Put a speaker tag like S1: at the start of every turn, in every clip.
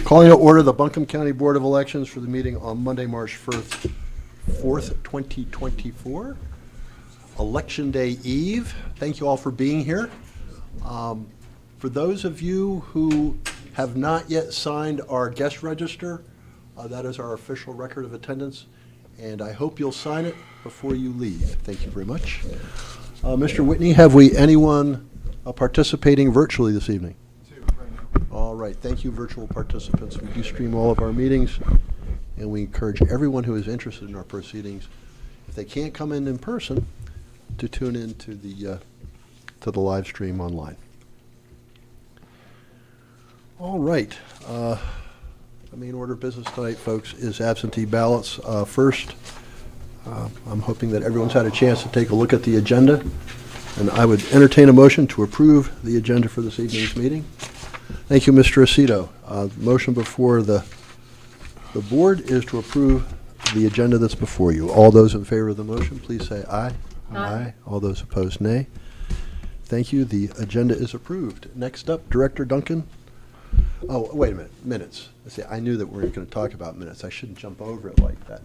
S1: Calling to order the Buncombe County Board of Elections for the meeting on Monday, March 4th, 2024. Election Day Eve. Thank you all for being here. For those of you who have not yet signed our guest register, that is our official record of attendance, and I hope you'll sign it before you leave. Thank you very much. Mr. Whitney, have we anyone participating virtually this evening? All right, thank you, virtual participants. We do stream all of our meetings, and we encourage everyone who is interested in our proceedings, if they can't come in person, to tune in to the live stream online. All right, the main order of business tonight, folks, is absentee ballots. First, I'm hoping that everyone's had a chance to take a look at the agenda, and I would entertain a motion to approve the agenda for this evening's meeting. Thank you, Mr. Aceto. Motion before the board is to approve the agenda that's before you. All those in favor of the motion, please say aye. Aye. All those opposed, nay. Thank you. The agenda is approved. Next up, Director Duncan. Oh, wait a minute. Minutes. See, I knew that we weren't going to talk about minutes. I shouldn't jump over it like that.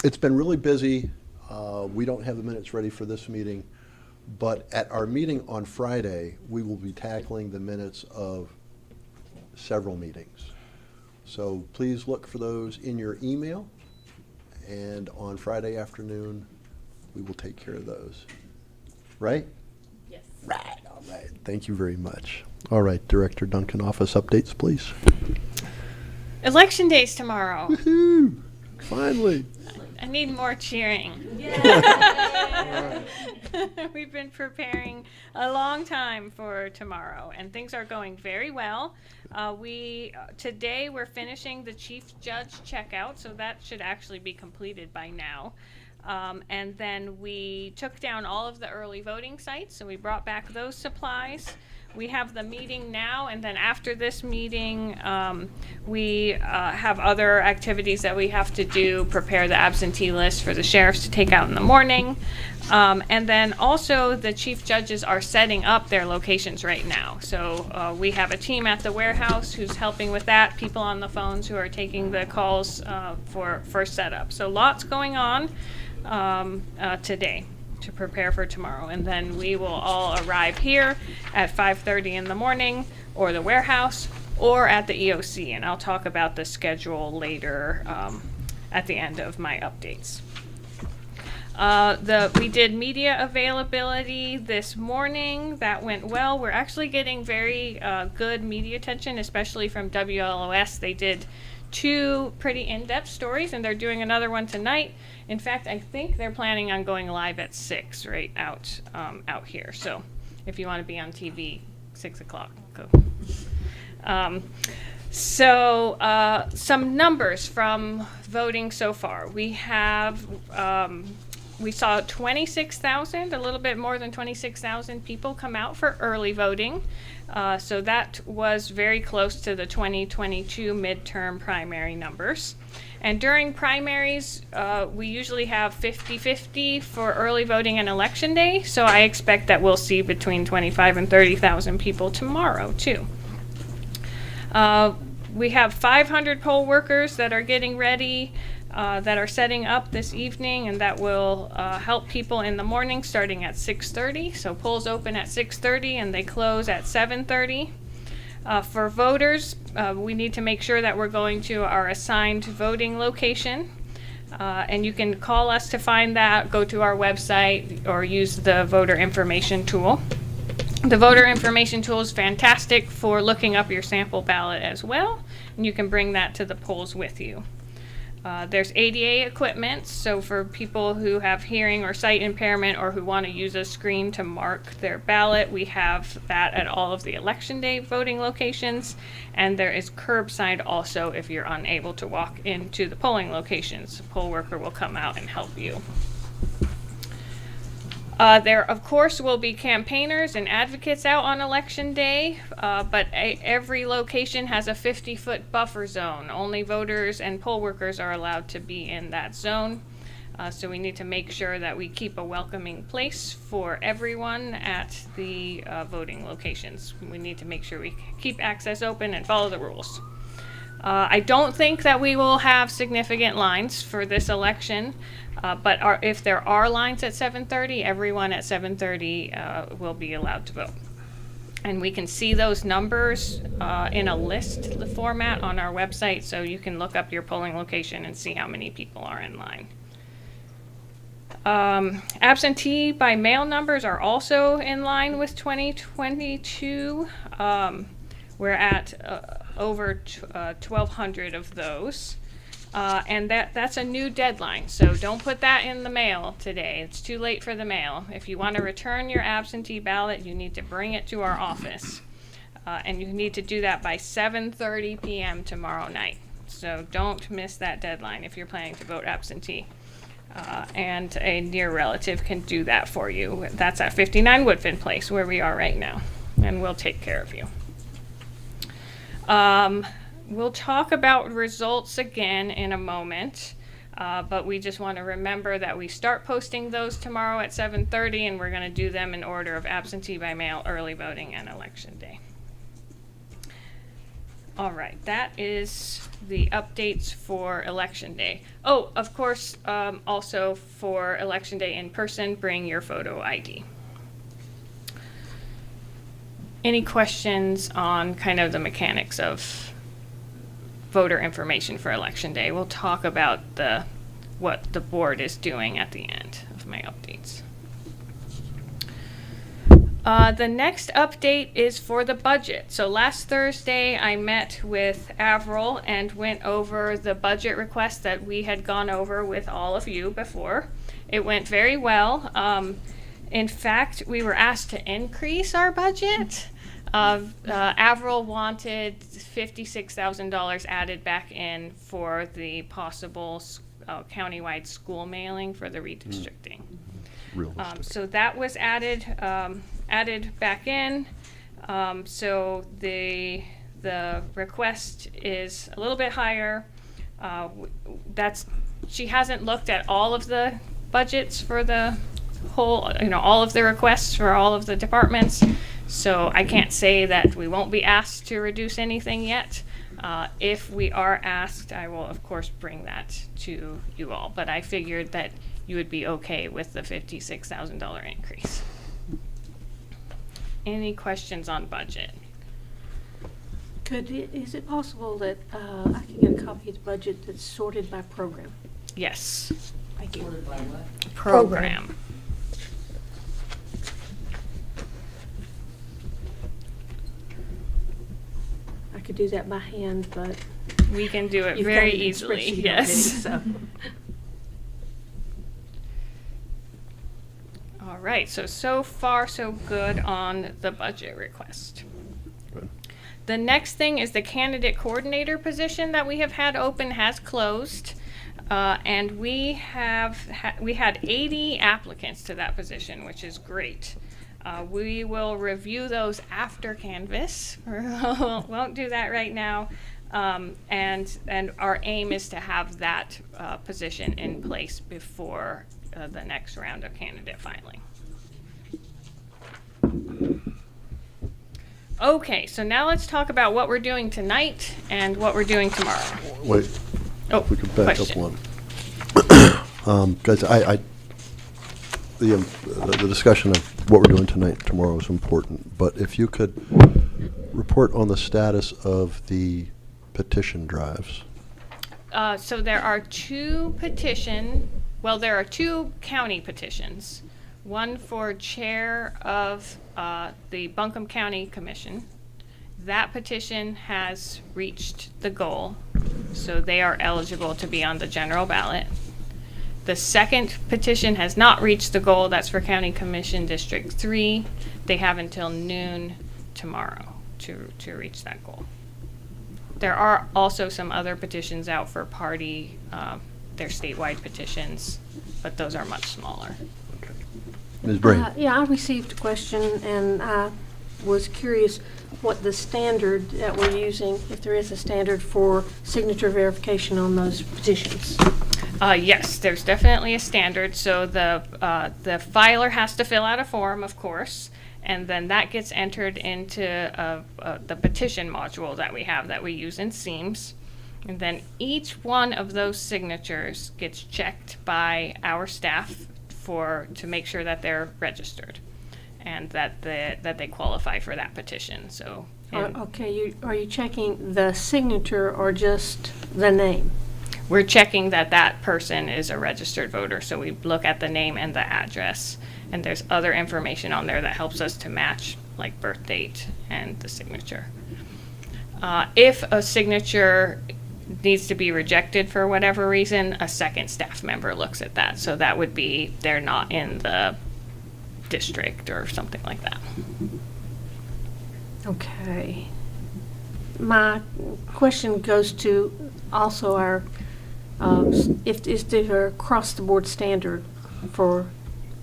S1: It's been really busy. We don't have the minutes ready for this meeting. But at our meeting on Friday, we will be tackling the minutes of several meetings. So please look for those in your email. And on Friday afternoon, we will take care of those. Right?
S2: Yes.
S1: Right. All right. Thank you very much. All right, Director Duncan, office updates, please.
S2: Election day's tomorrow.
S1: Woohoo! Finally.
S2: I need more cheering. We've been preparing a long time for tomorrow, and things are going very well. Today we're finishing the chief judge checkout, so that should actually be completed by now. And then we took down all of the early voting sites, so we brought back those supplies. We have the meeting now, and then after this meeting, we have other activities that we have to do, prepare the absentee list for the sheriffs to take out in the morning. And then also the chief judges are setting up their locations right now. So we have a team at the warehouse who's helping with that, people on the phones who are taking the calls for setup. So lots going on today to prepare for tomorrow, and then we will all arrive here at 5:30 in the morning, or the warehouse, or at the EOC, and I'll talk about the schedule later at the end of my updates. We did media availability this morning. That went well. We're actually getting very good media attention, especially from WLOS. They did 2 pretty in-depth stories, and they're doing another one tonight. In fact, I think they're planning on going live at 6 right out here. So if you want to be on TV, 6 o'clock, go. Some numbers from voting so far. We have, we saw 26,000, a little bit more than 26,000 people come out for early voting. So that was very close to the 2022 midterm primary numbers. And during primaries, we usually have 50-50 for early voting and election day. So I expect that we'll see between 25 and 30,000 people tomorrow too. We have 500 poll workers that are getting ready, that are setting up this evening, and that will help people in the morning starting at 6:30. So polls open at 6:30 and they close at 7:30. For voters, we need to make sure that we're going to our assigned voting location. And you can call us to find that, go to our website, or use the voter information tool. The voter information tool is fantastic for looking up your sample ballot as well, and you can bring that to the polls with you. There's ADA equipment, so for people who have hearing or sight impairment or who want to use a screen to mark their ballot, we have that at all of the election day voting locations, and there is curbside also if you're unable to walk into the polling locations. A poll worker will come out and help you. There, of course, will be campaigners and advocates out on election day, but every location has a 50-foot buffer zone. Only voters and poll workers are allowed to be in that zone. So we need to make sure that we keep a welcoming place for everyone at the voting locations. We need to make sure we keep access open and follow the rules. I don't think that we will have significant lines for this election, but if there are lines at 7:30, everyone at 7:30 will be allowed to vote. And we can see those numbers in a list format on our website, so you can look up your polling location and see how many people are in line. Absentee by mail numbers are also in line with 2022. We're at over 1,200 of those. And that's a new deadline, so don't put that in the mail today. It's too late for the mail. If you want to return your absentee ballot, you need to bring it to our office. And you need to do that by 7:30 p.m. tomorrow night. So don't miss that deadline if you're planning to vote absentee. And a near relative can do that for you. That's at 59 Woodfin Place, where we are right now, and we'll take care of you. We'll talk about results again in a moment, but we just want to remember that we start posting those tomorrow at 7:30, and we're going to do them in order of absentee by mail, early voting, and election day. All right, that is the updates for election day. Oh, of course, also for election day in person, bring your photo ID. Any questions on kind of the mechanics of voter information for election day? We'll talk about what the board is doing at the end of my updates. The next update is for the budget. So last Thursday, I met with Avril and went over the budget request that we had gone over with all of you before. It went very well. In fact, we were asked to increase our budget. Avril wanted $56,000 added back in for the possible countywide school mailing for the redistricting. So that was added back in. So the request is a little bit higher. She hasn't looked at all of the budgets for the whole, all of the requests for all of the departments. So I can't say that we won't be asked to reduce anything yet. If we are asked, I will of course bring that to you all. But I figured that you would be okay with the $56,000 increase. Any questions on budget?
S3: Is it possible that I can get a copy of the budget that's sorted by program?
S2: Yes.
S3: Thank you.
S4: Sorted by what?
S2: Program.
S3: I could do that by hand, but
S2: We can do it
S3: you've
S2: very
S3: got it in
S2: easily.
S3: spreadsheet
S2: Yes.
S3: already, so.
S2: All right, so far so good on the budget request.
S1: Good.
S2: The next thing is the candidate coordinator position that we have had open has closed. And we had 80 applicants to that position, which is great. We will review those after canvass. Won't do that right now. And our aim is to have that position in place before the next round of candidate filing. Okay, so now let's talk about what we're doing tonight and what we're doing tomorrow.
S1: Wait,
S2: Oh,
S1: if we could back
S2: question.
S1: up one. Guys, the discussion of what we're doing tonight and tomorrow is important, but if you could report on the status of the petition drives.
S2: So there are two county petitions. One for chair of the Buncombe County Commission. That petition has reached the goal, so they are eligible to be on the general ballot. The second petition has not reached the goal. That's for County Commission District 3. They have until noon tomorrow to reach that goal. There are also some other petitions out for party. They're statewide petitions, but those are much smaller.
S1: Okay. Ms. Brain.
S3: Yeah, I received a question, and I was curious what the standard that we're using, if there is a standard for signature verification on those petitions.
S2: Yes, there's definitely a standard. So the filer has to fill out a form, of course, and then that gets entered into the petition module that we use in SEAMS. And then each one of those signatures gets checked by our staff to make sure that they're registered and that they qualify for that petition. So,
S3: Okay, are you checking the signature or just the name?
S2: we're checking that that person is a registered voter. So we look at the name and the address, and there's other information on there that helps us to match, like birth date and the signature. If a signature needs to be rejected for whatever reason, a second staff member looks at that. So that would be they're not in the district or something like that.
S3: Okay. My question goes to also our, if there across the board standard for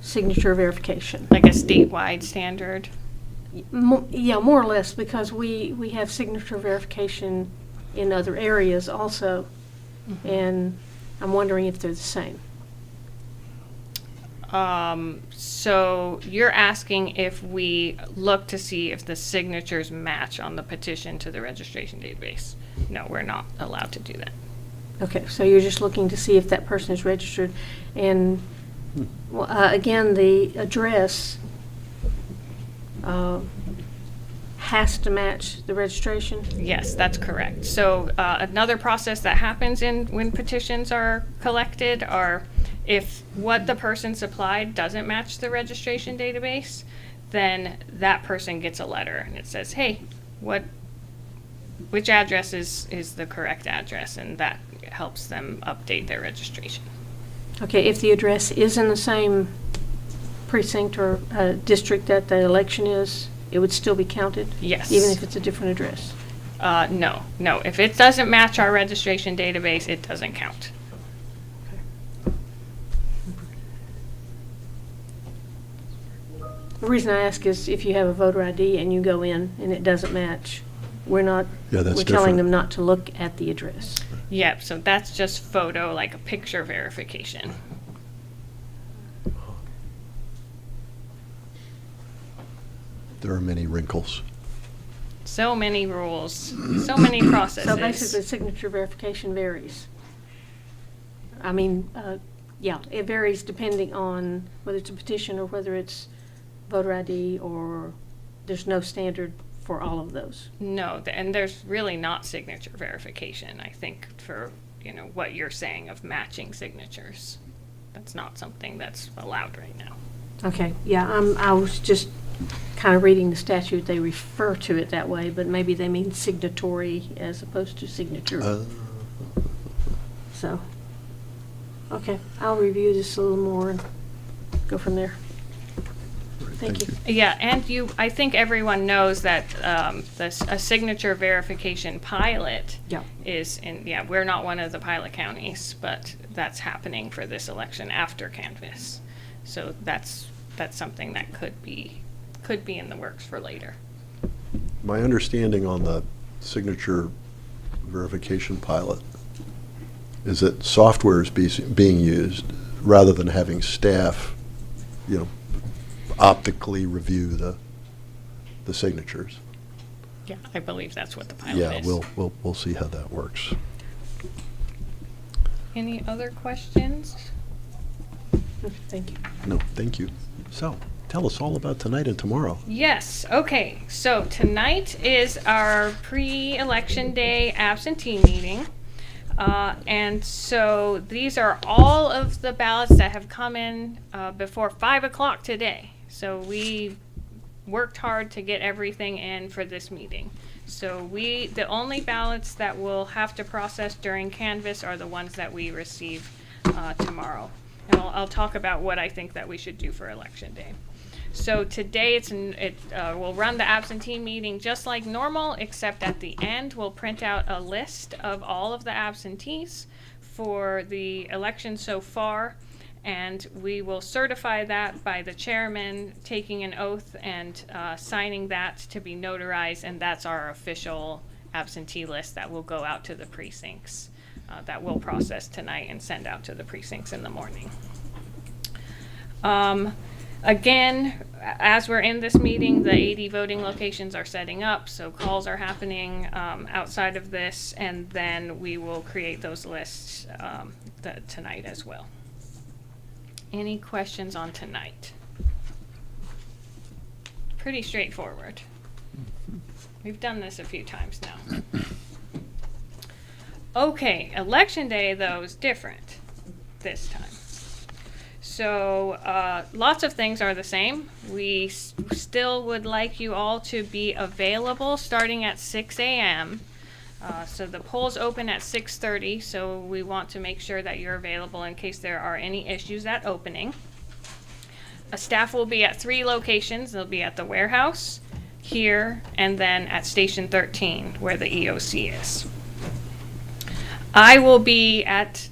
S3: signature verification.
S2: Like a statewide standard.
S3: Yeah, more or less, because we have signature verification in other areas also, and I'm wondering if they're the same.
S2: So you're asking if we look to see if the signatures match on the petition to the registration database. No, we're not allowed to do that.
S3: Okay, so you're just looking to see if that person is registered, and again, the address has to match the registration?
S2: Yes, that's correct. So another process that happens when petitions are collected are if what the person supplied doesn't match the registration database, then that person gets a letter and it says, hey, which address is the correct address, and that helps them update their registration.
S3: Okay, if the address is in the same precinct or district that the election is, it would still be counted?
S2: Yes.
S3: Even if it's a different address?
S2: No. If it doesn't match our registration database, it doesn't count.
S3: The reason I ask is if you have a voter ID and you go in and it doesn't match, we're
S1: Yeah, that's
S3: telling
S1: different.
S3: them not to look at the address.
S2: Yep, so that's just photo, like a picture verification.
S1: There are many wrinkles.
S2: So many rules, so many processes.
S3: So basically, signature verification varies. I mean, yeah, it varies depending on whether it's a petition or whether it's voter ID, or there's no standard for all of those.
S2: No, and there's really not signature verification, I think, for, what you're saying of matching signatures. That's not something that's allowed right now.
S3: Okay, yeah, I was just kind of reading the statute. They refer to it that way, but maybe they mean signatory as opposed to signature. So, okay, I'll review this a little more and go from there. Thank you.
S2: Yeah, and I think everyone knows that a signature verification pilot
S3: Yeah.
S2: is we're not one of the pilot counties, but that's happening for this election after Canvas. So that's something that could be in the works for later.
S1: My understanding on the signature verification pilot is that software is being used rather than having staff, optically review the signatures.
S2: Yeah, I believe that's what the pilot
S1: Yeah,
S2: is.
S1: we'll see how that works.
S2: Any other questions?
S3: Thank you.
S1: No, thank you. So, tell us all about tonight and tomorrow.
S2: Yes, okay. So tonight is our pre-election day absentee meeting. And so these are all of the ballots that have come in before 5 o'clock today. So we worked hard to get everything in for this meeting. So the only ballots that we'll have to process during Canvas are the ones that we receive tomorrow. And I'll talk about what I think that we should do for Election Day. So today we'll run the absentee meeting just like normal, except at the end we'll print out a list of all of the absentees for the election so far, and we will certify that by the chairman taking an oath and signing that to be notarized, and that's our official absentee list that will go out to the precincts that we'll process tonight and send out to the precincts in the morning. Again, as we're in this meeting, the 80 voting locations are setting up, so calls are happening outside of this, and then we will create those lists tonight as well. Any questions on tonight? Pretty straightforward. We've done this a few times now. Okay, election day, though, is different this time. So lots of things are the same. We still would like you all to be available starting at 6 a.m. So the polls open at 6:30, so we want to make sure that you're available in case there are any issues at opening. A staff will be at 3 locations. They'll be at the warehouse, here, and then at Station 13, where the EOC is. I will be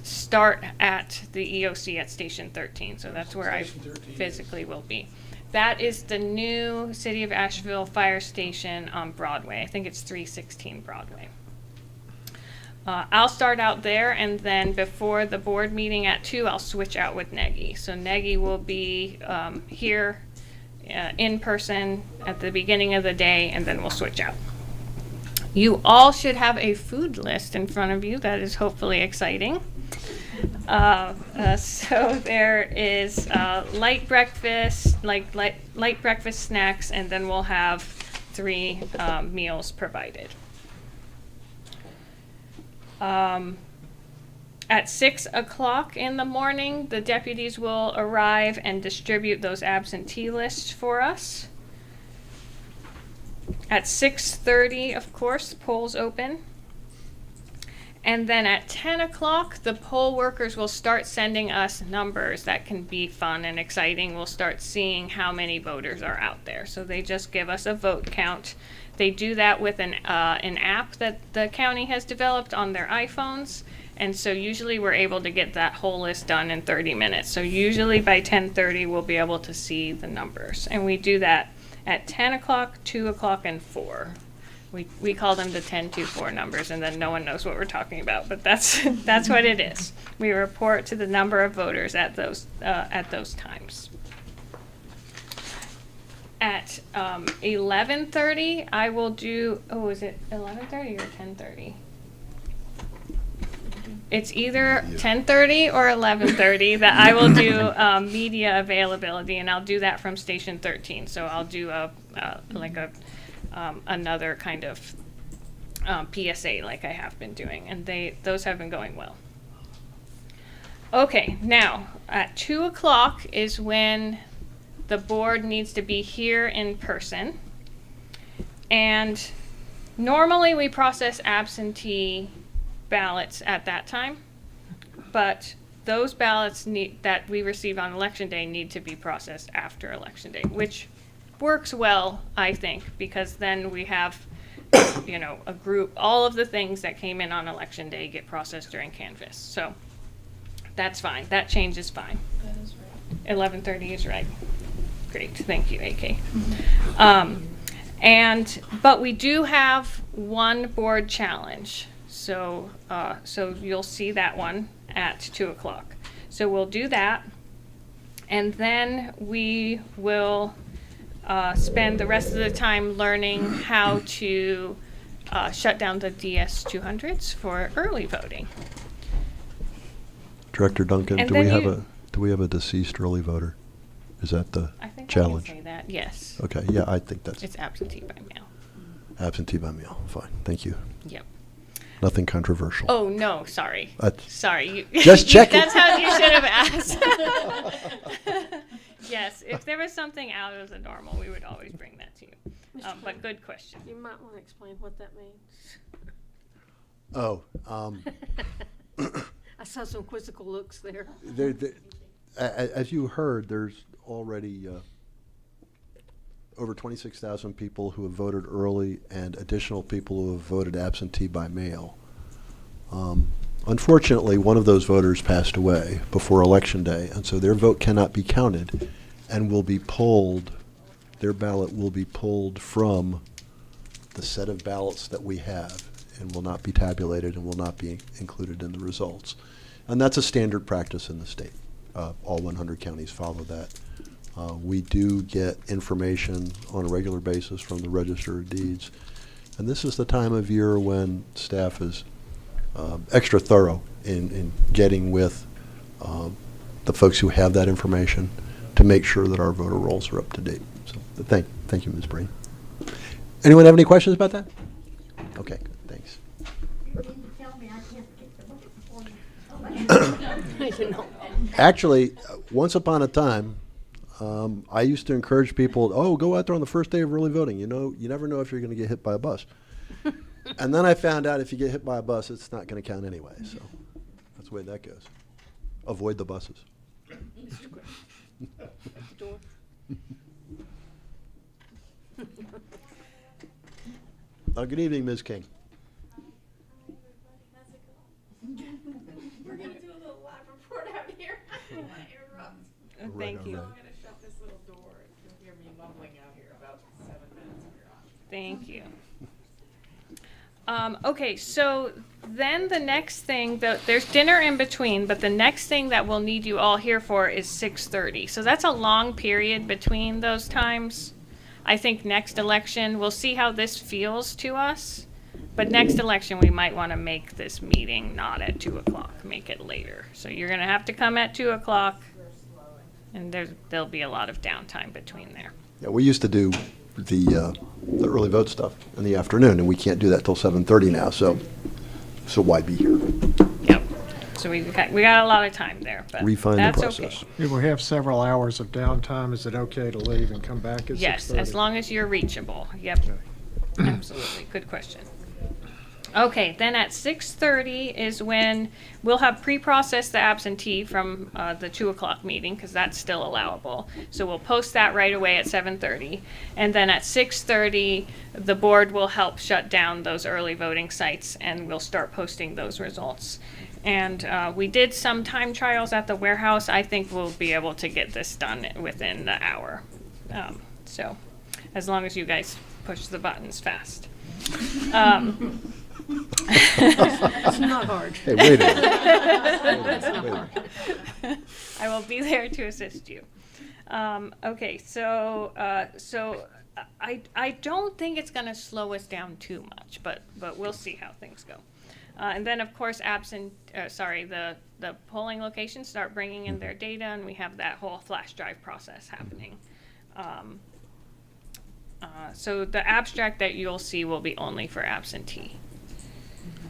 S2: start at the EOC at Station 13, so that's where I physically will be. That is the new City of Asheville fire station on Broadway. I think it's 316 Broadway. I'll start out there, and then before the board meeting at 2, I'll switch out with Negi. So Negi will be here in person at the beginning of the day, and then we'll switch out. You all should have a food list in front of you. That is hopefully exciting. So there is light breakfast, light breakfast snacks, and then we'll have 3 meals provided. At 6 o'clock in the morning, the deputies will arrive and distribute those absentee lists for us. At 6:30, of course, the polls open. And then at 10 o'clock, the poll workers will start sending us numbers that can be fun and exciting. We'll start seeing how many voters are out there. So they just give us a vote count. They do that with an app that the county has developed on their iPhones. And so usually we're able to get that whole list done in 30 minutes. So usually by 10:30, we'll be able to see the numbers. And we do that at 10 o'clock, 2 o'clock, and 4. We call them the 10-2-4 numbers, and then no one knows what we're talking about, but that's what it is. We report to the number of voters at those times. At 11:30, I will do. Oh, is it 11:30 or 10:30? It's either 10:30 or 11:30 that I will do media availability, and I'll do that from Station 13. So I'll do another kind of PSA like I have been doing, and those have been going well. Okay, now at 2 o'clock is when the board needs to be here in person, and normally we process absentee ballots at that time, but those ballots that we receive on election day need to be processed after election day, which works well, I think, because then we have, a group, all of the things that came in on election day get processed during canvass. So that's fine. That change is fine.
S4: That is right.
S2: 11:30 is right. Great. Thank you, AK. But we do have one board challenge. So you'll see that one at 2 o'clock. So we'll do that, and then we will spend the rest of the time learning how to shut down the DS-200s for early voting.
S1: Director Duncan,
S2: And
S1: do we
S2: then
S1: have a deceased early voter? Is that the
S2: I think
S1: challenge?
S2: I can say that, yes.
S1: Okay, yeah, I think that's
S2: It's absentee by mail.
S1: absentee by mail. Fine, thank you.
S2: Yep.
S1: Nothing controversial.
S2: Oh, no, sorry. Sorry.
S1: Just checking.
S2: That's how you should have asked. Yes, if there was something out of the normal, we would always bring that to you. But good question.
S3: You might want to explain what that means.
S1: Oh,
S3: I saw some quizzical looks there.
S1: as you heard, there's already over 26,000 people who have voted early and additional people who have voted absentee by mail. Unfortunately, one of those voters passed away before Election Day, and so their vote cannot be counted and will be pulled, their ballot will be pulled from the set of ballots that we have and will not be tabulated and will not be included in the results. And that's a standard practice in the state. All 100 counties follow that. We do get information on a regular basis from the Register of Deeds. And this is the time of year when staff is extra thorough in getting with the folks who have that information to make sure that our voter rolls are up to date. So thank you, Ms. Breen. Anyone have any questions about that? Okay, good, thanks.
S4: You need to tell me I can't get the vote for you.
S1: Actually, once upon a time, I used to encourage people, go out there on the first day of early voting. You know, you never know if you're going to get hit by a bus. And then I found out if you get hit by a bus, it's not going to count anyway. So that's the way that goes. Avoid the buses. Good evening, Ms. King.
S5: We're gonna do a little live report out here. I don't wanna interrupt.
S1: Right,
S2: Thank you.
S1: all
S5: I'm gonna shut this little door. You'll hear me mumbling out here about 7 minutes if you're on.
S2: Thank you. Okay, so then the next thing, there's dinner in between, but the next thing that we'll need you all here for is 6:30. So that's a long period between those times. I think next election, we'll see how this feels to us, but next election, we might want to make this meeting not at 2 o'clock, make it later. So you're going to have to come at 2 o'clock, and there'll be a lot of downtime between there.
S1: Yeah, we used to do the early vote stuff in the afternoon, and we can't do that till 7:30 now. So why be here?
S2: Yep. So we got a lot of time there, but
S1: Refine the
S2: that's
S1: process.
S2: okay.
S6: If we have several hours of downtime, is it okay to leave and come back at 6:30?
S2: Yes, as long as you're reachable. Yep. Absolutely. Good question. Okay, then at 6:30 is when we'll have pre-processed the absentee from the 2 o'clock meeting, because that's still allowable. So we'll post that right away at 7:30. And then at 6:30, the board will help shut down those early voting sites, and we'll start posting those results. And we did some time trials at the warehouse. I think we'll be able to get this done within the hour. So as long as you guys push the buttons fast.
S3: It's not hard.
S1: Hey, wait a minute.
S3: It's not hard.
S2: I will be there to assist you. Okay, so I don't think it's going to slow us down too much, but we'll see how things go. And then, of course, the polling locations start bringing in their data, and we have that whole flash drive process happening. So the abstract that you'll see will be only for absentee.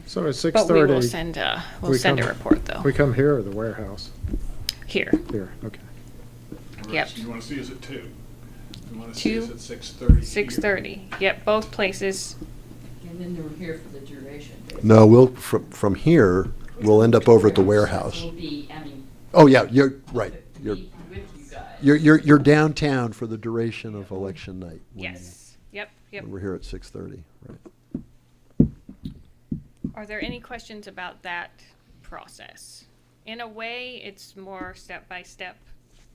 S6: So at
S2: But we will
S6: 6:30,
S2: send a
S6: we come-
S2: report though.
S6: we come here or the warehouse?
S2: Here.
S6: Here, okay.
S2: Yep.
S7: You want to see us at 2? You want to
S2: 2,
S7: see us at 6:30?
S2: 6:30. Yep, both places.
S8: And then they're here for the duration.
S1: No, we'll from here. We'll end up over at the warehouse.
S8: We'll be, I mean.
S1: Oh yeah, you're right. You're
S8: Be with you guys.
S1: you're downtown for the duration of election night.
S2: Yes. Yep.
S1: When we're here at 6:30. Right.
S2: Are there any questions about that process? In a way, it's more step by step,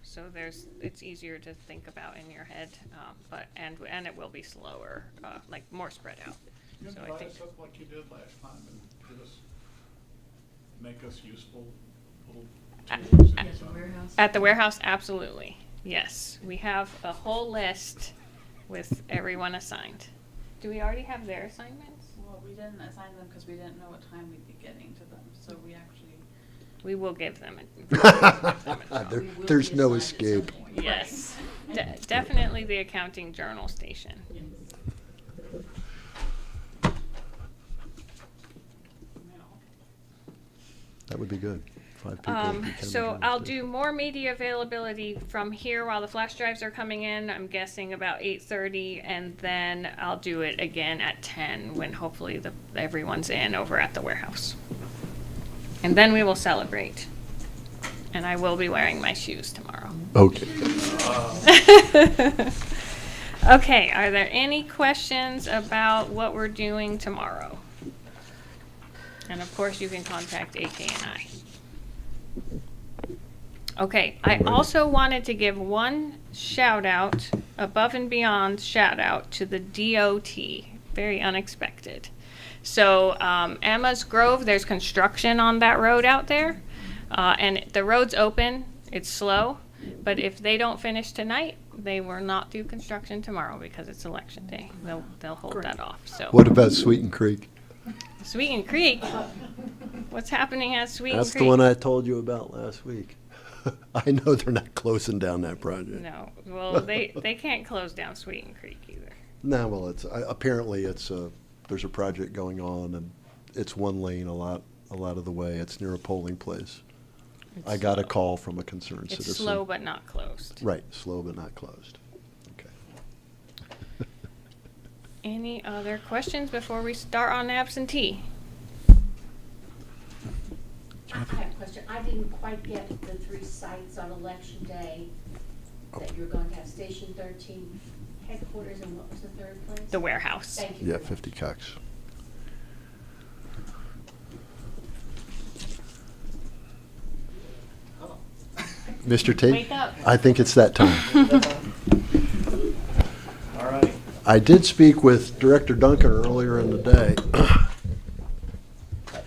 S2: so it's easier to think about in your head, and it will be slower, like more spread out.
S7: You
S2: So I
S7: divide
S2: think
S7: us up like you did last time and make us useful little tools
S8: At the
S7: inside.
S8: warehouse.
S2: at the warehouse, absolutely. Yes, we have a whole list with everyone assigned. Do we already have their assignments?
S5: Well, we didn't assign them because we didn't know what time we'd be getting to them, so we actually.
S2: We will give them.
S1: There-
S8: We will
S1: there's
S8: be
S1: no
S8: assigned at some
S1: escape.
S8: point.
S2: Yes, definitely the accounting journal station.
S8: Yes.
S1: That would be good. 5 people. would be kind of
S2: So
S1: generous,
S2: I'll
S1: too.
S2: do more media availability from here while the flash drives are coming in. I'm guessing about 8:30, and then I'll do it again at 10 when hopefully everyone's in over at the warehouse. And then we will celebrate. And I will be wearing my shoes tomorrow.
S1: Okay.
S2: Okay, are there any questions about what we're doing tomorrow? And of course, you can contact AK and I. Okay, I also wanted to give one shout out, above and beyond shout out to the DOT. Very unexpected. So Emma's Grove, there's construction on that road out there. And the road's open, it's slow, But if they don't finish tonight, they will not do construction tomorrow because it's election day. They'll hold that off, so.
S1: What about Sweeten Creek?
S2: Sweeten Creek? What's happening at Sweeten Creek?
S1: That's the one I told you about last week. I know they're not closing down that project.
S2: No, well, they can't close down Sweeten Creek either.
S1: No, well, apparently there's a project going on, and it's one lane a lot of the way. It's near a polling place. I got a call from a concerned
S2: It's
S1: citizen.
S2: slow but not closed.
S1: Right, slow but not closed. Okay.
S2: Any other questions before we start on absentee?
S4: I have a question. I didn't quite get the 3 sites on election day that you're going to have Station 13 headquarters, and what was the third place?
S2: The warehouse.
S4: Thank you.
S1: Yeah,
S4: very much.
S1: 50 Cox. Mr. Tate?
S2: Wake up.
S1: I think it's that time.
S9: All right.
S1: I did speak with Director Duncan earlier in the day.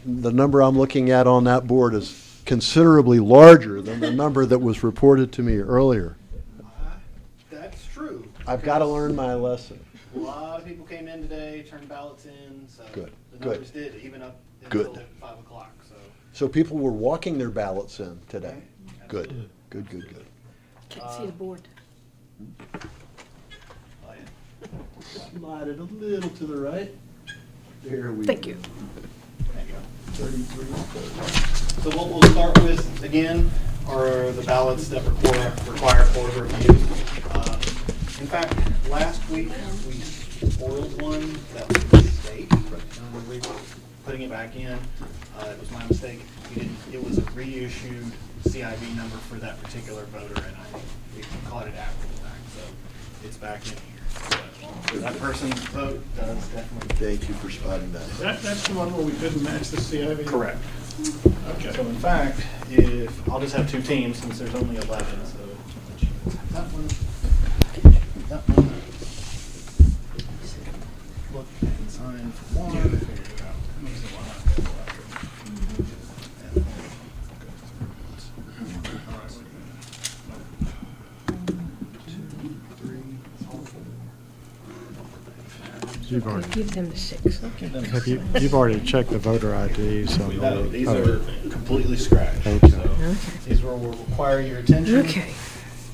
S1: The number I'm looking at on that board is considerably larger than the number that was reported to me earlier.
S9: That's true.
S1: I've got to learn my lesson.
S9: A lot of people came in today, turned ballots in, so
S1: Good,
S9: the
S1: good.
S9: numbers did, even up
S1: Good.
S9: until 5 o'clock, so.
S1: So people were walking their ballots in today. Good,
S9: Absolutely.
S1: good, good, good.
S3: Can't see the board.
S9: Oh, yeah. Slide it a little to the right.
S1: There we
S3: Thank you.
S9: There you go. 33. So what we'll start with, again, are the ballots that require board review. In fact, last week, we spoiled one that was a mistake. When we were putting it back in, it was my mistake. It was a reissued CIV number for that particular voter, and we caught it after the fact, so it's back in here. So that person's vote does definitely.
S1: Thank you for spotting that.
S7: That's the one where we couldn't match the CIV?
S9: Correct.
S7: Okay.
S9: So in fact, if, I'll just have 2 teams since there's only 11, so that one, that one. Look and sign for one.
S6: You've already,
S3: Give them the 6, okay.
S6: you've already checked the voter IDs on
S9: No,
S6: the.
S9: these
S6: oh,
S9: are completely scratched.
S6: Okay.
S9: So
S3: Okay.
S9: these will require your attention.
S3: Okay.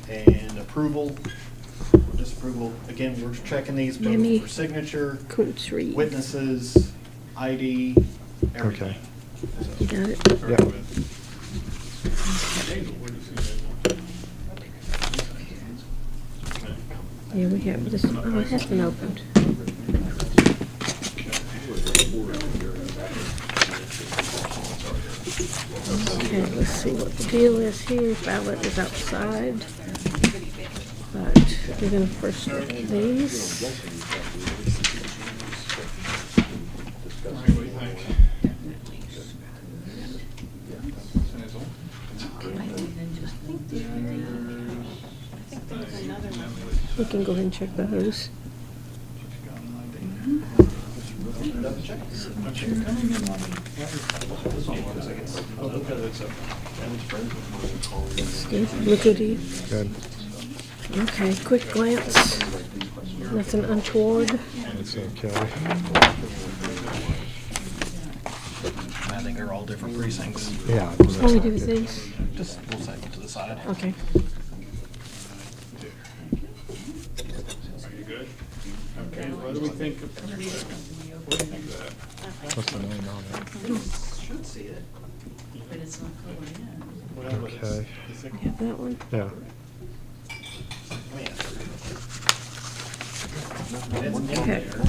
S9: And approval, or disapproval. Again, we're checking these both
S3: Maybe-
S9: for signature,
S3: Couldn't read.
S9: witnesses, ID, everything.
S3: You got it?
S6: Yeah.
S3: Yeah, we have this, oh, it has been opened. Okay, let's see what the deal is here. Ballot is outside. But we're gonna first look at these.
S7: What do you think?
S3: We can go ahead and check those. Look good to you.
S6: Good.
S3: Okay, quick glance. Nothing untoward.
S6: That's okay.
S9: I think they're all different precincts.
S6: Yeah.
S3: All we do is these?
S9: Just, we'll set them to the side.
S3: Okay.
S7: Are you good? Okay, what do we think of, what do you think of that?
S6: What's the name on it?
S9: Should see it.
S8: But it's not going in.
S9: Well, but it's-
S6: Okay.
S9: it's a-
S3: Have that one?
S6: Yeah.
S9: let me ask you. It's in
S3: Okay.
S9: there.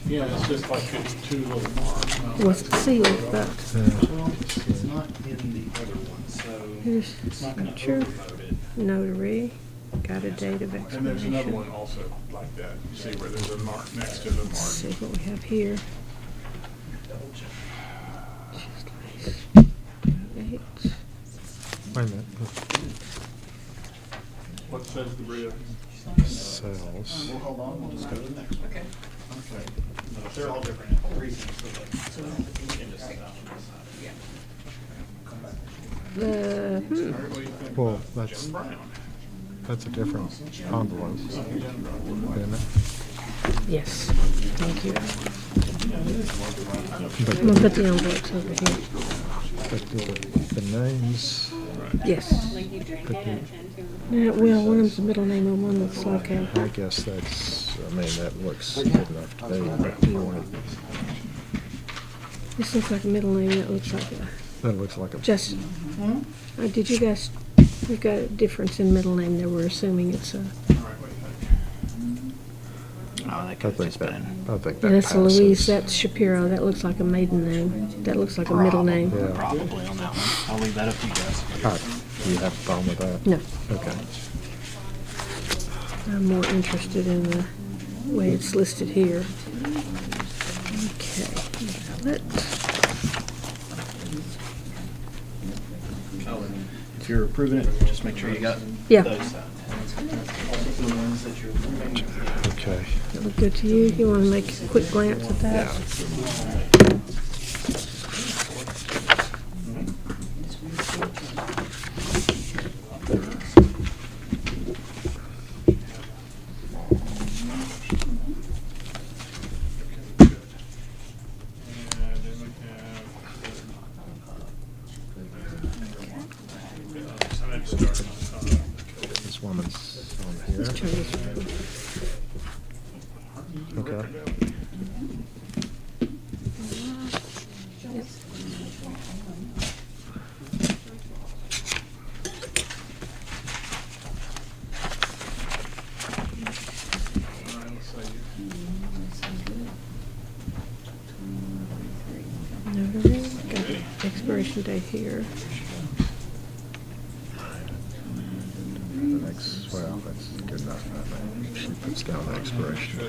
S7: Yeah, it's just like it's 2 little marks.
S3: It was sealed, but
S9: Well, it's not in the other one, so
S3: here's
S9: it's not gonna
S3: signature,
S9: overload it.
S3: notary, got a date of
S7: And there's another
S3: expiration.
S7: one also like that. You see where there's a mark next to the
S3: Let's see
S7: mark.
S3: what we have here.
S9: Double check.
S3: Date.
S6: Wait a minute.
S7: What says the bridge?
S6: Sales.
S9: We'll hold on, we'll just go to the next one.
S8: Okay.
S7: Okay.
S9: No, they're all different precincts, so you can just sit down on this side.
S8: Yeah.
S9: Come back.
S3: The
S6: Well, that's a different envelope, isn't it?
S3: Yes, thank you.
S6: But
S3: I'm gonna put the envelopes over here.
S6: the names,
S3: Yes.
S2: Like you drink it and
S3: Well, one of them's a middle name and one looks like a,
S6: I guess that looks good enough to me. But do you want it?
S3: this looks like a middle name, that looks like a,
S6: That looks like a.
S3: Justin. Did you guys, we've got a difference in middle name there, we're assuming it's a,
S6: I think that
S3: yeah, that's a
S6: passes.
S3: Louise, that's Shapiro, that looks like a maiden name, that looks like a middle name.
S6: Yeah.
S9: Probably on that one. I'll leave that up to you guys.
S6: All right. Do you have a problem with that?
S3: No,
S6: Okay.
S3: I'm more interested in the way it's listed here. Okay, ballot.
S9: If you're approving it, just make sure you got
S3: Yeah.
S9: those signed. Also the ones that you're approving.
S6: Okay.
S3: That look good to you? You want to make a quick glance at that?
S7: And then we have, sign starting on top.
S6: This woman's on here.
S3: Let's turn this around.
S6: Okay.
S3: Notary, got the expiration date here.
S6: The next, well, that's good enough. I think she puts down the expiration.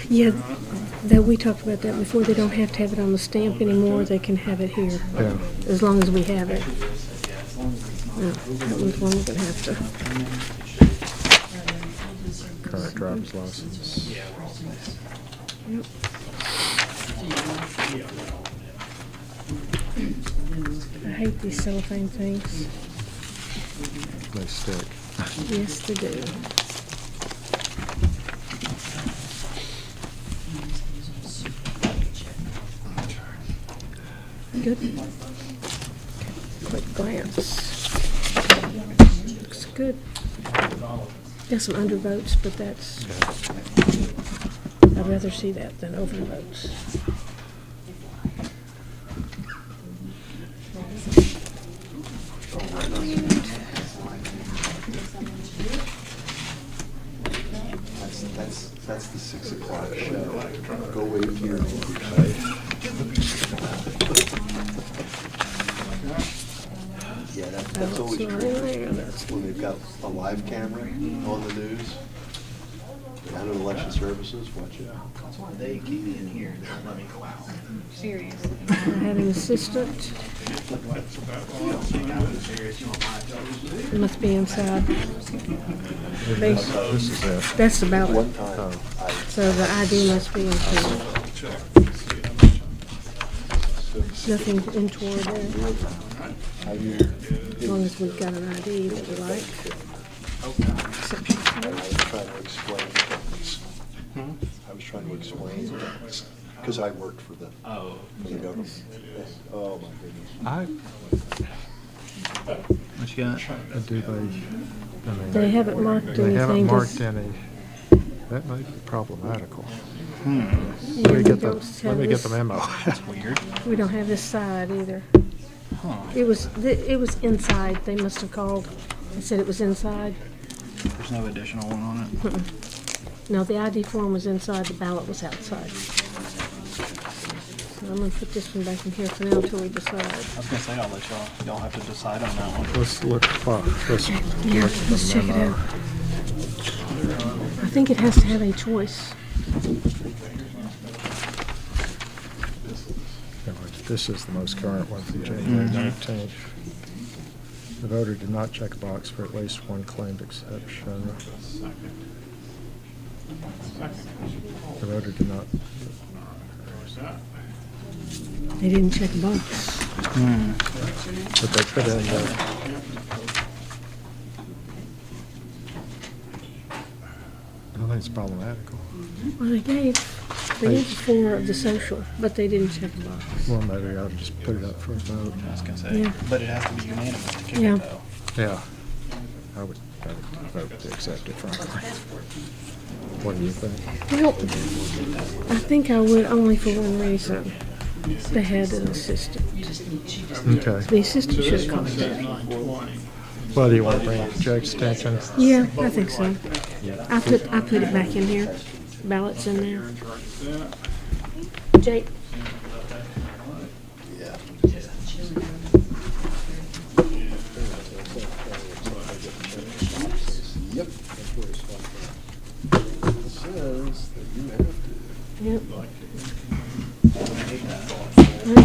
S3: Yeah, that we talked about that before. They don't have to have it on the stamp anymore. They can have it here,
S6: Yeah.
S3: as long as we have it. No, that one's one we're gonna have to.
S6: Current driver's license.
S3: Yep. I hate these cellophane things.
S6: They stick.
S3: Yes, they do. Good. Quick glance. Looks good. Got some undervotes, but that's, I'd rather see that than overvotes.
S1: That's the 6 o'clock show. Go wait here. Yeah, that's always great. When they've got a live camera on the news, down in election services, watch it.
S9: That's why they keep me in here. They don't let me go out.
S2: serious.
S3: I had an assistant. It must be inside.
S6: This is it.
S3: That's the ballot.
S1: One time,
S3: So the ID must be inside. Nothing untoward there, as long as we've got an ID that we like.
S1: I was trying to explain, because I worked for the government. Oh, my goodness.
S9: What you got?
S6: Do they? I mean,
S3: They haven't marked
S6: They haven't
S3: anything.
S6: marked any. That might be problematical.
S3: Yeah,
S6: Let me
S3: we
S6: get
S3: don't
S6: the,
S3: have
S6: let me get the
S3: this-
S6: memo.
S9: That's weird.
S3: We don't have this side either.
S9: Huh.
S3: It was inside. They must have called and said it was inside.
S9: There's no additional one on it?
S3: No, the ID form was inside, the ballot was outside. So I'm gonna put this one back in here for now until we decide.
S9: I was gonna say, I'll let y'all have to decide on that one.
S6: Let's look, let's
S3: Yeah,
S6: look at the
S3: let's check it
S6: memo.
S3: out. I think it has to have a choice.
S6: This is the most current one from January 19th. The voter did not check a box for at least one claimed exception. The voter did not.
S3: They didn't check a box.
S6: But they put in the think it's problematical.
S3: Well, they gave 4 of the social, but they didn't check the box.
S6: Well, maybe I ought to just put it up for a vote.
S9: I was gonna say,
S3: Yeah.
S9: but it has to be unanimous to kick
S3: Yeah.
S9: it though.
S6: Yeah. I would vote to accept it, frankly. What do you think?
S3: Well, I think I would only for one reason. They had an assistant.
S6: Okay.
S3: The assistant should have called that.
S7: 9:20.
S6: Well, do you want to bring it to Jake's attention?
S3: Yeah, I think so. I put it back in here. Ballots in there. Jake,
S1: Yeah. Yep. It says that you have to.
S3: yep.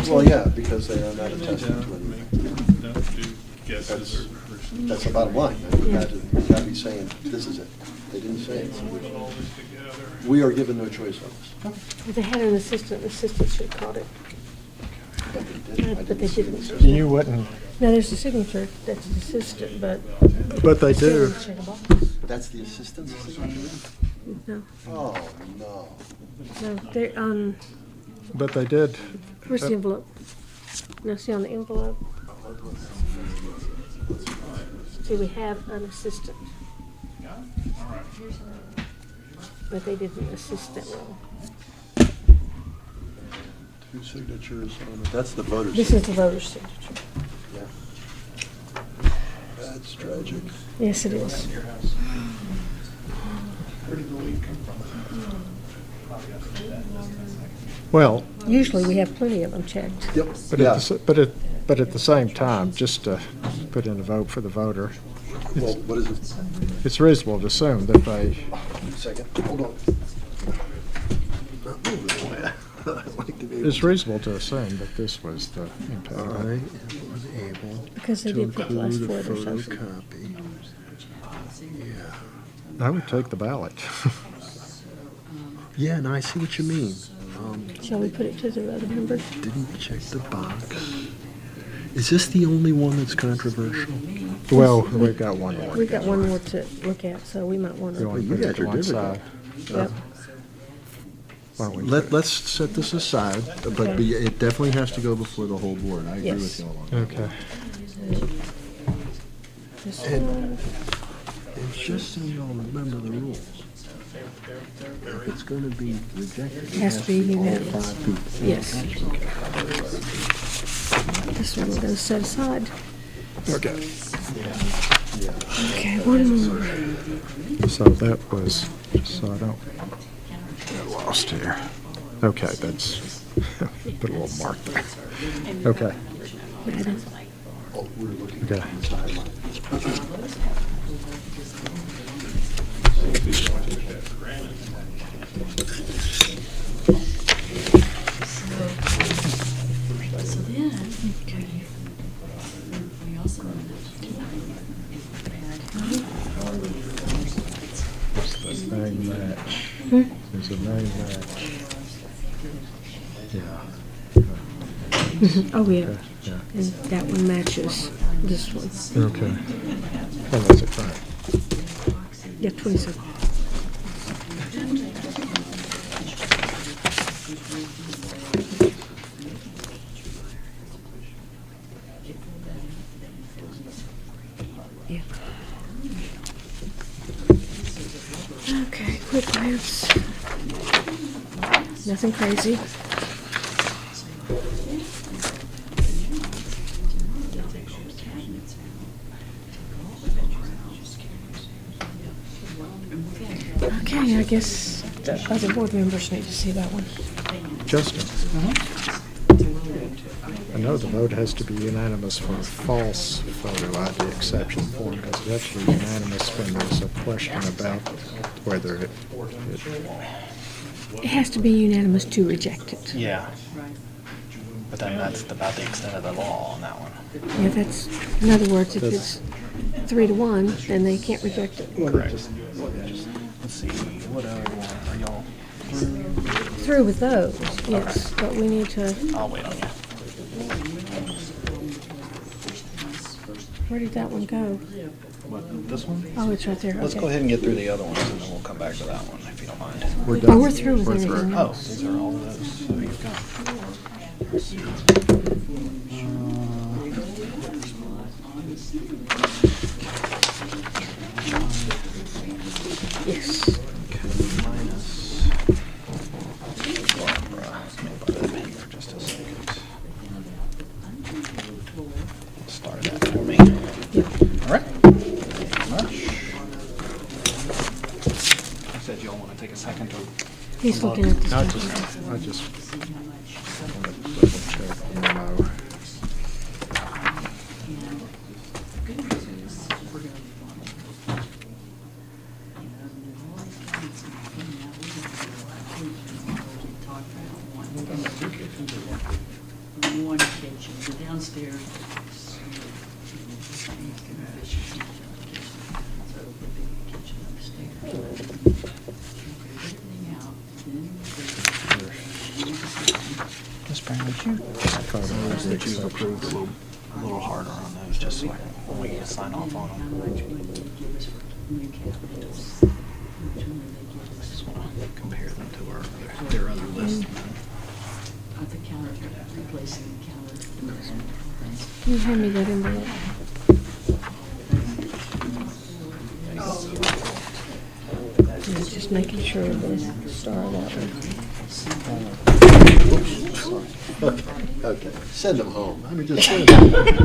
S1: Well, yeah, because they are not attested to anything.
S7: Don't do guesses.
S1: That's the bottom line. You gotta be saying, this is it. They didn't say it.
S7: Put all this together.
S1: We are given no choice on this.
S3: They had an assistant. The assistant should have called it.
S1: But they didn't. I
S3: But they didn't.
S6: You wouldn't,
S3: Now, there's a signature that's the assistant, but
S6: but they
S3: still
S6: do.
S3: didn't check a box.
S1: That's the assistant's signature?
S3: No,
S1: Oh, no.
S3: no, they're on,
S6: But they did.
S3: where's the envelope? No, see on the envelope? See, we have an assistant. But they did the assistant role.
S1: 2 signatures on it. That's the voter's.
S3: This is the voter's signature.
S1: Yeah. That's tragic.
S3: Yes, it is.
S6: Well,
S3: Usually we have plenty of them checked.
S1: Yep.
S6: but
S1: Yeah.
S6: but at the same time, just to put in a vote for the voter,
S1: Well, what is it?
S6: it's reasonable to assume that they,
S1: Second, hold on. Not moving away. I like to be able
S6: it's
S1: to-
S6: reasonable to assume that this was the
S1: I
S6: impediment.
S1: was able
S3: Because they
S1: to
S3: did put the last
S1: include a
S3: 4 of their social.
S1: photocopy. Yeah.
S6: I would take the ballot.
S1: Yeah, no, I see what you mean.
S3: Shall we put it to the other members?
S1: Didn't check the box. Is this the only one that's controversial?
S6: Well, we've got one more.
S3: We've got one more to look at, so we might want
S6: You want
S3: to.
S6: to
S1: You
S6: put it
S1: guys
S6: to
S1: are
S6: one
S1: difficult.
S6: side?
S3: Yep.
S6: Why don't we
S1: Let's set this aside, but it definitely has to go before the whole board. I agree
S3: Yes.
S1: with you all on that.
S6: Okay.
S3: This
S1: And-
S3: one.
S1: And just so y'all remember the rules, if it's gonna be rejected, it
S3: Has to be
S1: all
S3: unanimous.
S1: 5 people.
S3: Yes. This one we're going to set aside.
S6: Okay.
S3: Okay, one more.
S6: So that was, just so I don't get lost here. Okay, that's, put a little mark there. Okay,
S3: Madam.
S1: Oh, we're looking
S6: okay.
S1: at the timeline.
S8: So then, we also
S6: Name match. There's a name match. Yeah,
S3: Oh, yeah.
S6: okay, yeah.
S3: And that one matches this one.
S6: Okay. Oh, that's it, fine.
S3: Yeah, 27. Yeah. Okay, quick glance. Nothing crazy. Okay, I guess the other board members need to see that one.
S6: Justin? I know the vote has to be unanimous for a false photo ID exception form. It's actually unanimous when there's a question about whether it
S3: It has to be unanimous to reject it.
S9: Yeah. But then that's about the extent of the law on that one.
S3: Yeah, that's, in other words, if it's 3-1, then they can't reject it.
S9: Correct. Let's see, what other one are y'all through?
S3: Through with those, yes, but we need to,
S9: I'll wait on you.
S3: where did that one go?
S9: What, this one?
S3: Oh, it's right there,
S9: Let's go
S3: okay.
S9: ahead and get through the other ones, and then we'll come back to that one, if you don't mind.
S1: We're
S3: Oh,
S1: done.
S3: we're through with everything.
S9: Oh, these are all of those. So you've got.
S3: Yes.
S9: Minus Barbara. Let me buy that pen for just a second. Start that for me. All right. Thank you much. You said y'all want to take a second to.
S3: He's looking at the
S6: I
S3: schedule.
S6: just want to double check the memo.
S8: Good news is, we're gonna be fine. You know, and all these counties are coming out, we're gonna be talked about one. We're gonna do one kitchen, the downstairs. is, it's gonna be vicious in the kitchen. So it'll be a big kitchen upstairs. Everything out, then
S9: Ms. Brown, would you ask that you approve a little harder on those, just so when we sign off on
S8: how
S9: them?
S8: much would they give us for new cabinets? How much would they give
S9: I
S8: us?
S9: just want to compare them to their other list.
S8: The counter, replacing the counter.
S3: Can you hand me that envelope? Yeah, just making sure the star of that one.
S1: Okay, send them home. I mean, just send them home.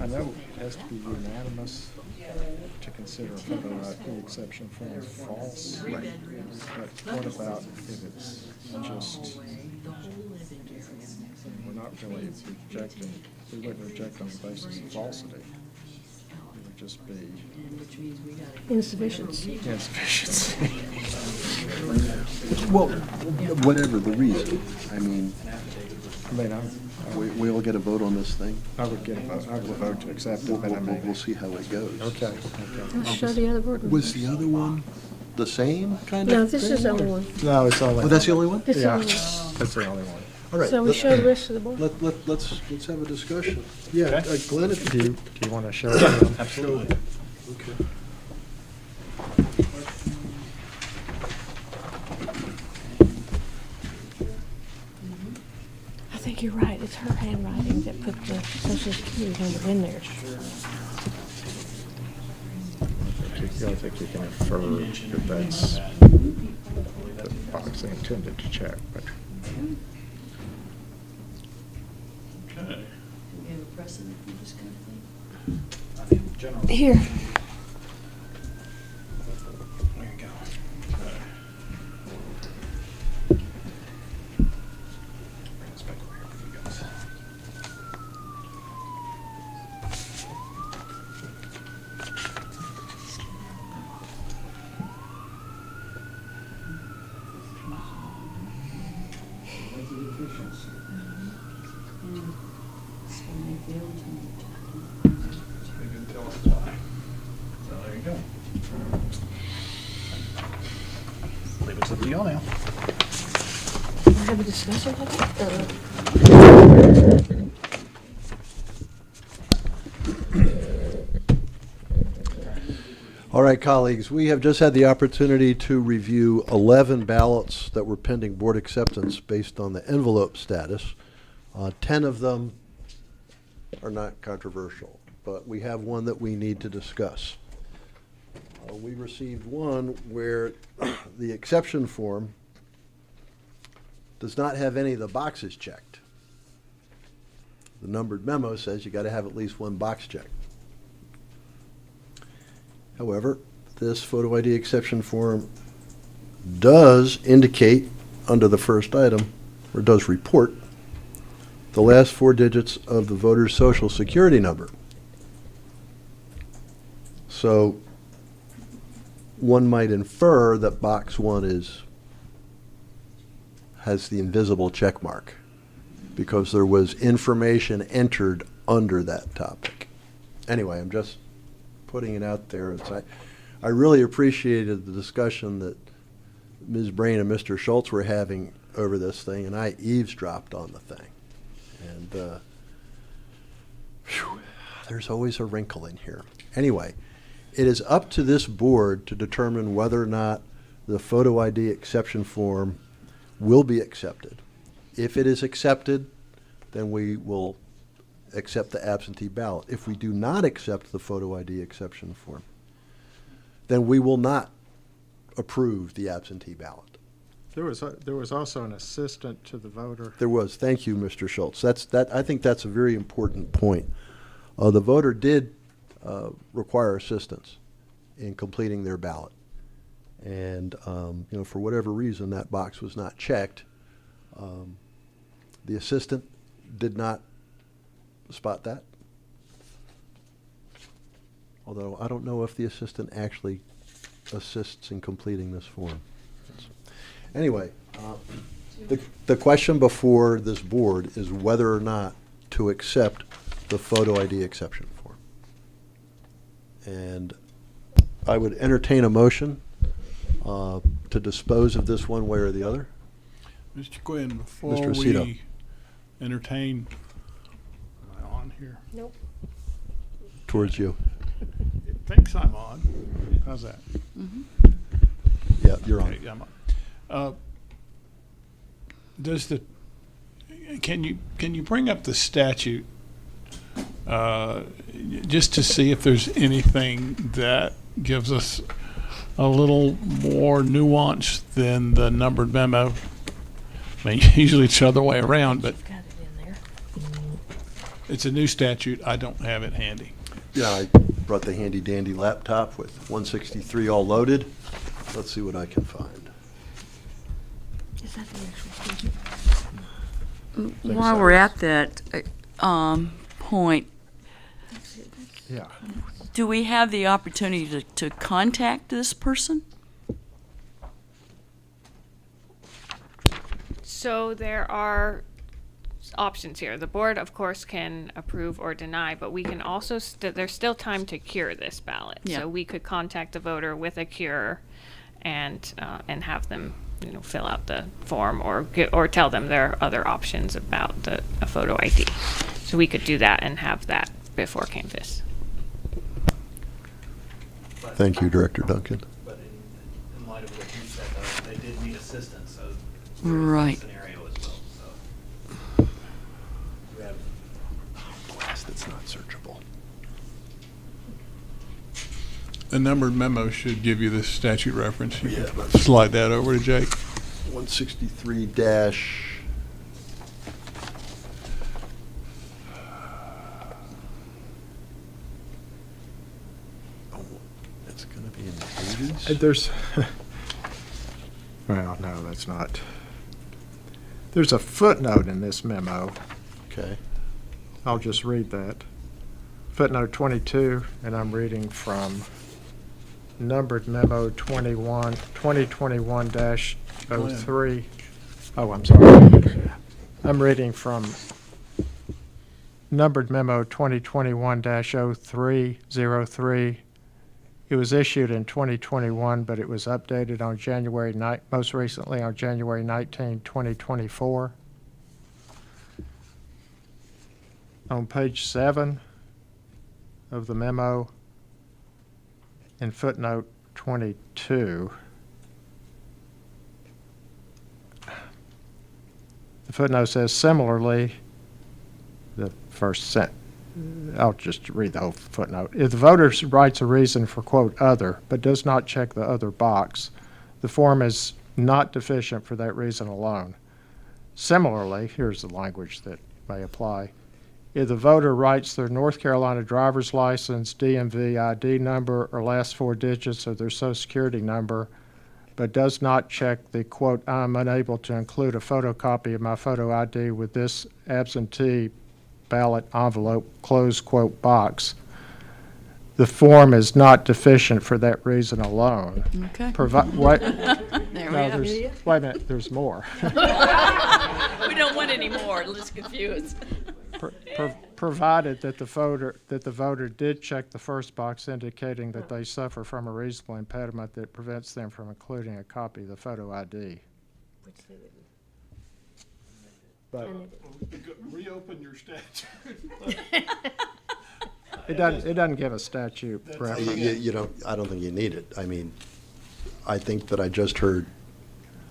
S6: I know it has to be unanimous to consider a photo ID exception form false. Right. But what about if it's just, we're not really rejecting, we wouldn't reject on the basis of falsity. It would just be
S3: Insufficiency.
S6: insufficiency.
S1: Well, whatever the reason, I mean,
S6: I mean,
S1: we all get a vote on this thing.
S6: I would get a vote, I would vote to accept it,
S1: We'll,
S6: but I
S1: we'll,
S6: mean.
S1: we'll see how it goes.
S6: Okay, okay.
S3: Let's show the other board
S1: Was
S3: members.
S1: the other one the same kind of?
S3: No, this is the only one.
S6: No, it's only.
S1: Oh, that's the only one?
S3: This is the
S6: Yeah,
S3: only one.
S6: that's the only one.
S1: All right.
S3: So we
S1: let-
S3: show the rest of the board?
S1: Let's have a discussion. Yeah, Glenn, if
S6: Do
S1: you
S6: you want to show it to them?
S9: Absolutely.
S1: Okay.
S3: I think you're right. It's her handwriting that put the social security number in there.
S6: I think you can infer that that's the box they intended to check, but.
S7: Okay.
S8: We have a precedent for this kind of thing?
S9: I mean, generally.
S3: Here.
S9: There you go.
S7: Okay.
S9: Bring this back over here for you guys. They didn't tell us why. So there you go. Leave it to y'all now.
S3: Have a discussion of it?
S1: All right, colleagues, we have just had the opportunity to review 11 ballots that were pending board acceptance based on the envelope status. 10 of them are not controversial, but we have one that we need to discuss. We received one where the exception form does not have any of the boxes checked. The numbered memo says you got to have at least one box checked. However, this photo ID exception form does indicate under the first item, or does report, the last 4 digits of the voter's social security number. So one might infer that box 1 has the invisible check mark because there was information entered under that topic. Anyway, I'm just putting it out there. I really appreciated the discussion that Ms. Brain and Mr. Schultz were having over this thing, and I eavesdropped on the thing. And There's always a wrinkle in here. Anyway, it is up to this board to determine whether or not the photo ID exception form will be accepted. If it is accepted, then we will accept the absentee ballot. If we do not accept the photo ID exception form, then we will not approve the absentee ballot.
S6: There was also an assistant to the voter.
S1: There was. Thank you, Mr. Schultz. I think that's a very important point. The voter did require assistance in completing their ballot. And, for whatever reason, that box was not checked. The assistant did not spot that. Although I don't know if the assistant actually assists in completing this form. Anyway, the question before this board is whether or not to accept the photo ID exception form. And I would entertain a motion to dispose of this one way or the other.
S7: Mr. Quinn, before
S1: Mr. Aceto.
S7: we entertain, am I on here?
S3: Nope.
S1: Towards you.
S7: It thinks I'm on. How's that?
S1: Yeah, you're on.
S7: Okay, yeah, I'm on. Can you bring up the statute just to see if there's anything that gives us a little more nuance than the numbered memo? I mean, usually it's the other way around, but
S3: Got it in there.
S7: it's a new statute. I don't have it handy.
S1: Yeah, I brought the handy dandy laptop with 163 all loaded. Let's see what I can find.
S3: Is that the actual statute?
S8: While we're at that point,
S6: Yeah.
S8: do we have the opportunity to contact this person?
S2: So there are options here. The board, of course, can approve or deny, but we can also, there's still time to cure this ballot.
S8: Yeah.
S2: So we could contact the voter with a cure and have them, fill out the form or tell them there are other options about a photo ID. So we could do that and have that before Canvas.
S1: Thank you, Director Duncan.
S9: But in light of what you said, though, they did need assistance, so
S8: Right.
S9: scenario as well, so. We have
S1: Blast, it's not searchable.
S7: The numbered memo should give you the statute reference. You
S1: Yeah.
S7: can slide that over to Jake.
S1: 163 dash. Oh, it's going to be in the 80s?
S6: There's, well, no, that's not. There's a footnote in this memo.
S1: Okay.
S6: I'll just read that. Footnote 22, and I'm reading from numbered memo 2021-03. Oh, I'm sorry. I'm reading from numbered memo 2021-0303. It was issued in 2021, but it was updated on most recently on January 19, 2024. On page 7 of the memo, in footnote 22, the footnote says, similarly, the first sentence, I'll just read the whole footnote. If the voter writes a reason for, quote, other, but does not check the other box, the form is not deficient for that reason alone. Similarly, here's the language that may apply. If the voter writes their North Carolina driver's license, DMV ID number, or last 4 digits of their Social Security number, but does not check the, quote, I'm unable to include a photocopy of my photo ID with this absentee ballot envelope, close quote, box, the form is not deficient for that reason alone.
S8: Okay.
S6: What?
S8: There we
S6: No,
S8: go.
S6: wait a minute, there's more.
S8: We don't want any more. Let's confuse.
S6: Provided that the voter did check the first box indicating that they suffer from a reasonable impediment that prevents them from including a copy of the photo ID. But
S7: Reopen your statute.
S6: It doesn't give a statute reference.
S1: You don't, I don't think you need it. I mean, I think that I just heard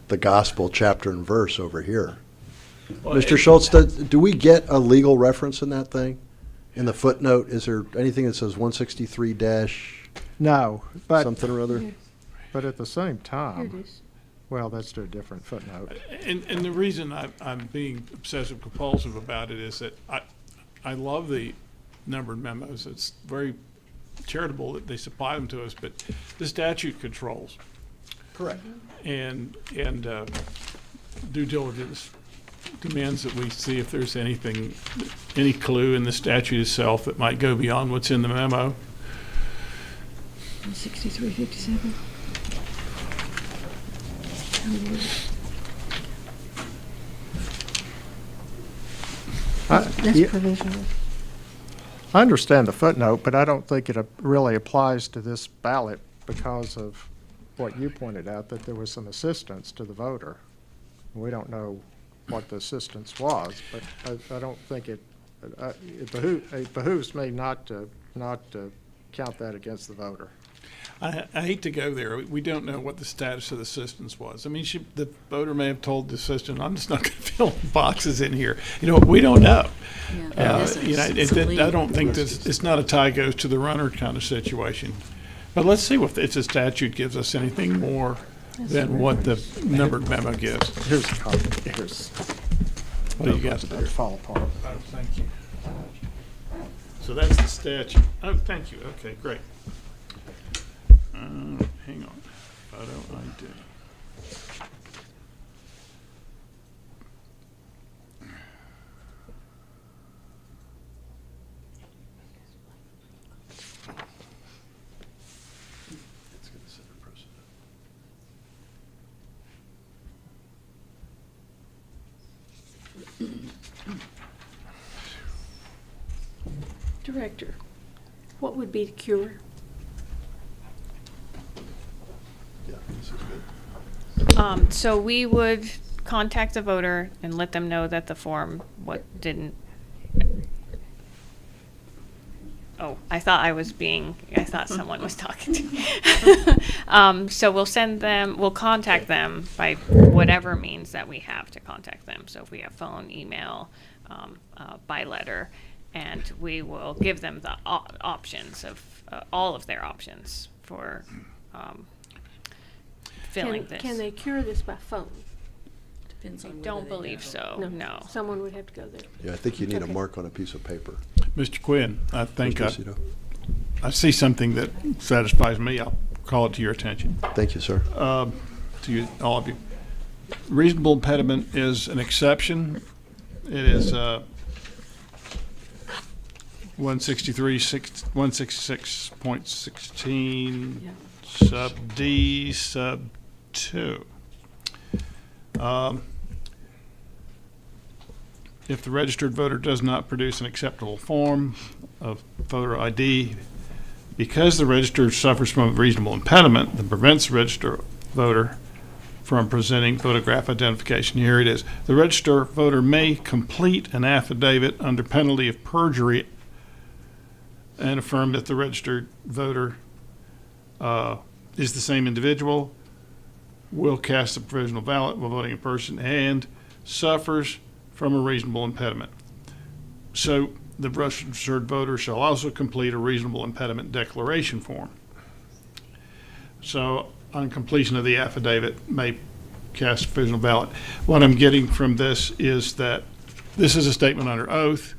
S1: the gospel chapter and verse over here.
S7: Well,
S1: Mr. Schultz, do we get a legal reference in that thing? In the footnote, is there anything that says 163 dash
S6: No, but,
S1: something or other?
S6: but at the same
S3: Here it
S6: time,
S3: is.
S6: well, let's do a different footnote.
S7: And the reason I'm being obsessive compulsive about it is that I love the numbered memos. It's very charitable that they supply them to us, but the statute controls.
S1: Correct.
S7: And due diligence demands that we see if there's anything, any clue in the statute itself that might go beyond what's in the memo.
S3: 6357. That's
S6: Yeah,
S3: provisional.
S6: I understand the footnote, but I don't think it really applies to this ballot because of what you pointed out, that there was some assistance to the voter. We don't know what the assistance was, but I don't think it behooves me not to count that against the voter.
S7: I hate to go there. We don't know what the status of the assistance was. I mean, the voter may have told the assistant, I'm just not going to fill the boxes in here. You know, we don't know. I don't think this, it's not a tie goes to the runner kind of situation. But let's see if the statute gives us anything more than what the numbered memo gives.
S6: Here's a copy. Here's.
S7: What do you got there?
S6: Fall apart.
S7: Oh, thank you. So that's the statute. Oh, thank you. Okay, great. Hang on. Photo ID.
S3: Director, what would be the cure?
S1: Yeah, this is good.
S2: So we would contact the voter and let them know that the form didn't. Oh, I thought someone was talking to me. So we'll contact them by whatever means that we have to contact them. So if we have phone, email, by letter, and we will give them the options of all of their options for filling this.
S3: Can they cure this by phone?
S8: Depends on
S2: I
S8: whether
S2: don't
S8: they
S2: believe
S8: go.
S2: so, no.
S3: Someone would have to go there.
S1: Yeah, I think you need a
S3: Okay.
S1: mark on a piece of paper.
S7: Mr. Quinn, I think
S1: Mr. Aceto.
S7: I see something that satisfies me. I'll call it to your attention.
S1: Thank you, sir.
S7: To you, all of you. Reasonable impediment is an exception. It is 166.16
S3: Yeah.
S7: sub D sub 2. If the registered voter does not produce an acceptable form of voter ID, because the register suffers from a reasonable impediment that prevents the registered voter from presenting photograph identification. Here it is. The registered voter may complete an affidavit under penalty of perjury and affirm that the registered voter is the same individual, will cast a provisional ballot while voting in person, and suffers from a reasonable impediment. So the registered voter shall also complete a reasonable impediment declaration form. So on completion of the affidavit, may cast a provisional ballot. What I'm getting from this is that this is a statement under oath.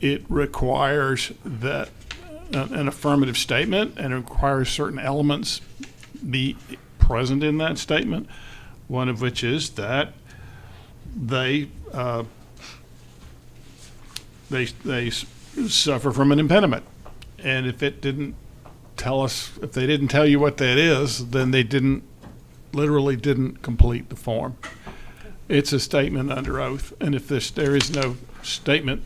S7: It requires that an affirmative statement, and it requires certain elements be present in that statement, one of which is that they suffer from an impediment. And if it didn't tell us, if they didn't tell you what that is, then they literally didn't complete the form. It's a statement under oath, and if there is no statement,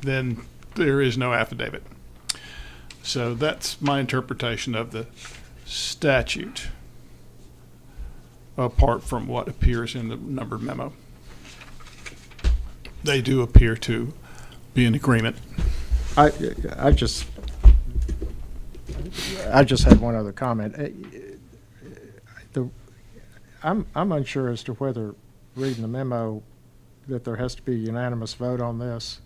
S7: then there is no affidavit. So that's my interpretation of the statute, apart from what appears in the numbered memo. They do appear to be in agreement.
S6: I just had one other comment. I'm unsure as to whether, reading the memo, that there has to be a unanimous vote on this,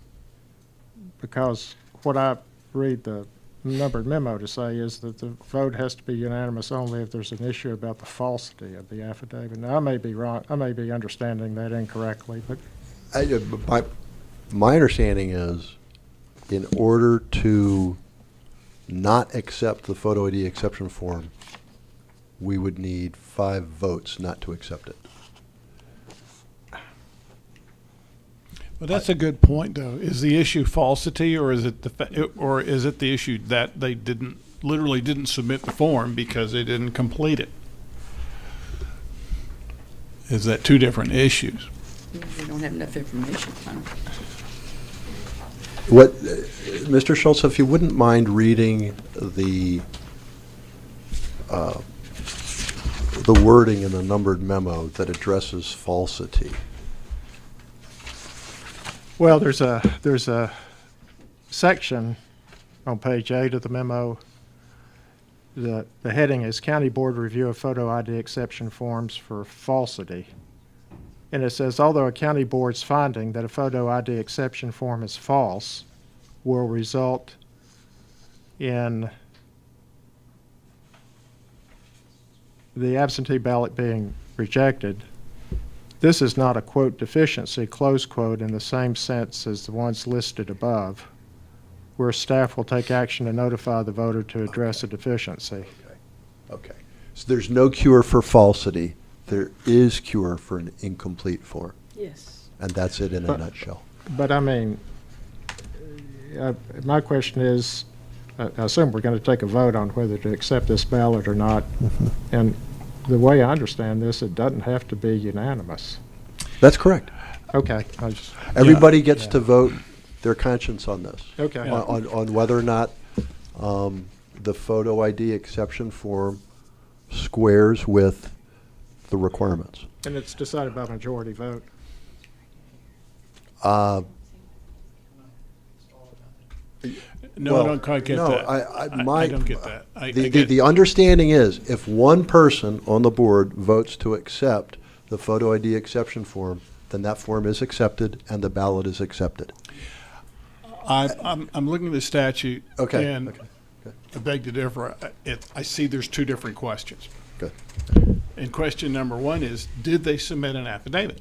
S6: because what I read the numbered memo to say is that the vote has to be unanimous only if there's an issue about the falsity of the affidavit. Now, I may be wrong, I may be understanding that incorrectly, but
S1: My understanding is, in order to not accept the photo ID exception form, we would need 5 votes not to accept it.
S7: Well, that's a good point, though. Is the issue falsity, or is it the issue that they literally didn't submit the form because they didn't complete it? Is that 2 different issues?
S8: We don't have enough information.
S1: What, Mr. Schultz, if you wouldn't mind reading the wording in the numbered memo that addresses falsity.
S6: well, there's a section on page 8 of the memo. The heading is County Board Review of Photo ID Exception Forms for Falsity. And it says, although a county board's finding that a photo ID exception form is false will result in the absentee ballot being rejected, this is not a, quote, deficiency, close quote, in the same sense as the ones listed above, where staff will take action to notify the voter to address a deficiency.
S1: Okay. So there's no cure for falsity. There is cure for an incomplete form.
S3: Yes.
S1: And that's it in a
S6: But-
S1: nutshell.
S6: But I mean, my question is, I assume we're going to take a vote on whether to accept this ballot or not. And the way I understand this, it doesn't have to be unanimous.
S1: That's correct.
S6: Okay.
S1: Everybody gets to vote their conscience on this.
S6: Okay.
S1: On whether or not the photo ID exception form squares with the requirements.
S6: And it's decided by majority vote.
S7: No,
S1: Well,
S7: I don't quite get
S1: no,
S7: that.
S1: I
S7: don't get that. I
S1: The
S7: get-
S1: understanding is, if one person on the board votes to accept the photo ID exception form, then that form is accepted and the ballot is accepted.
S7: I'm looking at the statute.
S1: Okay,
S7: And
S1: okay, okay.
S7: I beg to differ. I see there's 2 different questions.
S1: Good.
S7: And question number 1 is, did they submit an affidavit?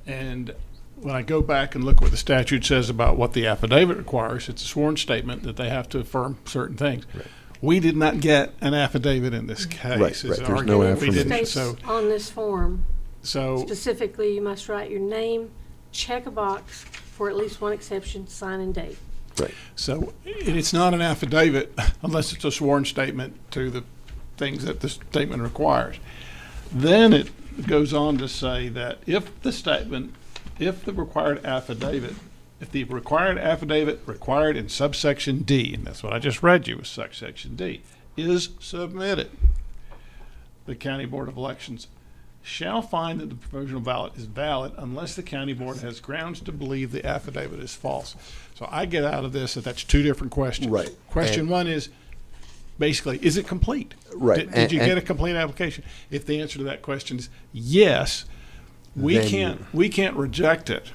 S7: And when I go back and look what the statute says about what the affidavit requires, it's a sworn statement that they have to affirm certain things.
S1: Right.
S7: We did not get an affidavit in this case.
S1: Right,
S7: is
S1: right.
S7: the
S1: There's no
S7: argument. We
S1: affirmation.
S7: didn't.
S3: States
S7: So,
S3: on this form,
S7: so
S3: specifically, you must write your name, check a box for at least one exception, sign and date.
S1: Right.
S7: So it's not an affidavit unless it's a sworn statement to the things that the statement requires. Then it goes on to say that if the required affidavit required in subsection D, and that's what I just read you, is subsection D, is submitted, the County Board of Elections shall find that the provisional ballot is valid unless the county board has grounds to believe the affidavit is false. So I get out of this that that's 2 different questions.
S1: Right.
S7: Question
S1: And-
S7: 1 is, basically, is it complete?
S1: Right.
S7: Did you
S1: And-
S7: get a complete application? If the answer to that question is yes, we
S1: Then
S7: can't reject it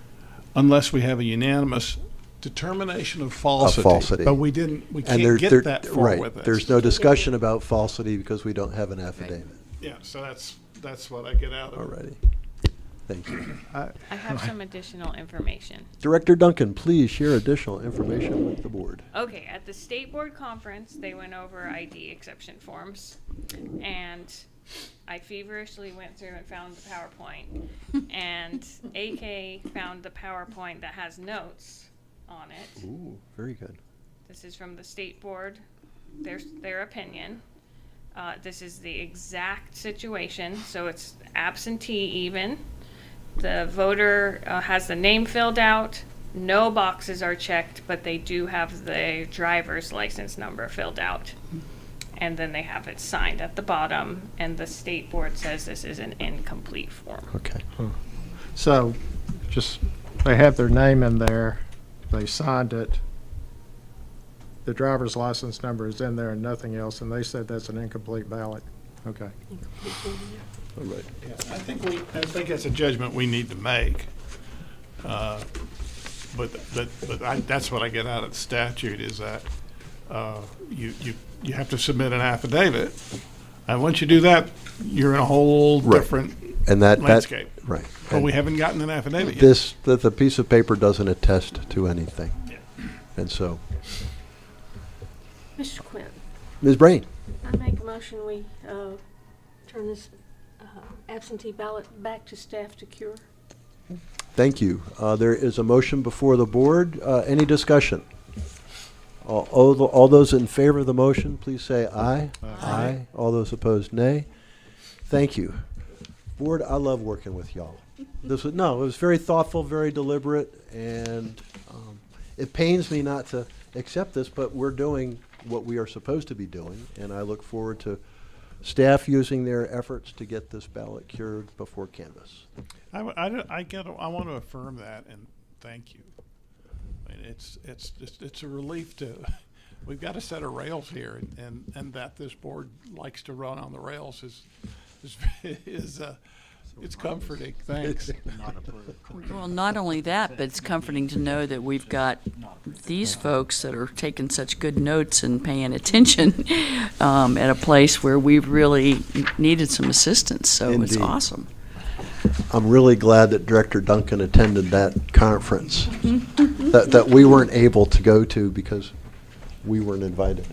S7: unless we have a unanimous determination of falsity.
S1: falsity.
S7: But we can't
S1: And
S7: get that far
S1: right.
S7: with this.
S1: There's no discussion about falsity because we don't have an affidavit
S7: Yeah, so that's what I get out of it.
S1: already. Thank you.
S2: I have some additional information.
S1: Director Duncan, please share additional information with the board.
S2: Okay, at the state board conference, they went over ID exception forms, and I feverishly went through and found the PowerPoint, and AK found the PowerPoint that has notes on it.
S1: Ooh, very good.
S2: This is from the state board, their opinion. This is the exact situation, so it's absentee even. The voter has the name filled out, no boxes are checked, but they do have the driver's license number filled out. And then they have it signed at the bottom, and the state board says this is an incomplete form.
S1: Okay.
S6: So, just, they have their name in there, they signed it. The driver's license number is in there and nothing else, and they said that's an incomplete ballot. Okay.
S1: All right.
S7: Yeah, I think that's a judgment we need to make. But that's what I get out of the statute is that you have to submit an affidavit. And once you do that, you're in a whole
S1: Right.
S7: different
S1: And that,
S7: landscape.
S1: right.
S7: But we haven't gotten an affidavit yet.
S1: The piece of paper doesn't attest to anything. And so,
S3: Mr. Quinn,
S1: Ms. Brain,
S3: I make a motion, we turn this absentee ballot back to staff to cure.
S1: thank you. There is a motion before the board. Any discussion? All those in favor of the motion, please say aye. Aye. All those opposed, nay. Thank you. Board, I love working with y'all. It was very thoughtful, very deliberate, and it pains me not to accept this, but we're doing what we are supposed to be doing, and I look forward to staff using their efforts to get this ballot cured before canvass.
S7: I want to affirm that and thank you. I mean, it's a relief to, we've got a set of rails here, and that this board likes to run on the rails is it's comforting. Thanks.
S8: Well, not only that, but it's comforting to know that we've got these folks that are taking such good notes and paying attention at a place where we've really needed some assistance. So it's
S1: Indeed.
S8: awesome.
S1: I'm really glad that Director Duncan attended that conference that we weren't able to go to because we weren't invited.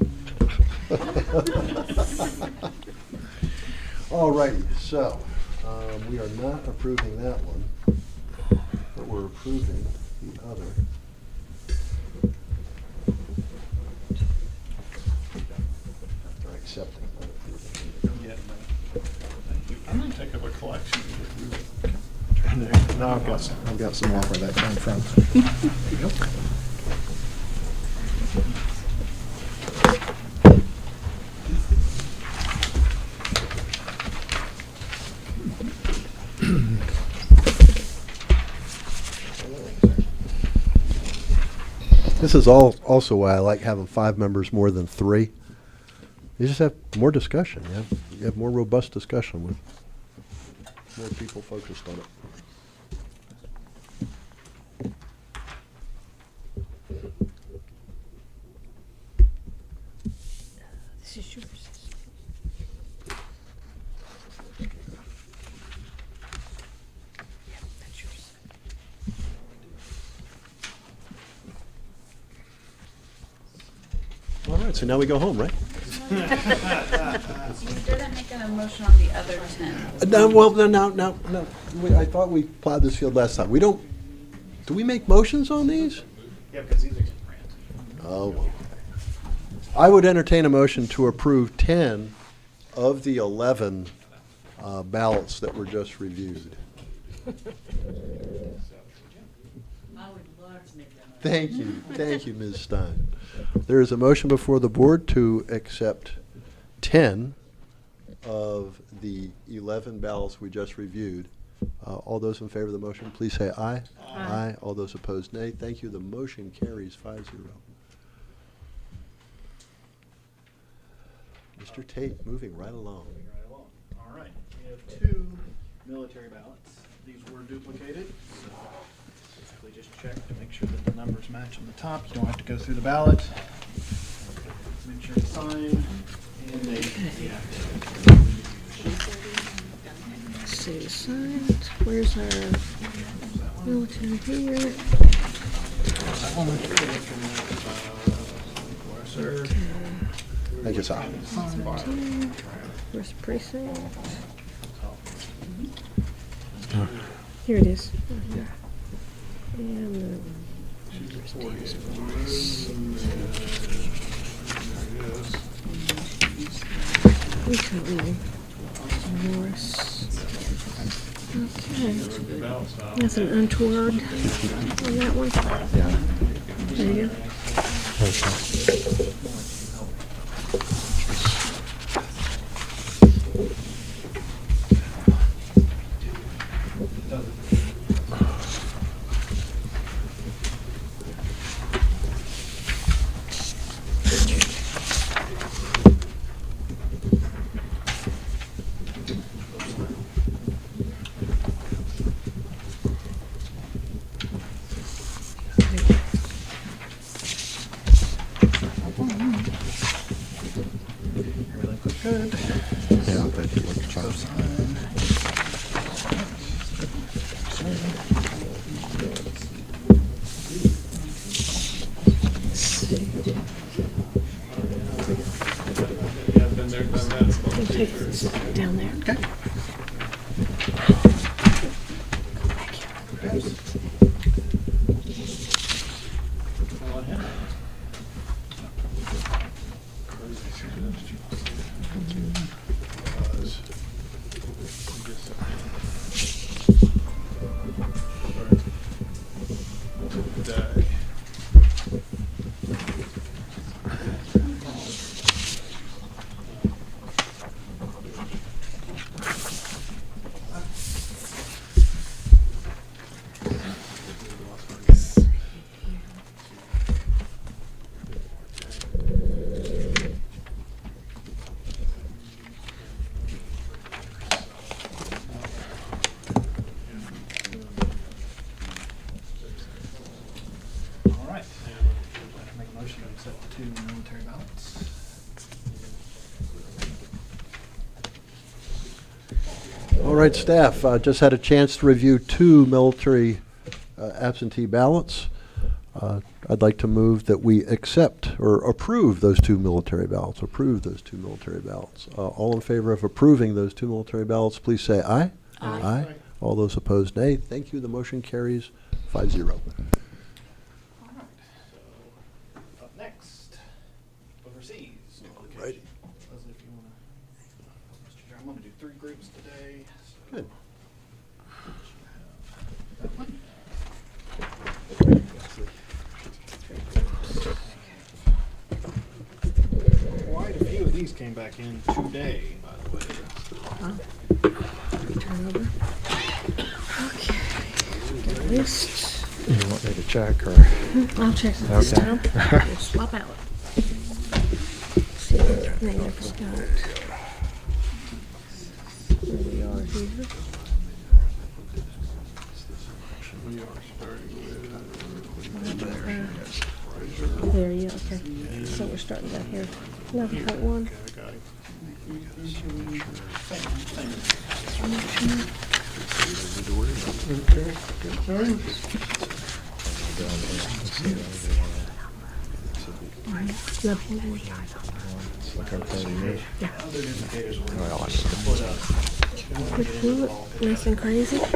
S1: All righty, so we are not approving that one, but we're approving the other. Or accepting, not approving.
S7: I'm going to take up a collection.
S6: No, I've got some more where that came from.
S1: This is also why I like having 5 members more than 3. You just have more discussion. You have more robust discussion with more people focused on it.
S3: This is yours. That's yours.
S1: All right, so now we go home, right?
S10: You didn't make an motion on the other 10.
S1: No. I thought we plowed this field last time. Do we make motions on these?
S9: Yeah, because these are just grants.
S1: Oh. I would entertain a motion to approve 10 of the 11 ballots that were just reviewed.
S8: I would love to make that.
S1: Thank you, Ms. Stein. There is a motion before the board to accept 10 of the 11 ballots we just reviewed. All those in favor of the motion, please say aye. Aye. All those opposed, nay. Thank you. The motion carries 5-0. Mr. Tate, moving right along.
S9: Moving right along. All right, we have 2 military ballots. These were duplicated, so basically just check to make sure that the numbers match on the top. You don't have to go through the ballot. Make sure to sign and date.
S3: Let's see, signed. Where's our military here?
S9: Sir.
S1: Thank you, sir.
S3: Where's the precinct? Here it is. Right here. And Morris. Okay. Nothing untoward on that one. There you go.
S6: Yeah, but it looks fine.
S3: We'll take this down there.
S1: Okay.
S9: All right. Make a motion to accept the 2 military ballots.
S1: All right, staff, just had a chance to review 2 military absentee ballots. I'd like to move that we accept or approve those 2 military ballots. All in favor of approving those 2 military ballots, please say aye. Aye. All those opposed, nay. Thank you. The motion carries 5-0.
S9: All right. So, up next, overseas notification.
S1: Right.
S9: Leslie, if you want to, Mr. Chair, I'm going to do 3 groups today. So
S1: Good.
S9: that one. Quite a few of these came back in today, by the way.
S3: Turn over. Okay. Got a list.
S6: You want me to check, or?
S3: I'll check it this
S6: Okay.
S3: time. We'll swap out. See what Nick's got. Where we are here. There, yeah, okay. So we're starting down here. 11.1.
S6: Look okay to me.
S3: Yeah.
S9: Other indicators were
S6: Well, I
S9: split up.
S3: Quick through it, nice and crazy.
S6: put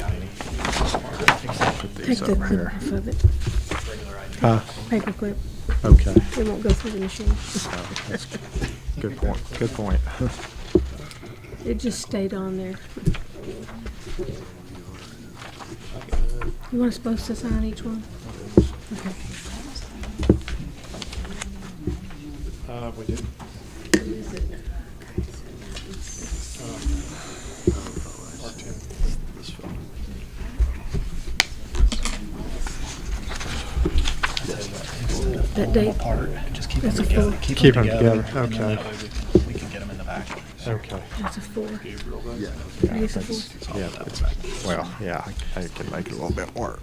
S3: Take
S6: these
S3: the
S6: over
S3: clip
S6: here.
S3: off of it.
S6: Huh?
S3: Paper clip.
S6: Okay.
S3: It won't go through the machine.
S6: That's good point. Good point.
S3: It just stayed on there. You want us supposed to sign each one? Okay.
S7: We did.
S3: That date,
S9: Just keep
S3: That's
S9: them
S3: a
S9: together.
S3: full.
S6: Keep 'em together,
S9: and then
S6: okay.
S9: that way we can get them in the back.
S6: Okay.
S3: that's a 4.
S1: Yeah.
S3: I guess a 4.
S6: Yeah, that's, well, yeah, I can make it a little bit more.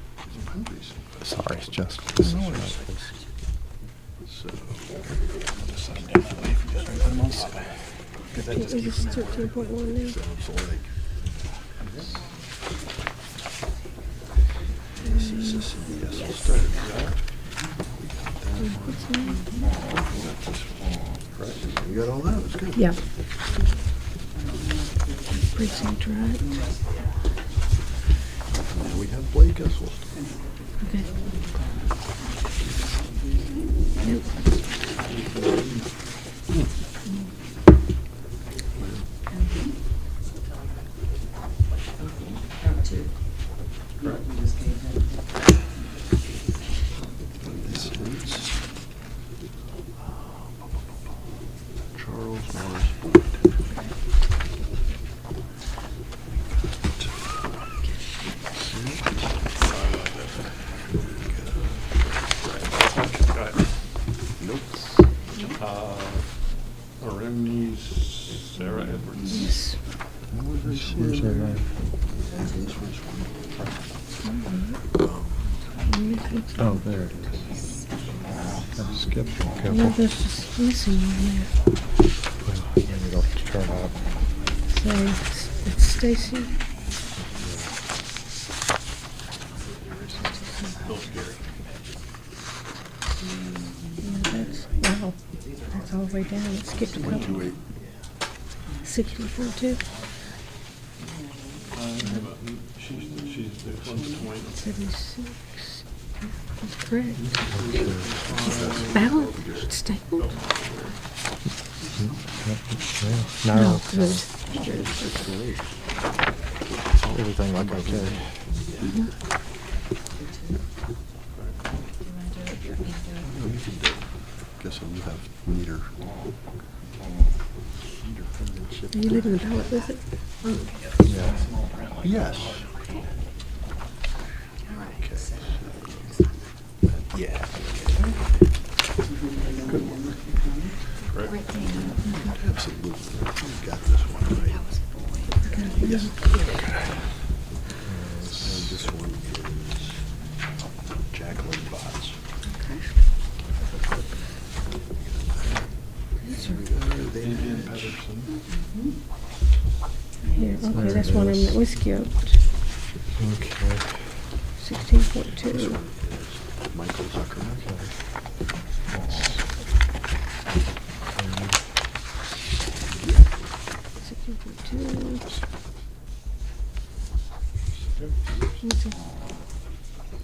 S6: Sorry, it's just.
S3: It is 13.1 now.
S1: You got all that? That's good.
S3: Yeah. Precinct, right?
S1: And we have Blake Esselstyn.
S3: Okay. Yep.
S1: Charles Morris.
S7: Aremnes, Sarah Edwards.
S3: Yes.
S6: Where's her name? Oh, there it is. I skipped a
S3: No,
S6: couple.
S3: there's just missing one there.
S6: Well, maybe it'll turn up.
S3: So it's Stacy. Yeah, wow, that's all the way down. It skipped a couple. 64 76. That's correct. Ballot stapled?
S6: No,
S3: good.
S6: everything like okay.
S1: Guess you have meter.
S3: Are you leaving the ballot with it?
S1: Yes. Yeah. Good one. Absolutely. You got this one right. Yes. And this one is Jacqueline Botts.
S3: Here, okay, that's one of them that was skipped.
S6: Okay.
S3: 16.2.
S1: Michael Zucker.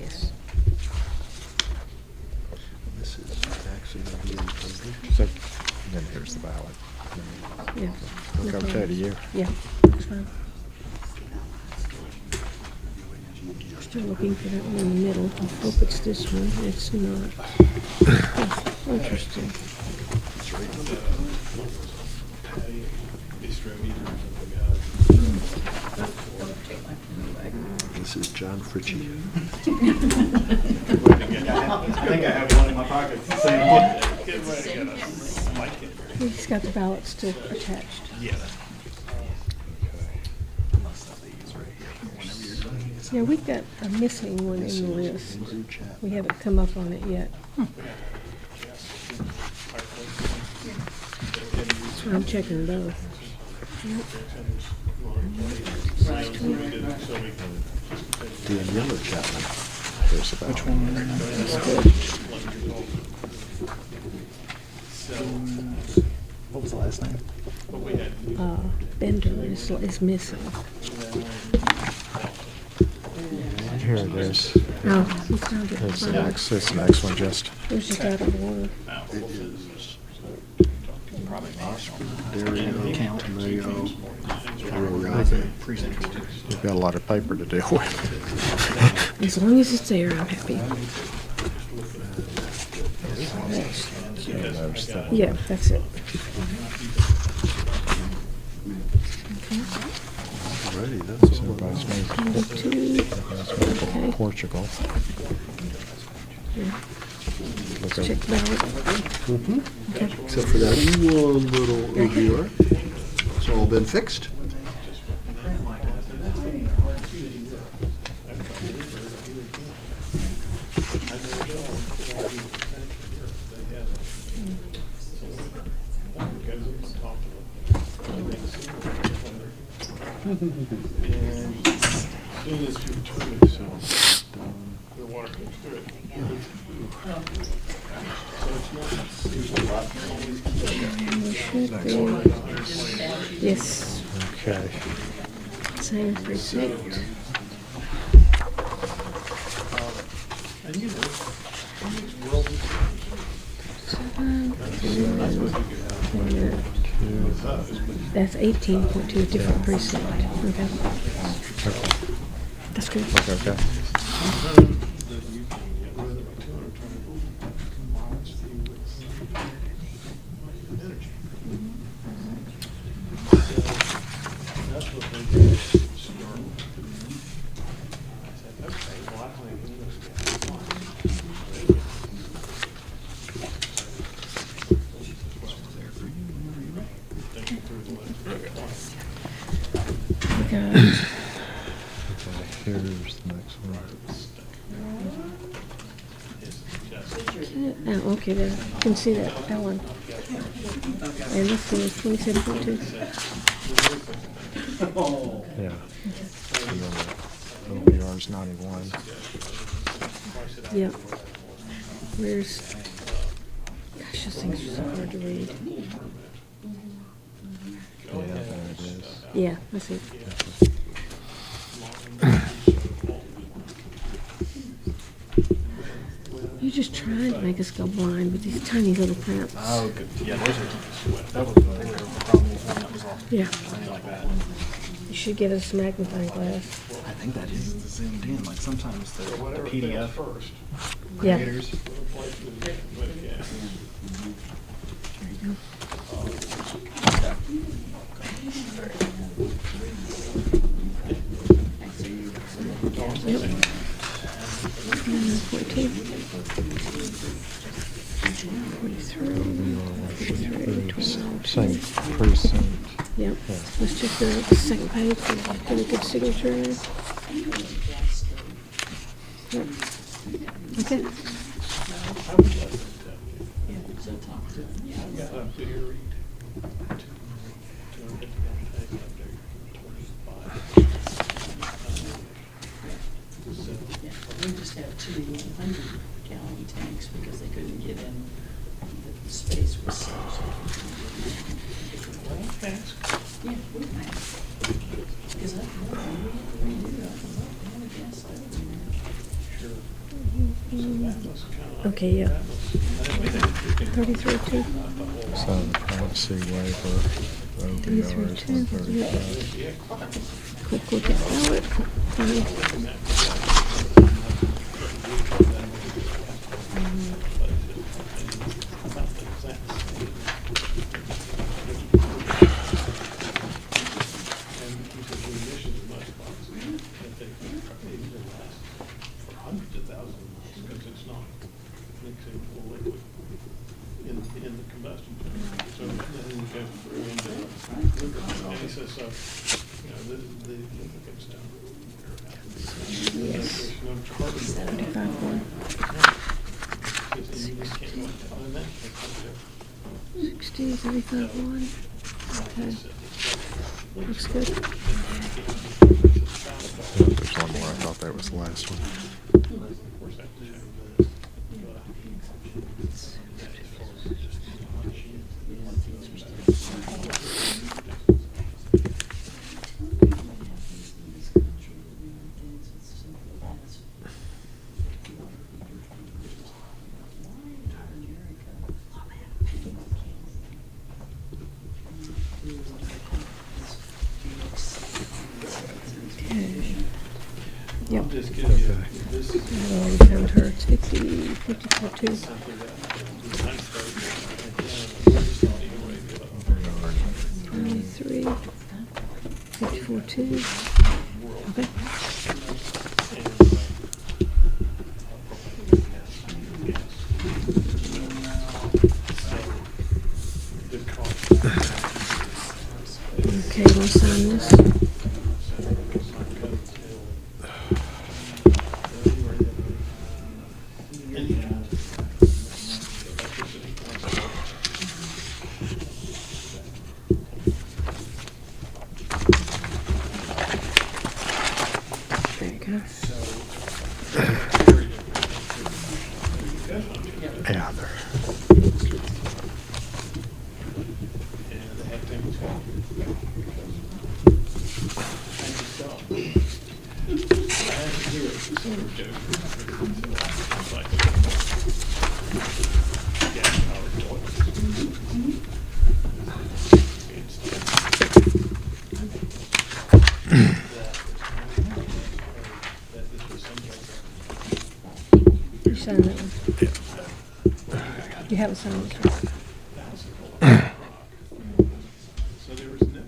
S3: Yes.
S1: This is actually not being
S6: So, then here's the ballot.
S3: Yeah.
S6: Look okay to you.
S3: Yeah, that's fine. Still looking for that one in the middle. I hope it's this one. It's not. Oh, interesting.
S1: This is John Fritchie.
S9: I think I have one in my pocket. The same one.
S3: He's got the ballot still attached. Yeah, we've got a missing one in the list. We haven't come up on it yet. So I'm checking both.
S1: Daniela Chapman.
S6: Here's the ballot.
S9: What was the last name?
S3: Bender is missing.
S6: Here it is.
S3: Oh, he found it.
S6: Here's the next, this next one just.
S3: It was just out of order.
S1: It is Dario Tamayo.
S6: You've got a lot of paper to deal with.
S3: As long as it's there, I'm happy.
S6: There's the one.
S3: Yeah, that's it.
S1: Alrighty, that's all.
S6: Everybody's made
S3: 22. Okay.
S6: Portugal. Look
S3: Check
S6: at
S3: ballot. Okay.
S1: Except for that one little AGR. It's all been fixed.
S3: Yes,
S6: okay.
S3: same precinct. That's 18.2, different precinct. Okay. That's good.
S6: Okay.
S3: We got
S6: Here's the next one.
S3: Oh, okay, there, you can see that one. And this one is 27.2.
S6: Yeah. And then the OBR is 91.
S3: Yep. Where's, gosh, this thing's so hard to read.
S6: Yeah, there it is.
S3: Yeah, I see. You just tried to make us go blind with these tiny little prints.
S9: Oh, good. Yeah, those are, that was the problem, that was all
S3: Yeah,
S9: like that.
S3: you should get us a magnifying glass.
S9: I think that is zoomed in, like sometimes the PDF
S3: Yeah.
S9: creators.
S3: Yep. 14. 43, 12.
S6: Same precinct.
S3: Yep. Let's check the second page. Get a good signature in there. Yep. Okay.
S8: We just have 200-gallon tanks because they couldn't get in, the space was so. Yeah, we have. Because I, we do, I have a gas stove in there.
S3: Okay, yeah. 33, 2.
S6: So the privacy waiver, OBR is 135.
S3: Quick look at ballot. Fine.
S7: Hundreds of thousands, because it's not mixing full liquid in the combustion chamber. So then you go through into lubricant. So, you know, the lubricants down.
S3: Yes.
S7: There's no carbon.
S3: 35, 1.
S7: You just can't go down that.
S3: 60, 35, 1. Okay. Looks good.
S6: There's one more. I thought that was the last one.
S3: Okay. Yep.
S7: Just give you this.
S3: I've already found her. It's 50, 54, 2. 23, 54, 2. Okay. Okay, we'll sign this. There you go.
S6: Yeah, there.
S3: You sign that one. You haven't signed this one.
S7: So there was no.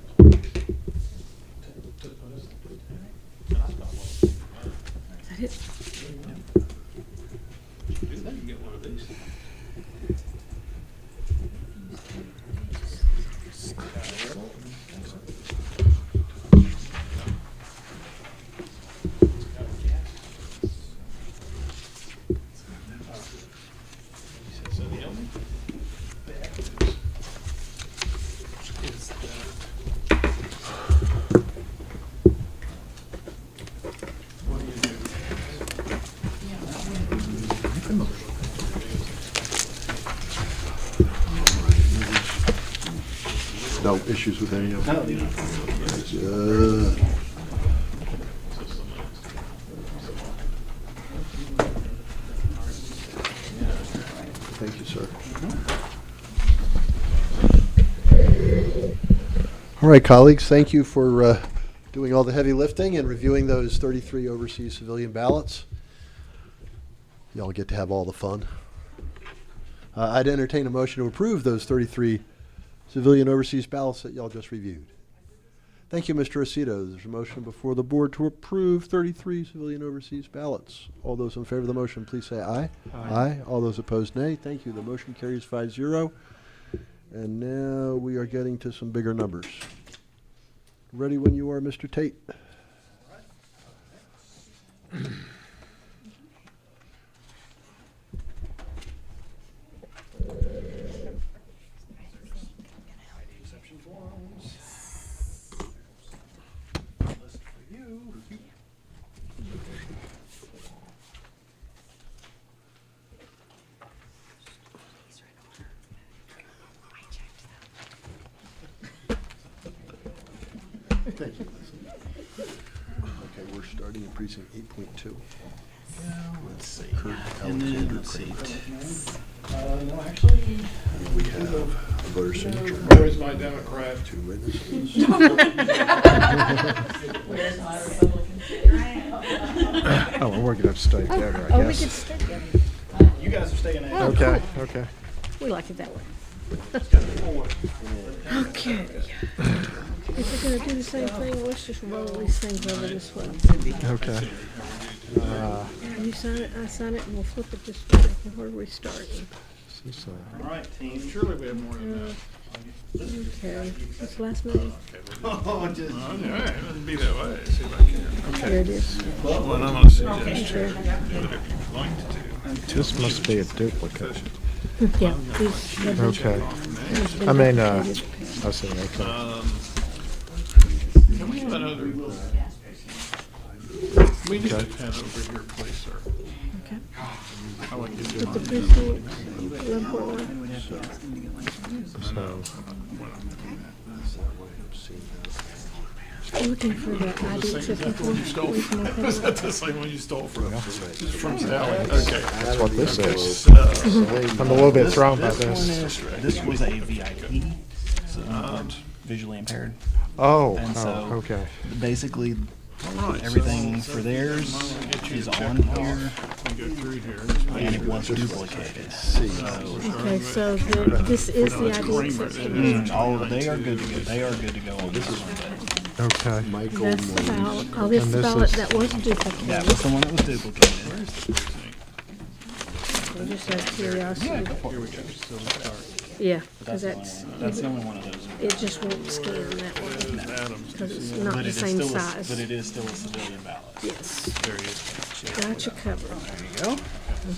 S3: Is that it?
S7: Then you get one of these.
S1: No issues with any of them? Thank you, sir. All right, colleagues, thank you for doing all the heavy lifting and reviewing those 33 overseas civilian ballots. Y'all get to have all the fun. I'd entertain a motion to approve those 33 civilian overseas ballots that y'all just reviewed. Thank you, Mr. Aceto. There's a motion before the board to approve 33 civilian overseas ballots. All those in favor of the motion, please say aye. Aye. All those opposed, nay. Thank you. The motion carries 5-0. And now we are getting to some bigger numbers. Ready when you are, Mr. Tate.
S9: Exception forms. List for you.
S1: Thank you, Leslie. Okay, we're starting in precinct 8.2.
S9: Let's see.
S1: Kurt
S9: And then,
S1: Alexander
S9: let's see.
S1: Kramer.
S9: No, actually.
S1: We have a voter signature.
S7: Where's my Democrat?
S1: 2 witnesses.
S8: Where's my Republican?
S6: Oh, well, we're gonna stay together, I
S3: Oh, we could
S6: guess.
S3: stay together.
S9: You guys are staying at.
S6: Okay, okay.
S3: We like it that way. Okay. If we're gonna do the same thing, let's just roll these things over this way.
S6: Okay.
S3: You sign it, I sign it, and we'll flip it this way. Where are we starting?
S9: All right, team.
S7: Surely we have more than that.
S3: Okay, what's the last name?
S9: Oh, just.
S7: All right, it doesn't be that way. See if I can.
S3: There it is.
S7: Well, and I'm gonna suggest you do whatever you'd like to do.
S6: This must be a duplicate.
S3: Yeah. these-
S6: Okay.
S3: these been
S6: I mean,
S3: duplicated.
S6: I see, okay.
S7: Can we have another? We need a pen over here, please, sir.
S3: Okay.
S7: I want you to do
S3: With the
S7: mine.
S3: precinct, 11.1.
S6: So,
S3: We're looking for the ID accepting form. Regional
S7: Is that
S3: Penalty.
S7: the same one you stole from? From Sally? Okay.
S6: that's what this is.
S3: Mm-hmm.
S6: I'm a little bit thrown by
S9: This one
S6: this.
S9: is, this was a VIP, so visually impaired.
S6: Oh,
S9: And so-
S6: oh, okay.
S9: Basically,
S7: All right,
S9: everything for theirs is on here,
S7: we go through here.
S9: and it was duplicated.
S3: Okay, so this is the ID accepting.
S9: All of, they are good to go. They are good to go on this one.
S6: Okay.
S1: Michael
S3: That's the
S1: Moore.
S3: ballot. Oh, this is
S6: And
S3: the
S6: this
S3: ballot
S6: is-
S3: that was
S9: That
S3: duplicated.
S9: was the one that was duplicated.
S3: I just out of curiosity.
S7: Here we go.
S3: Yeah,
S9: That's
S3: because
S9: the only one. That's the only one of those.
S3: it just won't scan that way,
S7: Adams.
S3: because it's
S9: But
S3: not
S9: it
S3: the
S9: is
S3: same
S9: still,
S3: size.
S9: but it is still a civilian ballot.
S3: Yes,
S7: There he is.
S3: got you covered.
S9: There you go.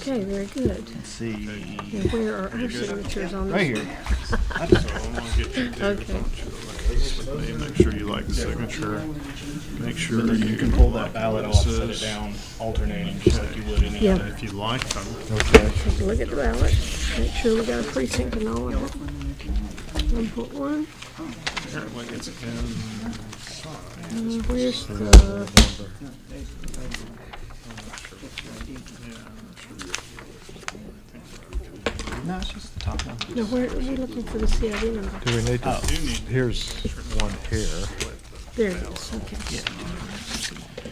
S3: Okay, very good.
S9: Let's see.
S3: And where are our signatures on this?
S9: Right here.
S7: So I want to get you to
S3: Okay.
S7: make sure you like the signature. Make sure
S9: And then you can pull that ballot off, set it down, alternating, just like you would any
S3: Yeah.
S9: other.
S7: If you like them.
S6: Okay.
S3: Take a look at the ballot, make sure we got a precinct and all of it. 1.1,
S7: Apparently it's inside.
S3: where's the,
S9: No, it's just the top one.
S3: no, where, are we looking for the CID number?
S6: Do we need to,
S9: Oh.
S6: here's one here.
S3: There it is, okay.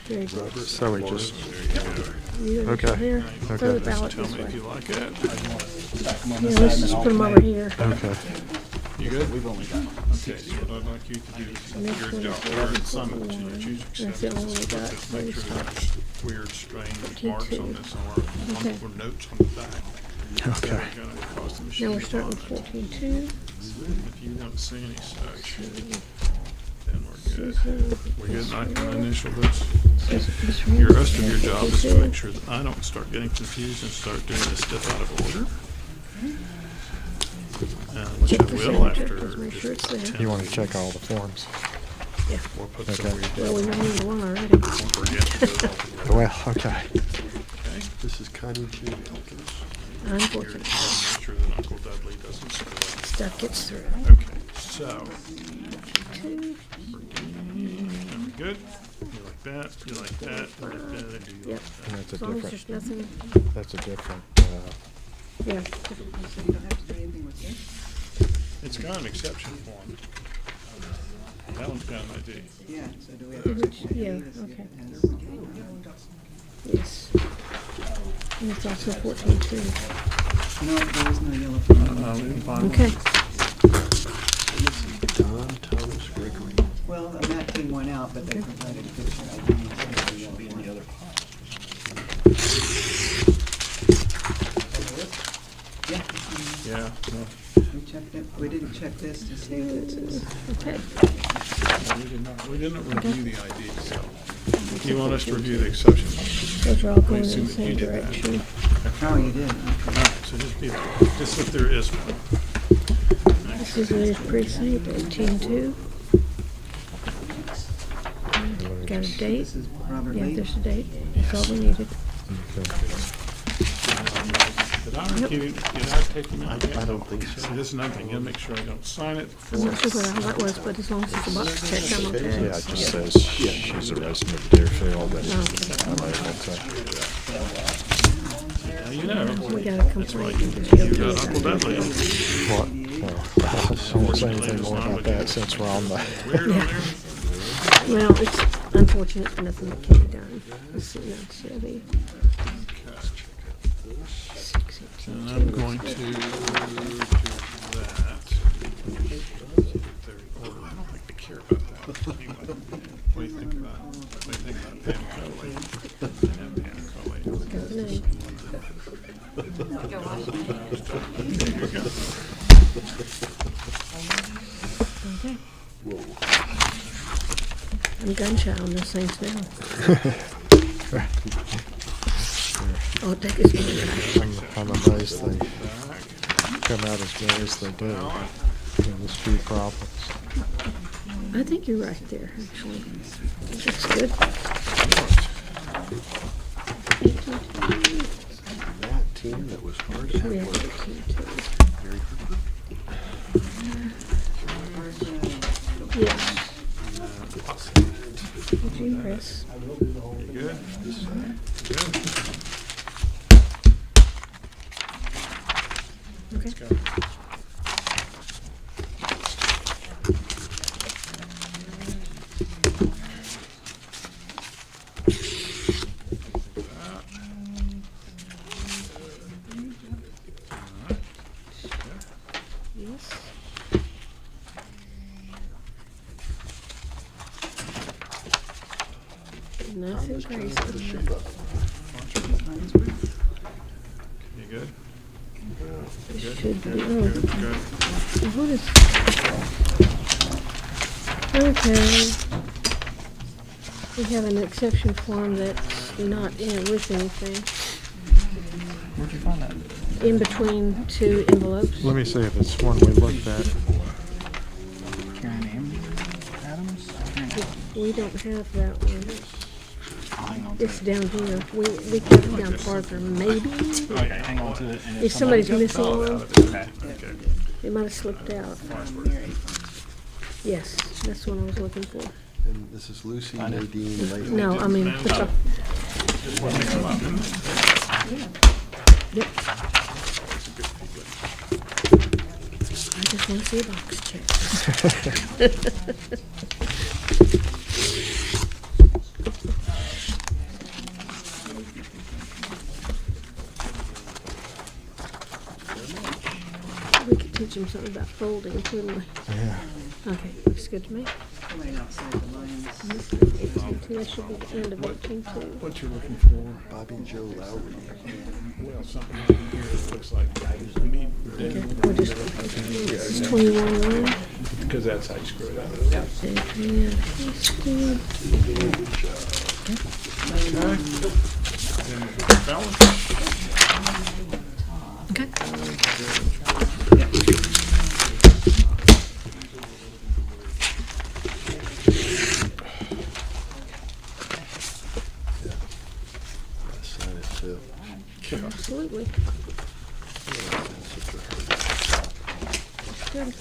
S3: Very good.
S6: So we just,
S3: You got it
S6: Okay,
S3: there?
S6: okay.
S3: Throw the ballot
S7: Tell
S3: this
S7: me if
S3: way.
S7: you like it.
S9: Stack them on
S3: Yeah,
S9: this side
S3: let's
S9: and
S3: just
S9: then
S3: put them over
S9: alternate.
S3: here.
S6: okay.
S7: You good?
S9: We've only got
S7: Okay, so what I'd like you to do
S3: Next
S7: is
S3: one
S7: your
S3: is
S7: job, or
S3: 11.1.
S7: some of it, you choose
S3: That's the only one we got.
S7: Just make
S3: Maybe
S7: sure
S3: start.
S7: there's weird, strange marks on
S3: 14.2.
S7: this or
S3: Okay.
S7: or notes on the back.
S6: Okay.
S7: That are gonna cause the
S3: Now
S7: machine
S3: we're
S7: to
S3: starting
S7: bother.
S3: 14.2.
S7: If you don't see any such, then we're good. We're good, I can initial this. Your rest of your job is to make sure that I don't start getting confused and start doing this stuff out of order. Which I
S3: Check the
S7: will after
S3: signature, just make sure it's there.
S7: 10
S6: You want to check all the forms?
S3: Yeah.
S7: Or put some
S6: Okay.
S7: weird
S3: Well, we know number one already.
S7: forget to do it all together.
S6: Well, okay.
S7: Okay?
S1: This is Connie J. Elkins.
S3: Unfortunately,
S7: Make sure that Uncle Dudley doesn't screw up.
S3: stuff gets through.
S7: Okay, so,
S3: Two.
S7: good? You like that, you like that, you like that, and do you
S3: Yep.
S7: like that?
S6: And that's a
S3: As long as
S6: different,
S3: there's nothing,
S6: that's a different,
S3: yeah.
S8: So you don't have to do anything with this?
S7: It's got an exception form. That one's got an ID.
S8: Yeah, so do we have to
S3: Which-
S8: check the
S3: yeah,
S8: ID to see if
S3: okay.
S8: it has?
S3: Yes. And it's also 14 too.
S8: No, there is no yellow phone.
S7: We can find one.
S3: Okay.
S1: Don Thomas Gregory.
S8: Well, that thing went out, but they provided a picture ID. So the yellow
S9: Be in the other pile.
S8: Yeah,
S7: Yeah, no,
S8: we checked it. We didn't check this to see if it is.
S3: Okay.
S7: we didn't review the ID, so. You want us to review the exception?
S3: Those are all going in
S7: assume
S3: the
S7: that you
S3: same
S7: did that.
S3: direction.
S8: Oh, you did?
S7: Alright, so just if there is one.
S3: This is Lee's precinct, 18-2. Got a date?
S8: This is Robert
S3: Yeah,
S8: Lee.
S3: there's a date. That's all we needed.
S7: Did I take them out?
S1: I don't think so.
S7: See, this is another thing, you gotta make sure I don't sign it
S3: I'm
S7: before.
S3: not sure what all that was, but as long as it's a box check, I'm okay.
S6: yeah, it just says she's a resident of Deerfield. And
S3: Okay.
S7: Now you know.
S3: We got a
S7: That's
S3: complaint.
S7: right.
S3: with
S7: You
S3: the
S7: got Uncle Dudley.
S6: What? I won't say anything more about that since we're on the.
S7: Weird on there.
S3: Well, it's unfortunate, but nothing that can be done. Let's see, that's Chevy.
S7: And I'm going to do that. I don't like to care about that. Anyway, what do you think about it? What do you think about Pam Coley? And Pam Coley.
S3: Got the name.
S7: There you go.
S3: Okay. I'm gun shy on those things now. Oh, take his gun back.
S6: I'm amazed they come out as good as they do. There's few problems.
S3: I think you're right there, actually. That's good.
S1: That team that was hard at
S3: Yeah,
S1: work.
S3: 18-2.
S1: Very hard.
S3: Yes. Eugene Press.
S7: You good? Good.
S3: Okay.
S7: Let's go.
S3: Yes. Nothing crazy.
S7: You good?
S3: It should be.
S7: Good,
S3: Oh,
S7: good.
S3: what is? Okay. We have an exception form that's not in with anything.
S9: Where'd you find that?
S3: In between two envelopes.
S6: Let me see if it's one we looked at.
S9: Karen Adams?
S3: We don't have that one.
S9: I'll hang on to
S3: It's
S9: it.
S3: down here. We got it down farther, maybe.
S9: Okay, hang on to it. And
S3: If somebody's missing
S7: Oh,
S3: one,
S7: out of it. Okay.
S3: it might have slipped out. Yes, that's the one I was looking for.
S1: And this is Lucy Nadine Layton.
S3: No, I mean,
S7: Just wanted to come up.
S3: yep. I just want to see a box check. We could teach them something about folding, couldn't we?
S6: Yeah.
S3: Okay, looks good to me.
S8: Somebody outside the lines.
S3: 18-2, that should be the end of 18-2.
S7: What you looking for?
S1: Bobby Joe Lowry.
S7: Well, something in here that looks like we need,
S3: Okay, we'll just, it's 21-1.
S7: because that's how you screw it up. Balance.
S3: Okay.
S1: Sign it too.
S3: Good.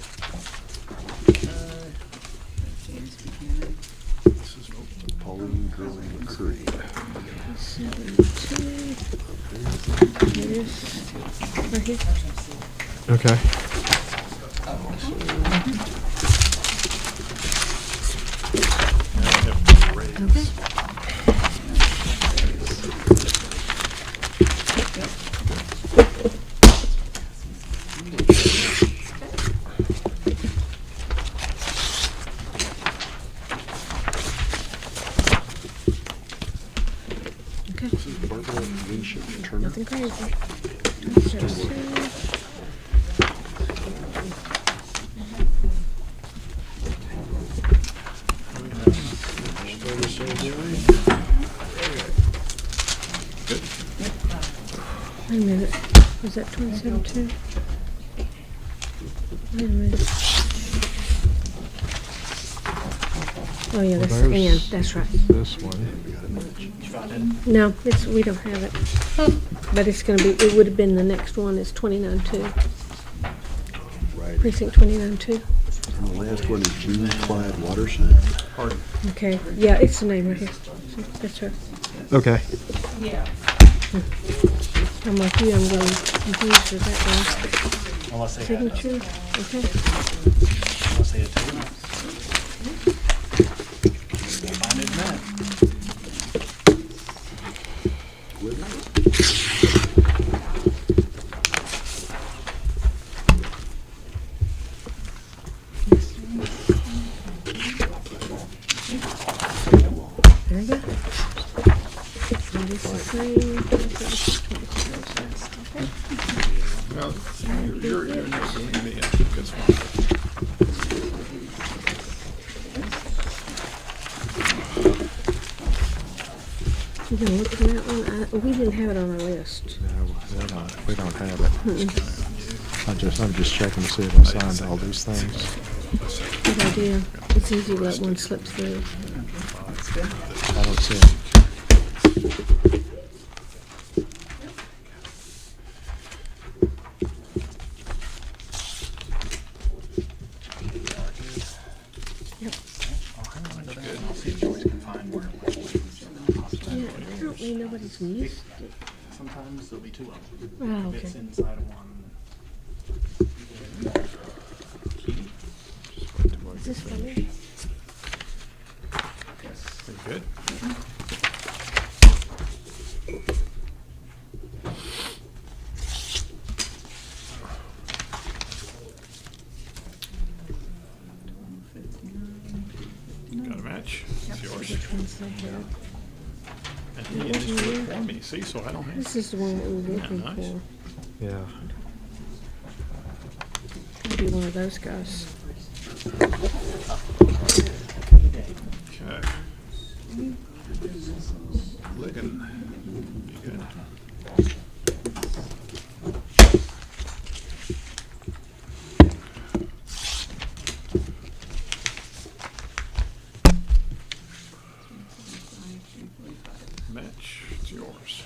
S8: James Buchanan.
S1: This is Pauline Gurley McCurry.
S3: 72. It is right here.
S6: Okay.
S3: Okay. Okay,
S1: This is Barbara Winship Turner.
S3: nothing crazy. 202. Wait a minute, was that 27 too? Wait a minute. Oh yeah, that's
S6: Well,
S3: the end,
S6: there's-
S3: that's right.
S6: This one.
S3: No, it's, we don't have it. But it's gonna be, it would have been the next one, it's 29-2,
S1: Right.
S3: precinct 29-2.
S1: And the last one is Jean Clyde Waterston.
S3: Okay, yeah, it's the name right here. That's her.
S6: Okay.
S3: I'm like you, I'm going confused with that one.
S9: Unless they had,
S3: Signature, okay.
S9: unless they had two. Find it in that.
S3: There you go. And this is green.
S7: Well, you're not doing me, I think it's fine.
S3: You gonna look for that one? We didn't have it on our list.
S6: No, we don't have it. I'm just checking to see if I signed all these things.
S3: Good idea. It's easy to let one slip through.
S6: I don't see it.
S9: I'll see if Joyce can find where.
S3: Yeah, apparently nobody's missed it.
S9: Sometimes there'll be two of them.
S3: Oh,
S9: If it's
S3: okay.
S9: inside of one.
S3: Is this for me?
S7: Pretty good. Got a match? It's yours.
S3: Which one's the head?
S7: And he just do it for me, see, so I don't have.
S3: This is the one that we were looking
S7: nice.
S3: for.
S6: Yeah.
S3: Could be one of those guys.
S7: Okay. Looking good. Match, it's yours.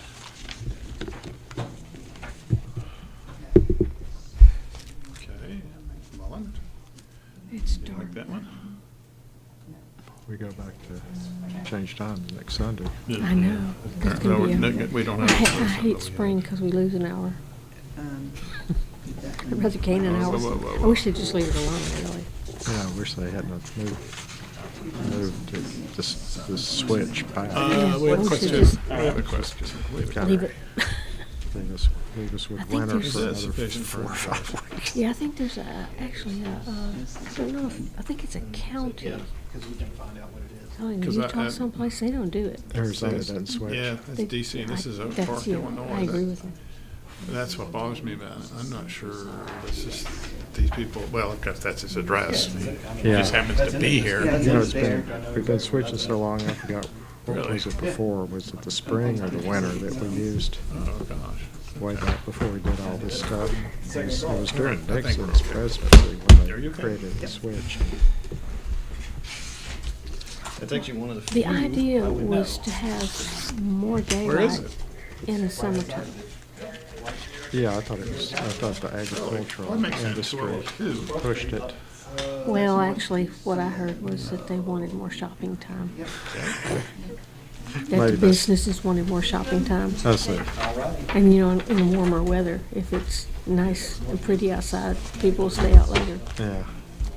S7: Okay, Mullen,
S3: It's
S7: you
S3: dark.
S7: like that one?
S6: We go back to change time next Sunday.
S3: I know. It's
S7: No,
S3: gonna be
S7: we're-
S3: a-
S7: we don't
S3: I
S7: have.
S3: hate spring because we lose an hour.
S8: Um,
S3: I'd rather gain an hour.
S7: Whoa, whoa, whoa,
S3: I
S7: whoa.
S3: wish they'd just leave it alone, really.
S6: Yeah, I wish they hadn't moved to this switch back.
S3: Yeah,
S7: We have
S3: we
S7: a
S3: should
S7: question.
S3: just-
S7: We have a question.
S3: Leave it.
S6: Leave us
S3: I
S6: with
S3: think
S6: winter
S3: there's-
S6: for
S7: Is that
S6: another
S7: sufficient for
S6: 4 or 5 weeks.
S3: Yeah, I think there's actually I don't know if, I think it's a county.
S9: Because we can find out what it is.
S3: Oh, in
S7: 'Cause
S3: Utah someplace, they don't do it.
S6: Arizona doesn't switch.
S7: Yeah, that's
S3: They-
S7: DC, and this is Oak
S3: that's
S7: Park,
S3: you.
S7: Illinois.
S3: I agree
S7: That-
S3: with you.
S7: That's what bothers me about it. I'm not sure, it's just, these people, well, if that's his address, he
S6: Yeah.
S7: just happens to be here.
S6: You know, we've been switching so long, I forgot, what
S7: Really?
S6: was it before? Was it the spring or the winter that we used
S7: Oh, gosh.
S6: way back before we did all this stuff? It was during
S7: I think we're
S6: Nixon's
S7: okay.
S6: presidency when
S7: Are you
S6: they
S7: okay?
S6: created the switch.
S9: It's actually one of the
S3: The
S9: few
S3: idea
S9: I would
S3: was
S9: know.
S3: to have more
S7: Where is
S3: daylight
S7: it?
S3: in the summertime.
S6: Yeah, I thought the agricultural
S7: That makes sense.
S6: industry
S7: Well, too.
S6: pushed it.
S3: Well, actually, what I heard was that they wanted more shopping time. That
S6: Maybe
S3: the
S6: that's-
S3: businesses wanted more shopping time.
S6: I see.
S3: And you know, in warmer weather, if it's nice and pretty outside, people will stay out later.
S6: Yeah.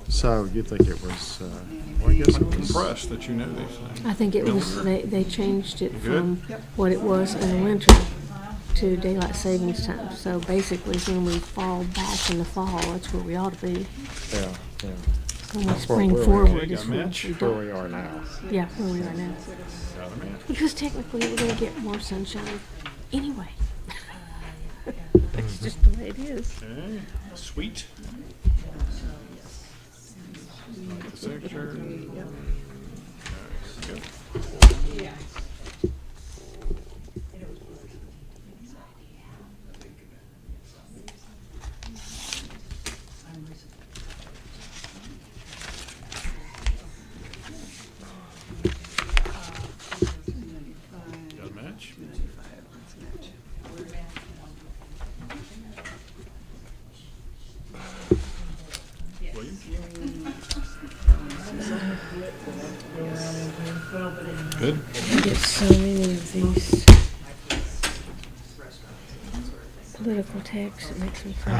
S6: So you think it was, well, I guess
S7: I'm
S6: it was.
S7: impressed that you know these things.
S3: I think it was, they changed it
S7: Good.
S3: from what it was in the winter to daylight savings time. So basically, when we fall back in the fall, that's where we ought to be.
S6: Yeah, yeah.
S3: When we
S6: Well,
S3: spring
S6: where we
S3: forward
S7: got
S3: is when
S7: match?
S3: we
S6: Where
S3: don't.
S6: we are now.
S3: Yeah, where we are now.
S7: Got a match.
S3: Because technically, we're gonna get more sunshine anyway. That's just the way it is.
S7: Okay, sweet. The signature. Okay, good. Got a match? William? Good.
S3: I get so many of these political texts, it makes me crazy.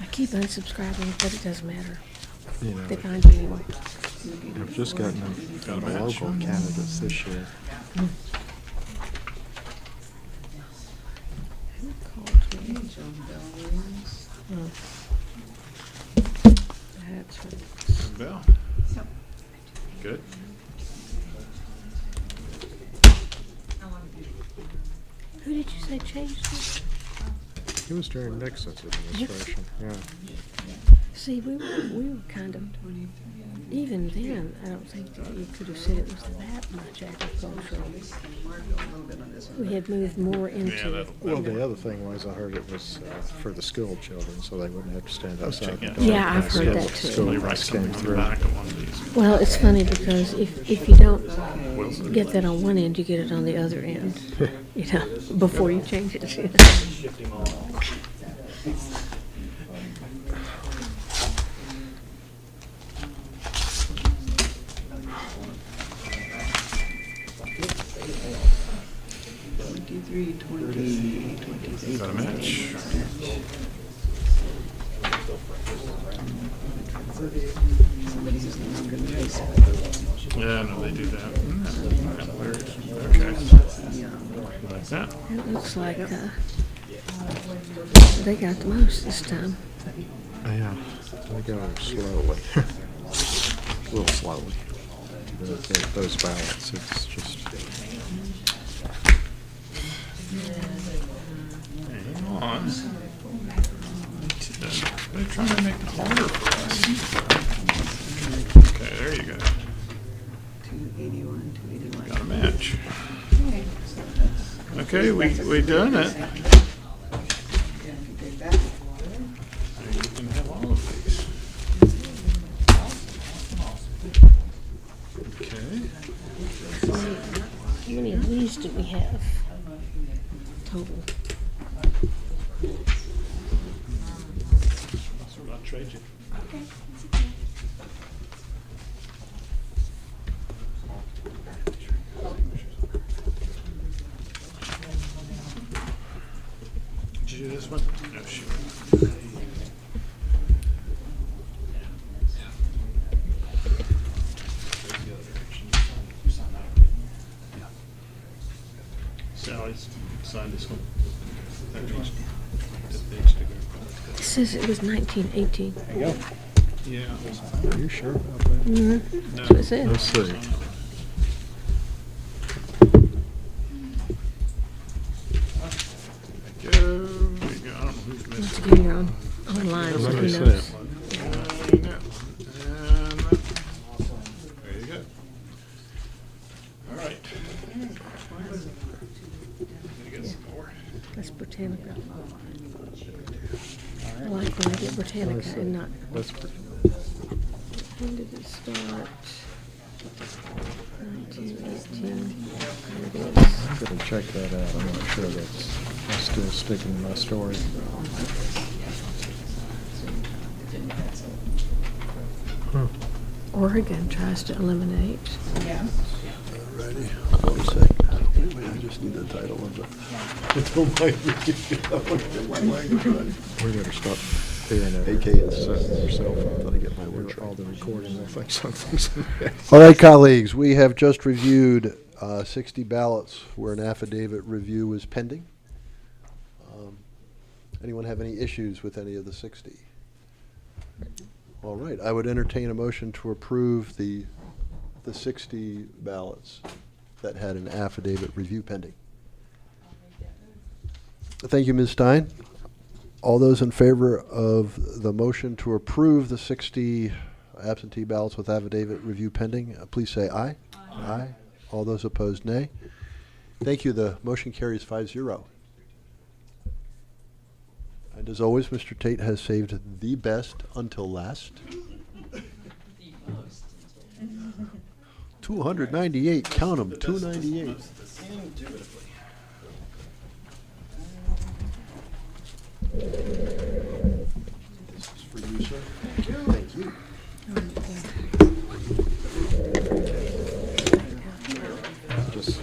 S3: I keep unsubscribing, but it doesn't matter.
S6: You know,
S3: They find you anyway.
S6: I've just gotten the local candidates this year.
S3: Who called me? Oh. That's right.
S7: Bell? Good.
S3: Who did you say changed it?
S6: It was during Nixon's administration, yeah.
S3: See, we were kind of, even then, I don't think that you could have said it was that much agricultural. We had moved more into,
S6: Well, the other thing was, I heard it was for the school children, so they wouldn't have to stand outside the
S7: check
S6: door.
S7: it.
S3: Yeah, I've heard that too.
S6: School
S7: Somebody write
S6: bus came
S7: something on the
S6: through.
S7: back of one of these.
S3: well, it's funny because if you don't get that on one end, you get it on the other end, you know, before you change it. You know.
S7: Got a match? Yeah, no, they do that. Okay. Like that.
S3: It looks like they got the most this time.
S6: Yeah, they go slowly, a little slowly. Those ballots, it's just,
S7: Hang on. They're trying to make it harder for us. Okay, there you go.
S8: 281, 281.
S7: Got a match. Okay, we done it.
S8: Yeah, if you take that.
S7: You can have all of these. Okay.
S3: How many of these do we have total?
S7: I'll trade you. Did you do this one? No, shoot. Sally's signed this one. That needs to go.
S3: It says it was 1918.
S7: Yeah.
S6: are you sure about that?
S3: Mm-hmm. That's what it said.
S6: Let's see.
S7: Go. There you go. I don't know who's
S3: Once
S7: missing.
S3: again, you're online, so
S6: Let
S3: who
S6: me see
S3: knows?
S6: it.
S7: And that one. There you go. All right. You got some more?
S3: That's Britannica. I like when I get Britannica and not,
S6: That's pretty.
S3: when did it start? 1918. There it is.
S6: I'm gonna check that out, I'm not sure I still just sticking to my story.
S3: Oregon tries to eliminate.
S1: Righty. One second. Wait, I just need the title of the. Don't mind me. I want to get my language right.
S6: We better stop hearing it.
S1: AK and
S6: Setting yourself up.
S1: Until I get my words
S6: All
S1: right.
S6: the recording, I think something's in there.
S1: All right, colleagues, we have just reviewed 60 ballots where an affidavit review is pending. Anyone have any issues with any of the 60? All right, I would entertain a motion to approve the 60 ballots that had an affidavit review pending. Thank you, Ms. Stein. All those in favor of the motion to approve the 60 absentee ballots with affidavit review pending, please say aye. Aye. All those opposed, nay. Thank you. The motion carries 5-0. And as always, Mr. Tate has saved the best until last. 298, count them, 298. This is for you, sir. Thank you.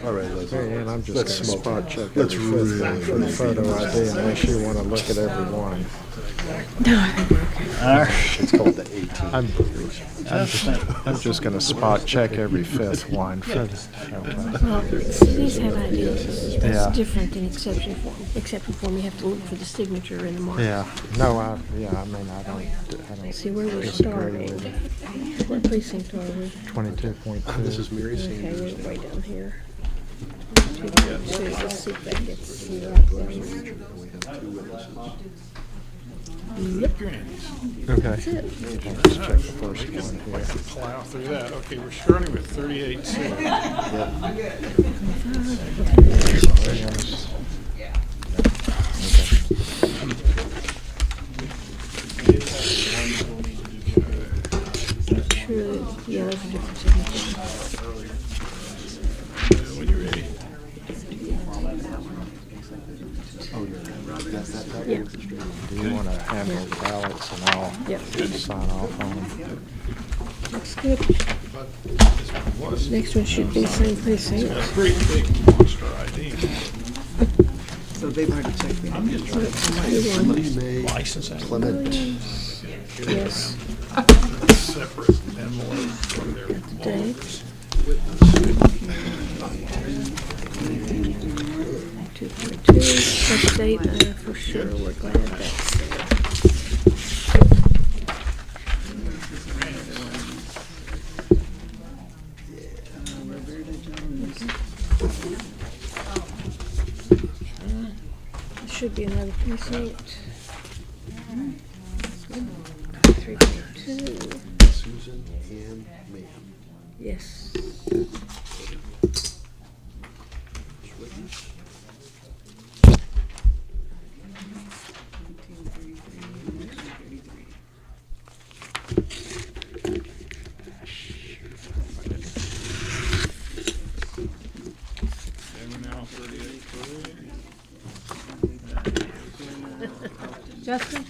S1: All right, Leslie.
S6: Hey, and I'm just
S1: Let's
S6: gonna
S1: smoke.
S6: spot check
S1: Let's
S6: every fifth
S1: really
S6: one for the photo ID unless you wanna look at every one.
S1: It's called the 18.
S6: I'm just gonna spot check every fifth one for the,
S3: Well, these have ideas.
S6: Yeah.
S3: That's different than exception form. Exception form, you have to look for the signature in the mark.
S6: yeah, no, I mean, I don't
S3: See where we're
S6: disagree
S3: starting.
S6: with it.
S3: What precinct are we?
S6: 22.2.
S1: This is Mary
S3: Okay,
S1: Sanders.
S3: we're way down here. 2.2, let's see if that gets the right one.
S1: We have 2 witnesses.
S6: Okay.
S3: That's it.
S6: Let's check the first one here.
S7: Plow through that. Okay, we're starting with 38C.
S3: True, yeah, those are different signatures.
S7: When you're ready.
S3: Yeah,
S6: Do you wanna handle ballots and I'll
S3: Yep.
S6: sign off on them?
S3: looks good. Next one should be the same precinct.
S7: A great big monster ID.
S8: So they've already checked me.
S1: Lee May
S7: License and
S1: Clement.
S3: Yes,
S7: separate envelope from their
S3: the date. 2.2, first date, for sure, we're glad that's there. There should be another precinct. 3.2,
S1: Susan Ann Mayhem.
S3: yes. Justin?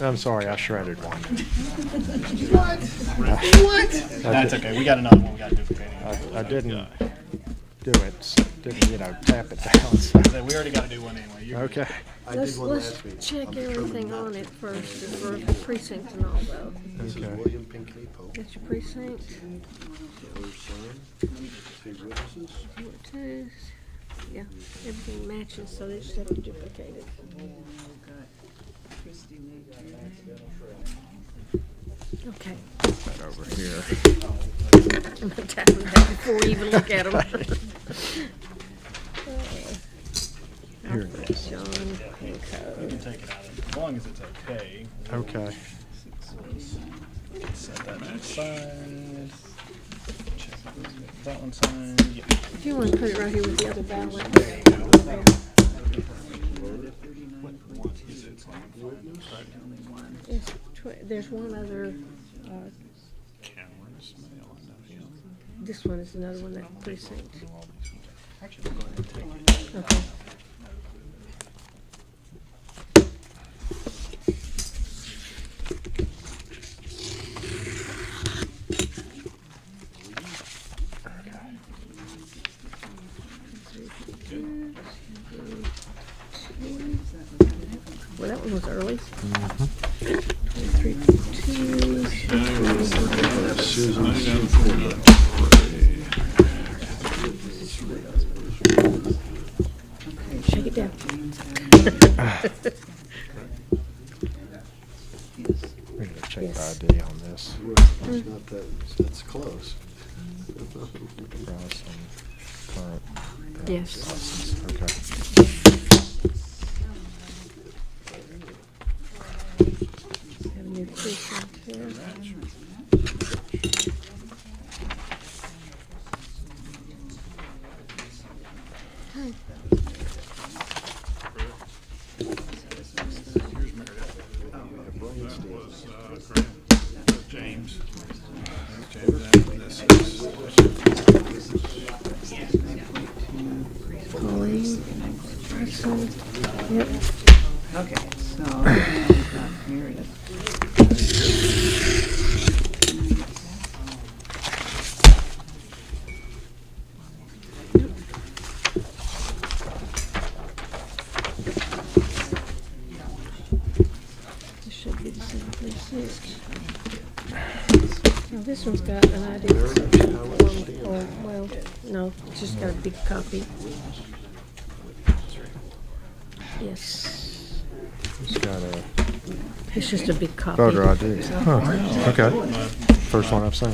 S6: I'm sorry, I shredded one.
S9: That's okay. We got another one we got to duplicate.
S6: I didn't do it, didn't, tap it down, so.
S9: We already got to do one anyway. You're good.
S6: Okay.
S1: I did one
S3: Let's
S1: last week.
S3: check everything on it first, for the precincts and all though.
S1: This is
S6: Okay.
S1: William Pinckney Pope.
S3: That's your precinct,
S1: First sign. 3 witnesses.
S3: two, yeah, everything matches, so they just have to duplicate it. Okay.
S6: That over here.
S3: I'm gonna tap them down before we even look at them.
S6: Here it is.
S3: John Pinko.
S9: Take it out of it. As long as it's okay.
S6: Okay.
S9: Set that to the side. Check that one signed. Yeah.
S3: If you want to put it right here with the other ballot. There's one other,
S7: Cameron's mail.
S3: this one is another one, that precinct.
S9: Actually, we'll go ahead and take it.
S3: Okay. Well, that one was early. 23.2 should be- Shake it down.
S6: We need to check
S3: Yes.
S6: the ID on this.
S1: It's not that, it's close.
S6: Price and current
S3: Yes.
S6: license. Okay.
S3: Have a new precinct here. Hi.
S7: James.
S3: Pauline. Carson. Yep.
S8: Okay, so, here it is.
S3: This should be the same precinct. Now, this one's got an ID section form, or, well, no, it's just got a big copy. Yes,
S6: It's got a
S3: it's just a big copy.
S6: voter ID. Huh, okay. First one I've seen.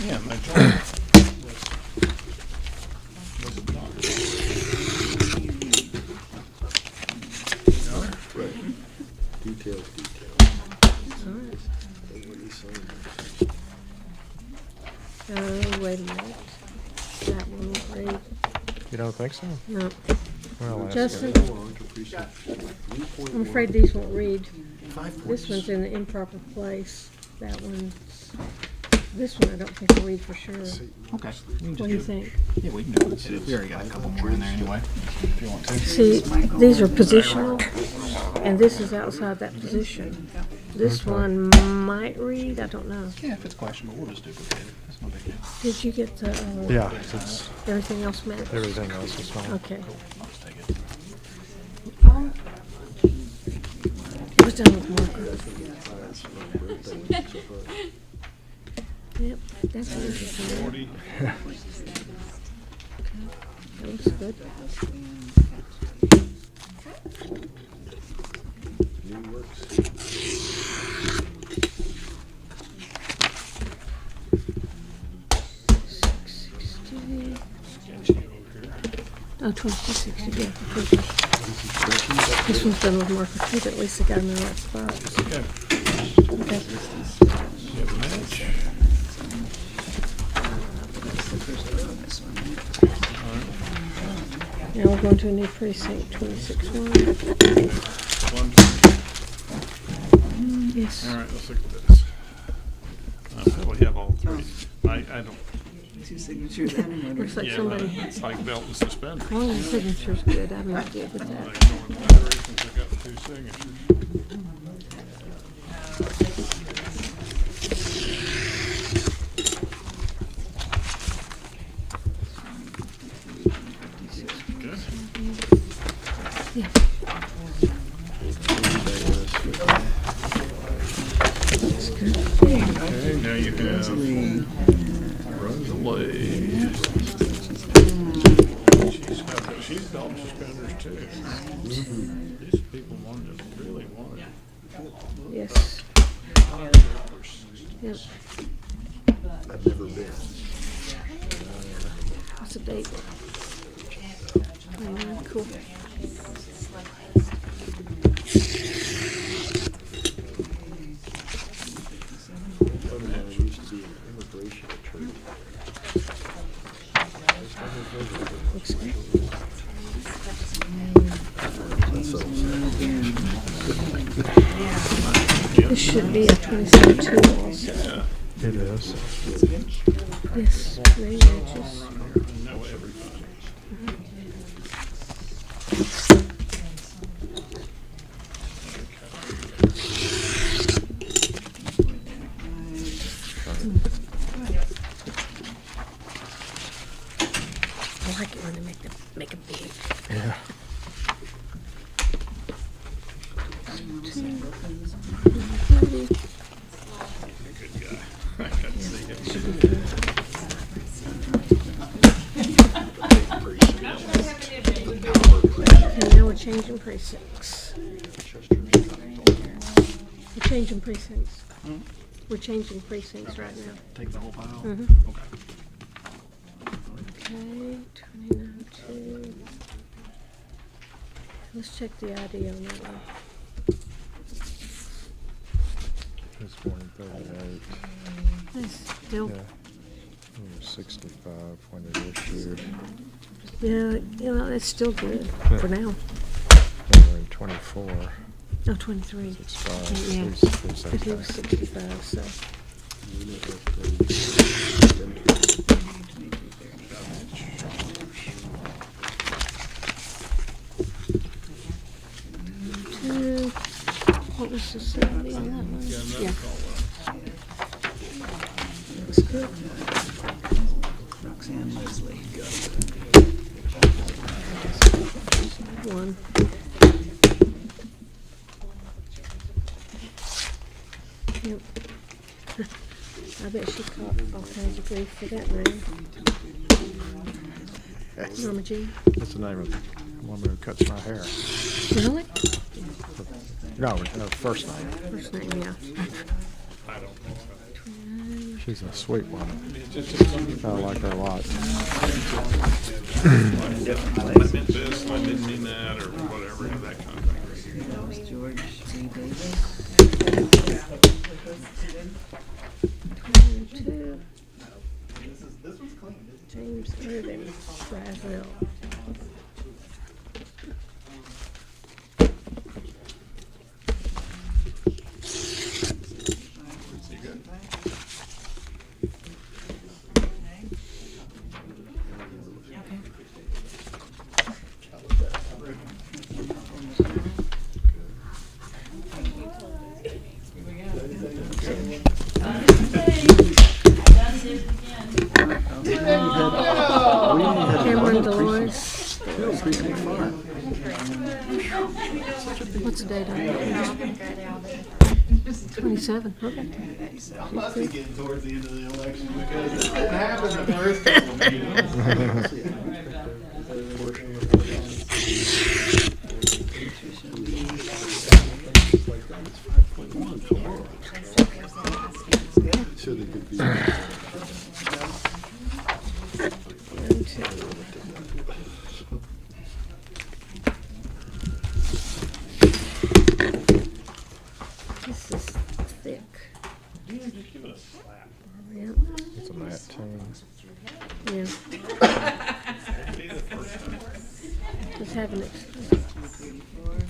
S7: Yeah, my
S1: Details, details.
S3: All right.
S1: Nobody signed
S3: Wait a minute. That one won't read.
S6: You don't think so?
S3: No,
S6: Well, that's
S3: Justin,
S6: good.
S1: it. Go on to precinct
S3: I'm afraid these won't read.
S1: 3.1.
S3: This one's in the improper place. That one's, this one I don't think will read for sure.
S9: Okay.
S3: What do you think?
S9: Yeah, we can do it. We already got a couple more in there anyway, if you want to.
S3: See, these are positional, and this is outside that position. This one might read, I don't know.
S9: Yeah, if it's questionable, we'll just duplicate it. That's no big deal.
S3: Did you get the,
S6: Yeah, it's,
S3: everything else matched?
S6: everything else is fine.
S3: Okay.
S9: I'll just take it.
S3: It was done with marker. Yep, that's interesting.
S7: 40.
S3: That looks good.
S1: New works.
S3: Oh, 2260, yeah. Okay. This one's done with marker too, but at least I got them in the right spots.
S7: Okay.
S3: Okay.
S7: Yep, match.
S3: Now we're going to a new precinct, 26-1.
S7: One.
S3: Yes.
S7: All right, let's look at this. I probably have all three. I don't.
S8: Two signatures and a
S3: Looks like
S7: Yeah,
S3: somebody,
S7: it's like belt and suspenders.
S3: as long as the signature's good, I'm not good with
S7: Like
S3: that.
S7: going to federations, I got two signatures. Good.
S3: Yeah. That's good.
S7: Okay, now you have Rosalie. She's belt and suspenders too. These people wanted, really wanted.
S3: Yes. Yep.
S1: I've never been.
S3: What's the date? Cool.
S1: I used to be an immigration attorney.
S3: Looks good. This should be a 27-2 also.
S6: It is.
S3: Yes, name matches.
S7: Know everybody.
S3: Make it big.
S6: Yeah.
S3: Okay, now we're changing precincts. We're changing precincts. We're changing precincts right now.
S9: Take the whole file?
S3: Mhm.
S9: Okay.
S3: Okay, 2092. Let's check the ID on that one.
S6: It's 138.
S3: That's still,
S6: Yeah. 65 when it issued.
S3: yeah, you know, that's still good for now.
S6: January 24.
S3: Oh, 23.
S6: Expired.
S3: Yeah,
S6: He's
S3: but he was
S6: okay.
S3: 65, so. Two. What was the 70 on that one? Yeah. Looks good.
S8: Roxanne Leslie.
S3: One. Yep. I bet she caught all kinds of grief for that name. Norma Jean.
S6: That's the name of the woman who cuts my hair.
S3: Really?
S6: No, her first name.
S3: First name, yeah.
S6: She's a sweet woman. I like her a lot.
S7: I meant this, I didn't mean that, or whatever, that kind of thing.
S8: That was George C. Davis.
S3: 22.
S9: This one's clean.
S3: James Irvin Brazel. Cameron Dolores. What's the date on it? 27, okay.
S9: I must be getting towards the end of the election because it didn't happen the first couple
S3: This is thick. Yep,
S6: It's a Matt team.
S3: yeah. Just having it.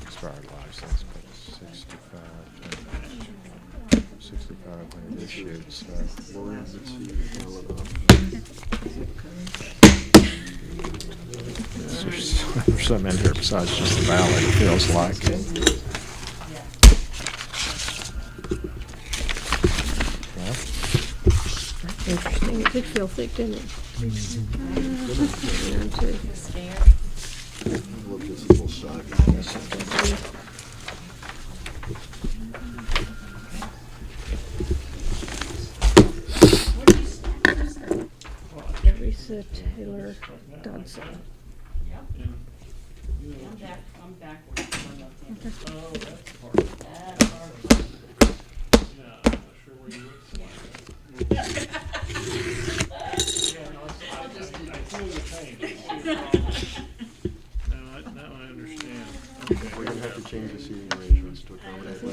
S6: Expired license, but 65 when it issued, so. There's some in here besides just the ballot, it feels like. Yeah.
S3: Interesting. It did feel thick, didn't it? Mine too. Teresa Taylor Dodson.
S5: I'm backwards.
S7: Now I understand. Okay.
S1: We're gonna have to change the seating arrangements to accommodate that.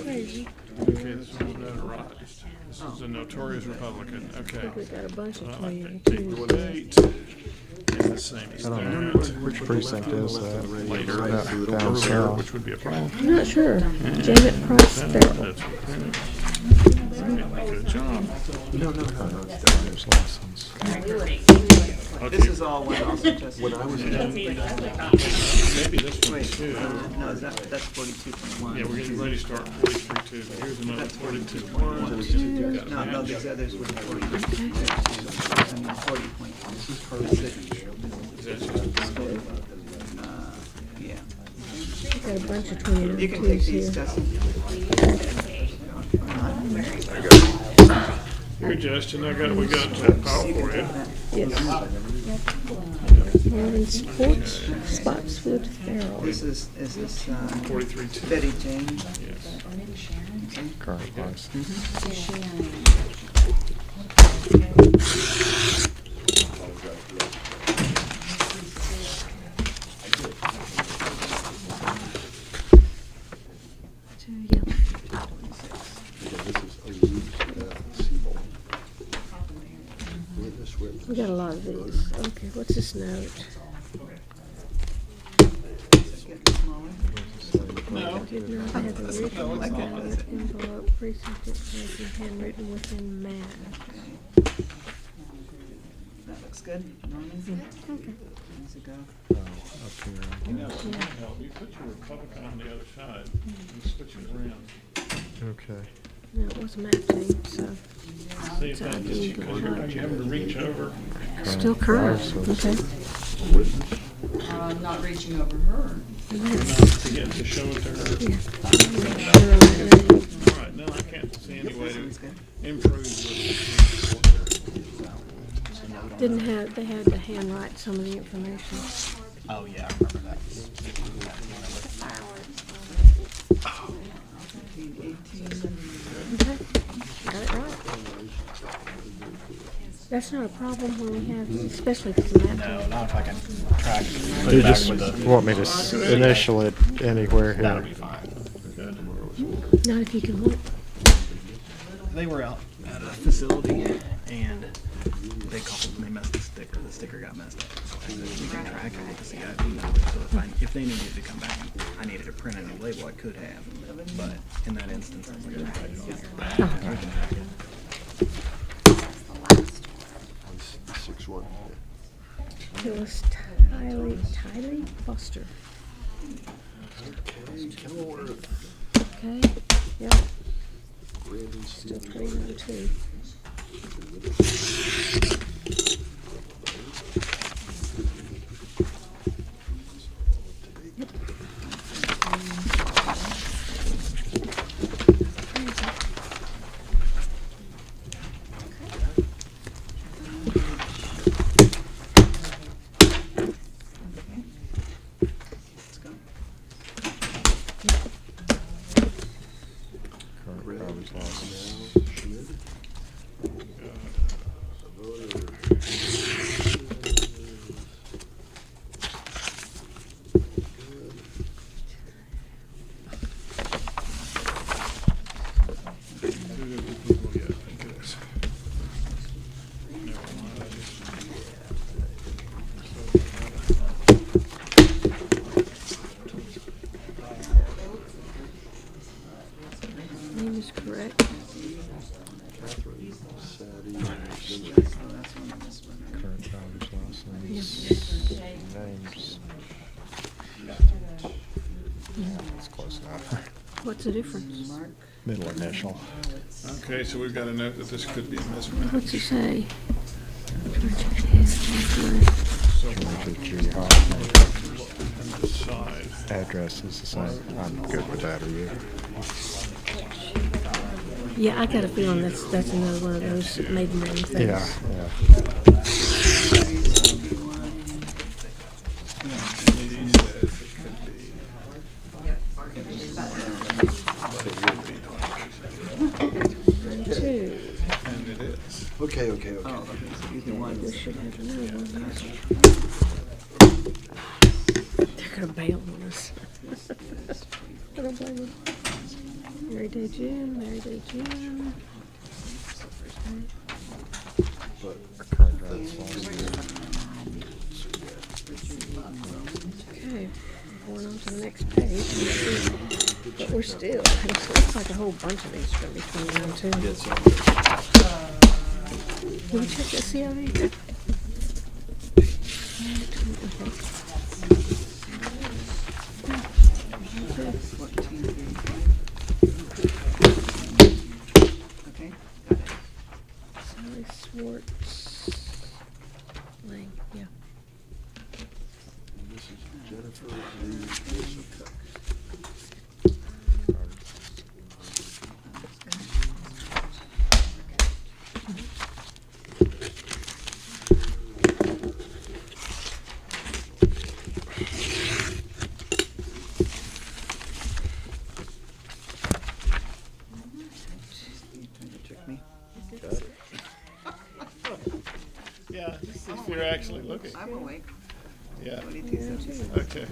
S7: Okay, this one's notarized. This is a notorious Republican, okay.
S3: We got a bunch of
S7: I think
S3: 22s.
S7: the date is the same as
S6: I don't know
S7: that.
S6: which precinct is that.
S7: Later,
S6: Down
S7: earlier,
S6: south.
S7: which would be a problem.
S3: I'm not sure. Janet Price Farrell.
S7: That's okay. Good job.
S1: No, driver's license.
S8: This is all one also, Justin.
S1: When I was in
S7: Maybe this one
S8: Wait,
S7: too.
S8: no, that's 42.1.
S7: Yeah, we're getting ready to start 43-2, but here's another 42-1.
S8: No, these others were 40. I mean, 40.1.
S7: Is that just-
S3: Got a bunch of 2002s
S8: You can take these,
S3: here.
S8: Justin.
S7: Here, Justin, we got that file for you.
S3: Yes. Marvin Sports, Spotswood Farrell.
S8: This is this
S7: 43-2.
S8: Betty Jane?
S7: Yes.
S6: Current license.
S3: Yeah. We got a lot of these. Okay, what's this note?
S7: No.
S3: Did not have the original ballot envelope precinct information handwritten within MAP.
S8: That looks good. Norman?
S3: Okay.
S8: Years ago.
S7: You know, you put your Republican on the other side and switch it around.
S6: Okay.
S3: No, it was a MAP team, so
S7: See if that gets you, because you're having to reach over.
S3: still current. Okay.
S5: Not reaching over her.
S7: Enough to get to show it to her.
S3: Yeah. Sure on that name.
S7: All right, now I can't see any way to
S8: Sounds good.
S7: improve with
S3: Didn't have, they had to handwrite some of the information.
S9: Oh, yeah, I remember that.
S8: 18.
S3: Okay, got it right. That's not a problem when we have, especially if it's a MAP
S9: No,
S3: team.
S9: not if I can track it. Put
S6: You
S9: it back
S6: just
S9: with the,
S6: want me to initial it anywhere
S9: that'll
S6: here?
S9: be fine.
S3: Not if you can look.
S9: They were out at a facility and they called and they messed the sticker. The sticker got messed up. So I said, we can track it with the CIP number. So if they needed to come back, I needed to print a new label, I could have. But in that instance, I was like, I can track it.
S1: 6-1.
S3: Phyllis Tiley Foster.
S1: Okay, Kenilworth,
S3: Okay, yep,
S1: Brandon
S3: still
S1: Stevens.
S3: 2002.
S8: Let's go.
S6: Current driver's license.
S1: Schmidt.
S3: Name is correct.
S1: Catherine Sadie.
S8: Oh, that's one, this one.
S6: Current driver's license. Names. That's close enough.
S3: What's the difference?
S8: Mark.
S6: Middle initial.
S7: Okay, so we've got a note that this could be a mismatch.
S3: What's it say?
S6: Georgia G. Hoffman.
S7: And decide.
S6: Address is the same. I'm good with that, are you?
S3: Yeah, I got a feeling that's another one of those maiden name things.
S6: Yeah, yeah.
S3: Two.
S7: And it is.
S1: Okay, okay, okay.
S8: Oh, okay, so either one.
S3: We should have another one here. They're gonna bail on us. I don't blame them. Mary Day June, Mary Day June.
S6: Current driver's license.
S3: Okay, going on to the next page. But we're still, it looks like a whole bunch of these are gonna be 2012 too. Did we check the CIV?
S8: Okay, got it.
S3: Sally Swartz. Lang, yeah.
S1: And this is Jennifer Lee Joseph.
S7: actually looking.
S8: I'm awake.
S7: Yeah,
S8: 22:76.
S7: okay.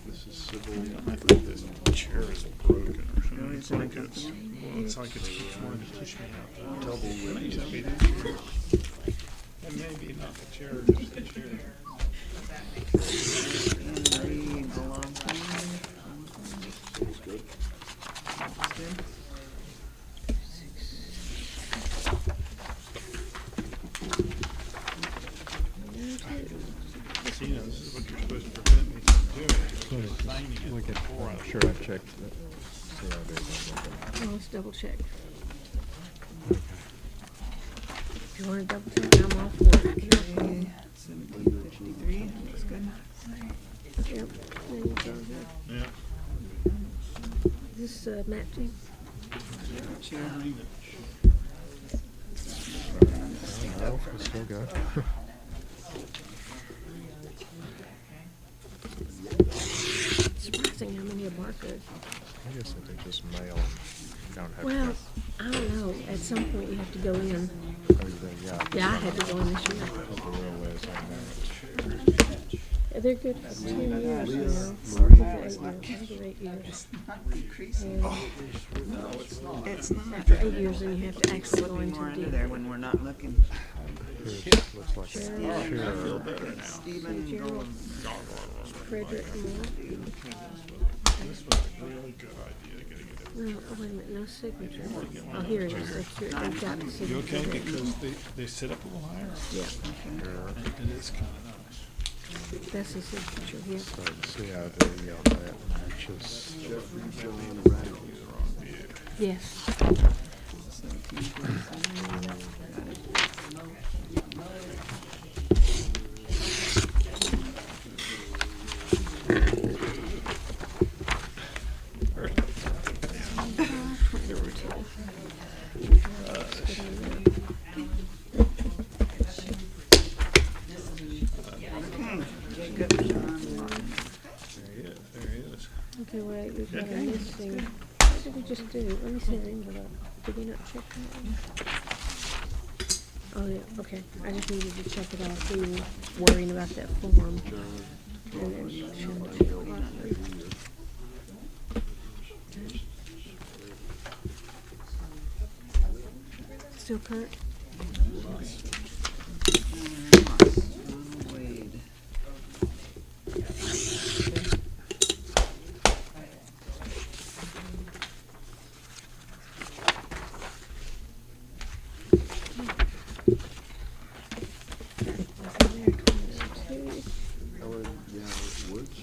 S1: This is civil.
S7: I think this chair is broken or something.
S8: Really,
S7: It's
S8: so
S7: like
S8: I
S7: it's,
S8: can-
S7: well, it's like it's wanting to push me out.
S1: Tell me
S7: It
S1: when
S7: needs
S1: you-
S7: to be the chair. And maybe not the chair, just the chair.
S8: And read the log file.
S1: Sounds good.
S8: That's good.
S7: See, you know, this is what you're supposed to prevent me from doing. Just signing it
S6: Look at,
S7: before I-
S6: I'm sure I checked the CID.
S3: Well, let's double check. If you want to double check, I'm all for it.
S8: Okay, 1753, looks good.
S3: Yep. There you go.
S7: Yeah.
S3: Is this matching?
S8: Chair.
S6: No, it's still good.
S3: Surprising how many are barcode.
S6: I guess if they just mail, you don't have
S3: Well,
S6: to.
S3: I don't know. At some point, you have to go in.
S6: Yeah.
S3: Yeah, I had to go in this year.
S6: The rule is on
S3: They're good for 10 years now.
S8: Sorry.
S3: Or 8 years. After 8 years.
S8: It's not decreasing.
S7: No, it's not.
S8: It's not.
S3: After 8 years, then you have to actually go
S8: Slipping more
S3: into
S8: into
S3: deep.
S8: there when we're not looking.
S6: that. Looks like
S3: Sure.
S6: a
S7: I
S6: chair.
S7: feel better now.
S8: Stephen
S3: Gerald Frederick Moore.
S7: This was a really good idea, getting it.
S3: No, oh, wait a minute, no signature. Oh, here it is. That's here. They've got the
S7: You
S3: signature.
S7: okay?
S3: there.
S7: Because they sit up a little higher.
S3: Yeah,
S7: It is kind of nice.
S3: that's his signature, yeah.
S6: So the CID on that matches.
S3: Yes.
S8: 1747. Got it. Okay, good.
S7: There he is, there he is.
S3: Okay, wait, we've got a missing. What did we just do? Let me see the envelope. Did we not check that one? Oh, yeah, okay. I just needed to check it off. We were worrying about that form. And then show it to you, Arthur. Still current?
S8: Wade.
S1: Helen, yeah, Woods.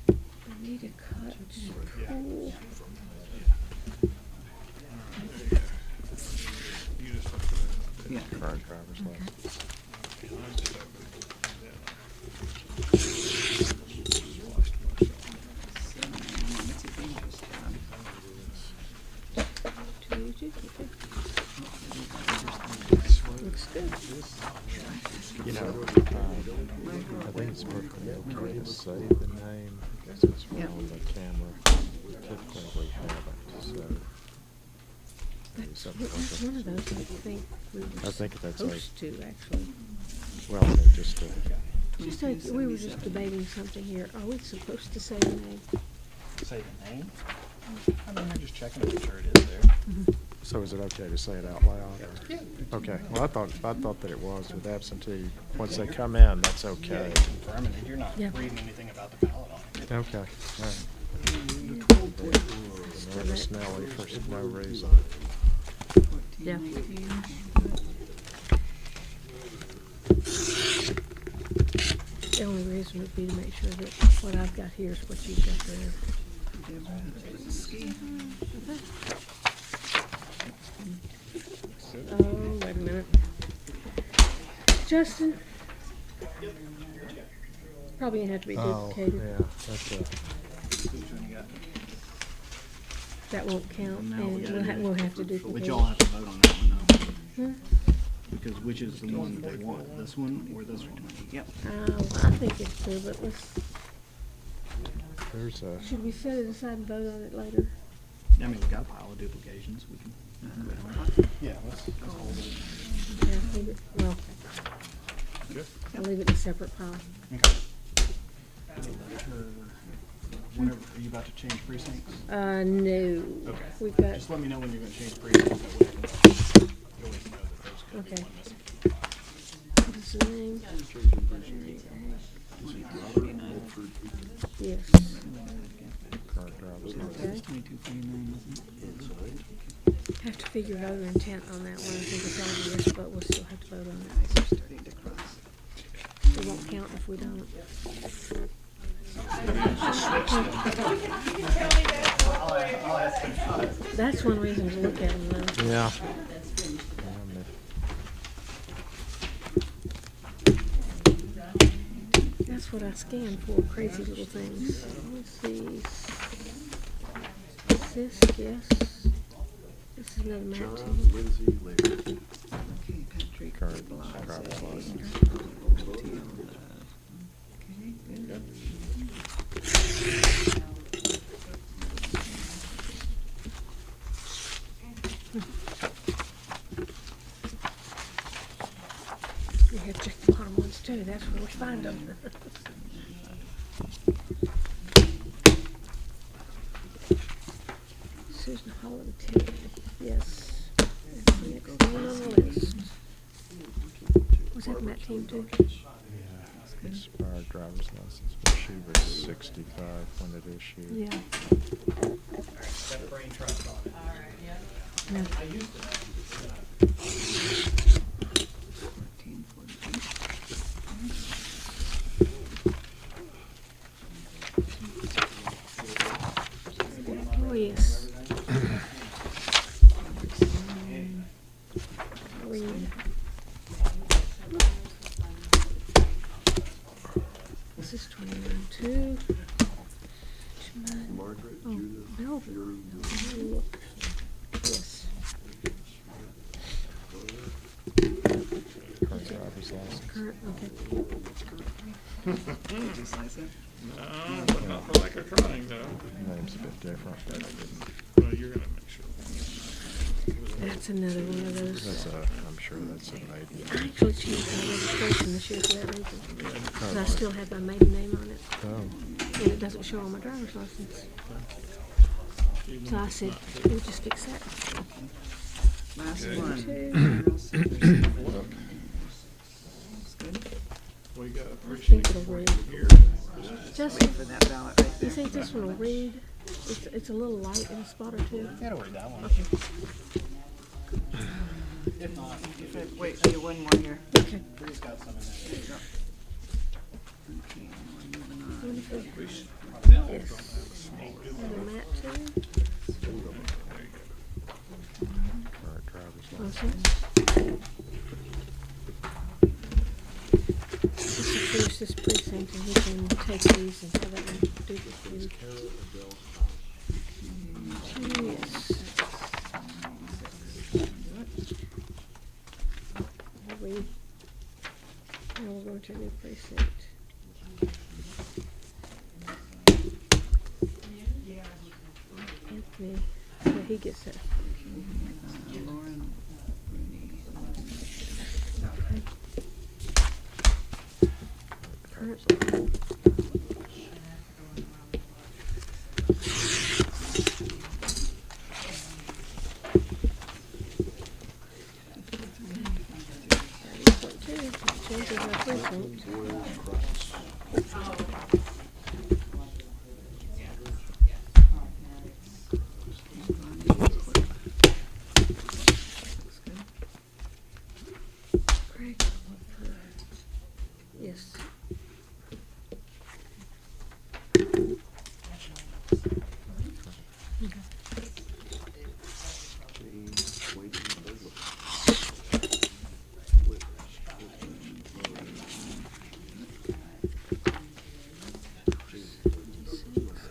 S3: I need a cut. Cool.
S7: You just look at it.
S8: Yeah.
S6: Current driver's license.
S3: Looks good.
S6: You know, I think it's perfectly okay to say the name, because it's on the camera. Typically, we haven't, so. maybe
S3: That's
S6: something
S3: that's
S6: like
S3: one of those I think we were
S6: I think that's like,
S3: supposed to, actually.
S6: well, I mean, just
S3: Just like, we were just debating something here. Are we supposed to say the name?
S9: Say the name? I mean, I'm just checking to make sure it is there.
S6: so is it okay to say it out loud? Yeah. Okay, well, I thought that it was with absentee. Once they come in, that's okay.
S9: Confirming that you're not
S3: Yeah.
S9: reading anything about the ballot on it.
S6: Okay, all right. Nervous Nelly for no reason.
S3: Yeah.
S8: 1419.
S3: The only reason would be to make sure that what I've got here is what you've got there.
S8: Deborah Linsky.
S3: Oh, wait a minute. Justin? Probably gonna have to be
S6: Oh,
S3: duplicated.
S6: yeah, that's a,
S3: That won't count,
S9: No,
S3: and
S9: we gotta
S3: we'll have to
S9: But
S3: duplicate.
S9: y'all have to vote on that one though.
S3: Hmm?
S9: Because which is the one they want, this one or this one?
S8: Yep.
S3: I think it's two, but let's,
S6: there's a,
S3: should we set it aside and vote on it later?
S9: I mean, we got a pile of duplications, we can. Yeah, let's hold it.
S3: Yeah, leave it, well,
S7: Good.
S3: I'll leave it in a separate pile.
S9: Okay. Whenever, are you about to change precincts?
S3: No.
S9: Okay.
S3: We've got,
S9: Just let me know when you're gonna change precincts, that way I can always know that there's gonna be
S3: Okay.
S9: one missing.
S3: what is the name? Yes.
S6: Current driver's license.
S3: Okay. Have to figure voter intent on that one. I think it's obvious, but we'll still have to vote on it. It won't count if we don't. That's one reason to look at them though.
S6: Yeah.
S3: That's what I scan for, crazy little things. Let's see. Sis, yes. This is another map too.
S1: Lindsay, Larry.
S8: Okay, Patrick.
S6: Current
S8: Blau
S6: driver's
S8: says-
S6: license.
S8: Okay, good.
S3: We have checked the bottom ones too, that's where we find them. Susan Holland, Terry, yes. That's the next one on the list. Was that Matt team too?
S6: Yeah. Expired driver's license, but she was 65 when it issued.
S3: Yeah.
S9: Got a brain trust on it.
S3: No.
S9: I used to.
S8: 14, 14.
S3: Oh, yes. Read. This is 29-2.
S1: Margaret,
S3: Oh,
S1: Judith,
S3: Belleville.
S1: Fury,
S3: Look. Yes.
S6: Current driver's license.
S3: Current, okay.
S8: Just like that.
S7: No, but not for lack of trying, though.
S6: Name's a bit different.
S7: Well, you're gonna make sure.
S3: That's another one of those.
S6: That's I'm sure that's a maiden.
S3: I actually changed my registration this year for that reason. But I still have my maiden name on it,
S6: Oh,
S3: and it doesn't show on my driver's license. So I said, we'll just fix that.
S8: Last
S7: Okay.
S8: one.
S3: Two.
S8: General Sanders. Looks good.
S7: We got a
S3: think
S7: precinct
S3: it'll
S7: for
S3: read.
S7: you here.
S3: Justin,
S8: Wait for that ballot right
S3: you
S8: there.
S3: think this one will read? It's a little light in a spot or two.
S9: Yeah, don't worry, that one. If not,
S8: If I- Wait, for one more here.
S3: Okay.
S9: Bree's got some in there.
S8: There you go. Okay, we're moving on.
S3: Wonderful. Yes. Another map too.
S6: current driver's license.
S3: Awesome. Just to finish this precinct and we can take these and have that one do this for you. Yes. Now we're going to a new precinct. Anthony, so he gets it.
S8: Lauren Rooney.
S3: Current. Changes our precinct. Craig. Yes.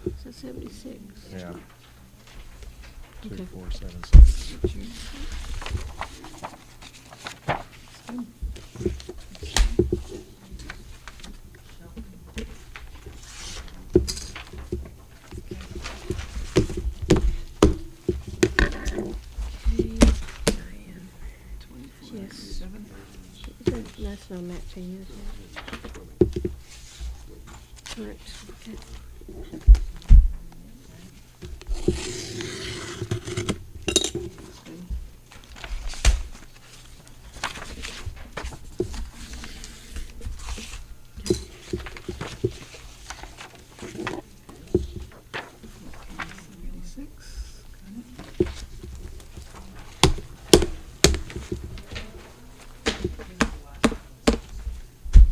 S3: Is that 76?
S6: Yeah.
S3: Okay.
S6: 2476.
S3: Yes. That's no matching, is it? Correct, okay.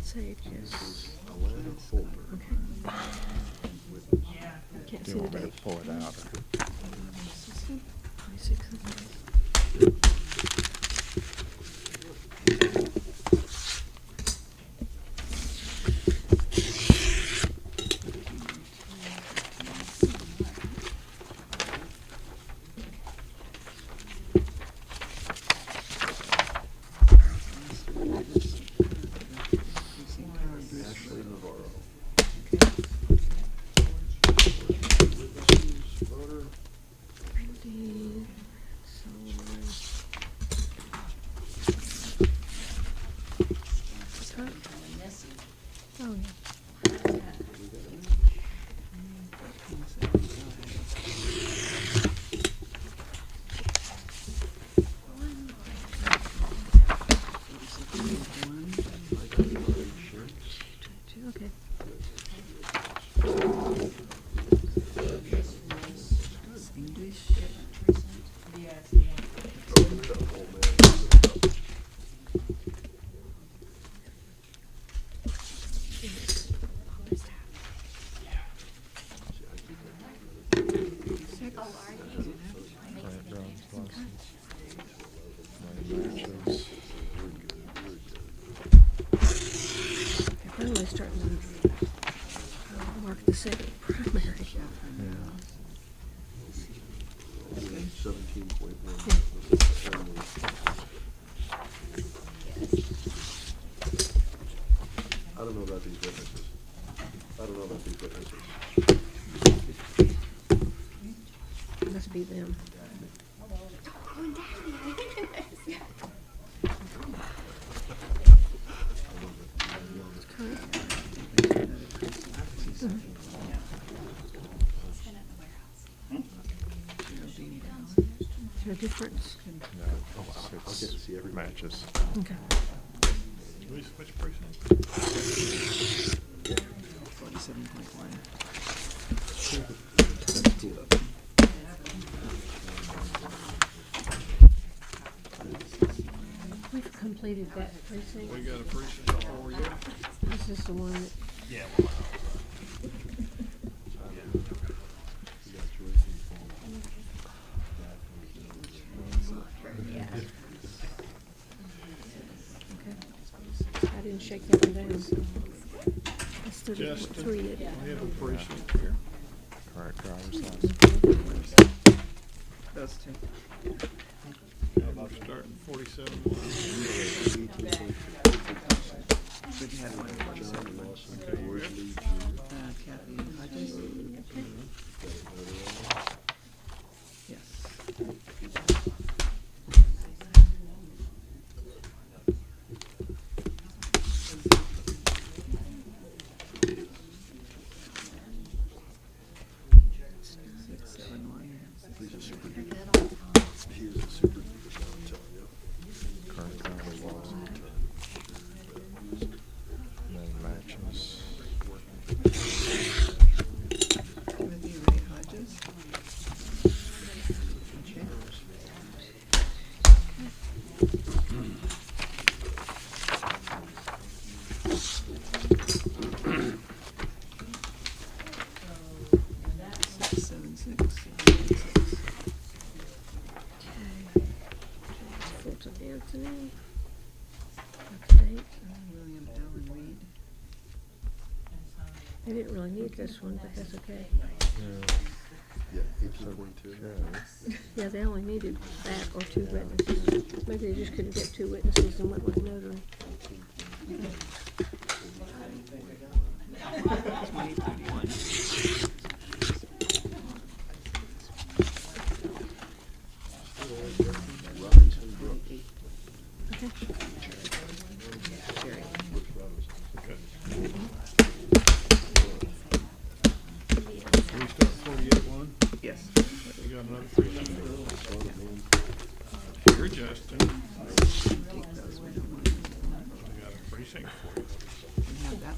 S3: Save, yes. Okay. Can't
S6: Do
S3: see
S6: you
S3: the
S6: want me to
S3: date.
S6: pull it out?
S3: 26. Randy, Solomon. Oh, yeah. Okay. They're finally starting to mark the second primary.
S1: 17.1. I don't know about these witnesses.
S3: Must be them. Is there a difference?
S6: Six matches.
S3: Okay.
S7: Do we switch precinct?
S8: 47.1.
S3: We've completed that precinct.
S7: We got a precinct for you.
S3: This is the one that,
S7: Yeah.
S3: okay. I didn't shake that one down. That's 30.3.
S7: We have a precinct here.
S6: Current driver's license.
S8: Those two.
S7: Starting 47.
S8: We've had one. Kathy Hodges. Yes.
S6: Current driver's license. Then matches.
S8: Timothy Ray Hodges. Okay.
S3: Fulton Anthony. Up to date.
S8: William Allen Reed.
S3: They didn't really need this one, but that's okay.
S1: Yeah, 18.2.
S3: Yeah, they only needed that or 2 witnesses. Maybe they just couldn't get 2 witnesses and went with notary.
S8: 2031.
S3: Okay.
S7: Can we start 48-1?
S5: Yes.
S7: We got another three. You're Justin.
S5: Take those, we don't want them.
S7: We got a precinct for you.
S5: We have that.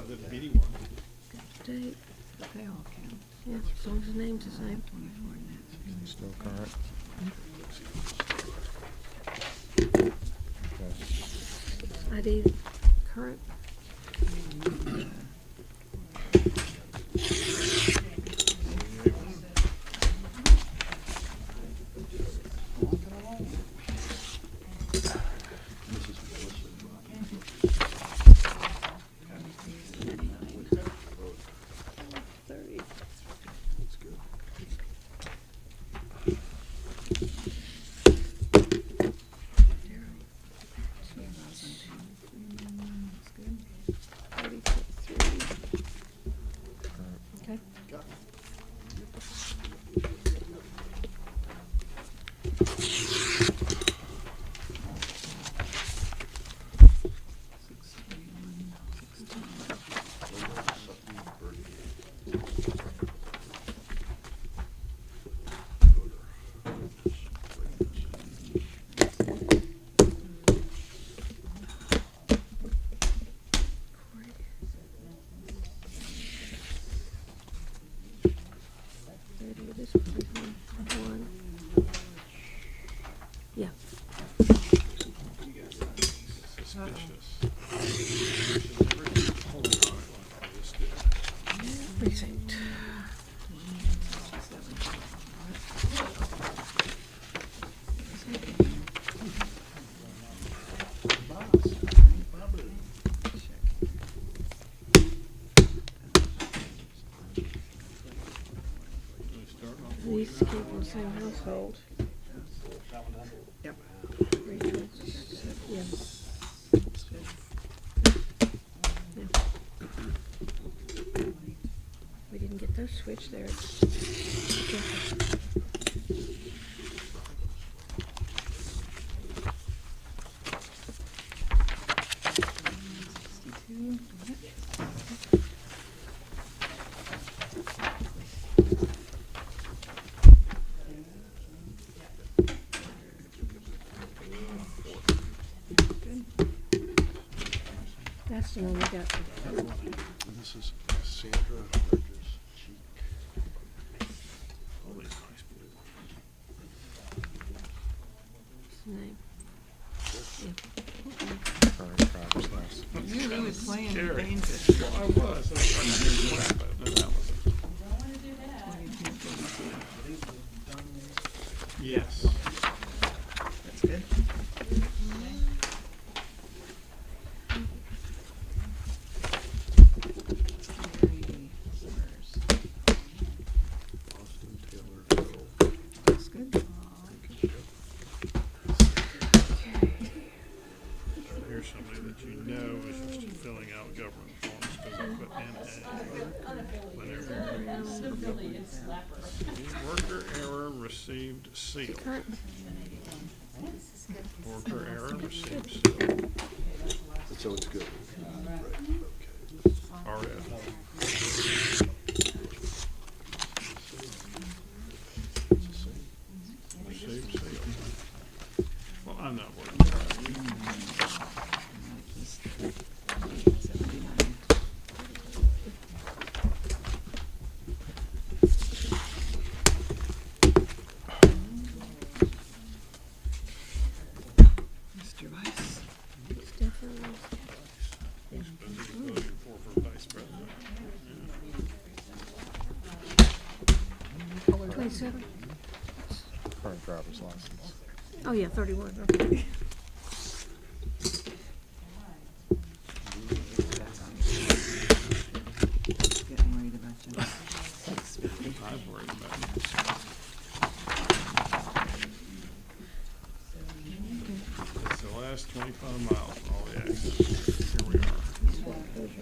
S7: The BD one.
S3: Date,
S5: They all count.
S3: yeah, as long as the name's the same.
S5: 24 and that's.
S6: Still current.
S3: ID current. Okay. Ready with this one. Yeah. Precinct. These came from the same household.
S5: Yep.
S3: Rachel. Yeah. Yeah. We didn't get those switched there. That's the one we got.
S1: This is Sandra Burgess Cheek.
S3: What's the name?
S6: Current driver's license.
S5: You were really playing the
S7: Scary.
S5: games.
S7: I was. I was trying to hear you laugh, but no, that was it. Yes.
S5: That's good.
S1: Austin Taylor Hill.
S5: That's good.
S7: Here's somebody that you know is just filling out government forms because they put NA. Whenever. Worker error received seal.
S3: Current.
S7: Worker error received seal.
S1: So it's good. Right, okay.
S7: RF. Received seal. Well, I'm not worried about it.
S5: Mr. Vice.
S3: Definitely.
S7: Voting for vice president.
S3: 27.
S6: Current driver's license.
S3: Oh, yeah, 31. Okay.
S5: Getting worried about you.
S7: I'm worried about it. It's the last 25 miles of all the accidents. Here we are.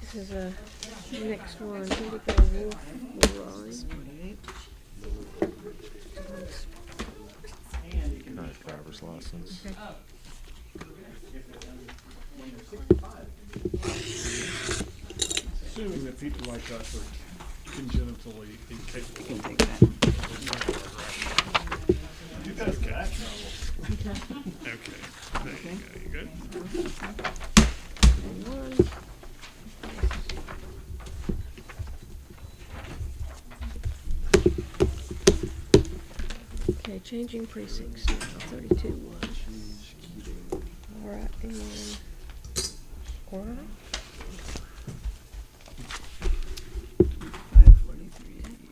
S3: This is a Next one, Indigo Wolf, Roy.
S6: Current driver's license.
S7: Assuming that people like us are congenitally incapable.
S8: Can take that.
S7: You guys got trouble. Okay, there you go, you good?
S3: One. Okay, changing precincts, 32 one. All right, and Aura.
S8: 543.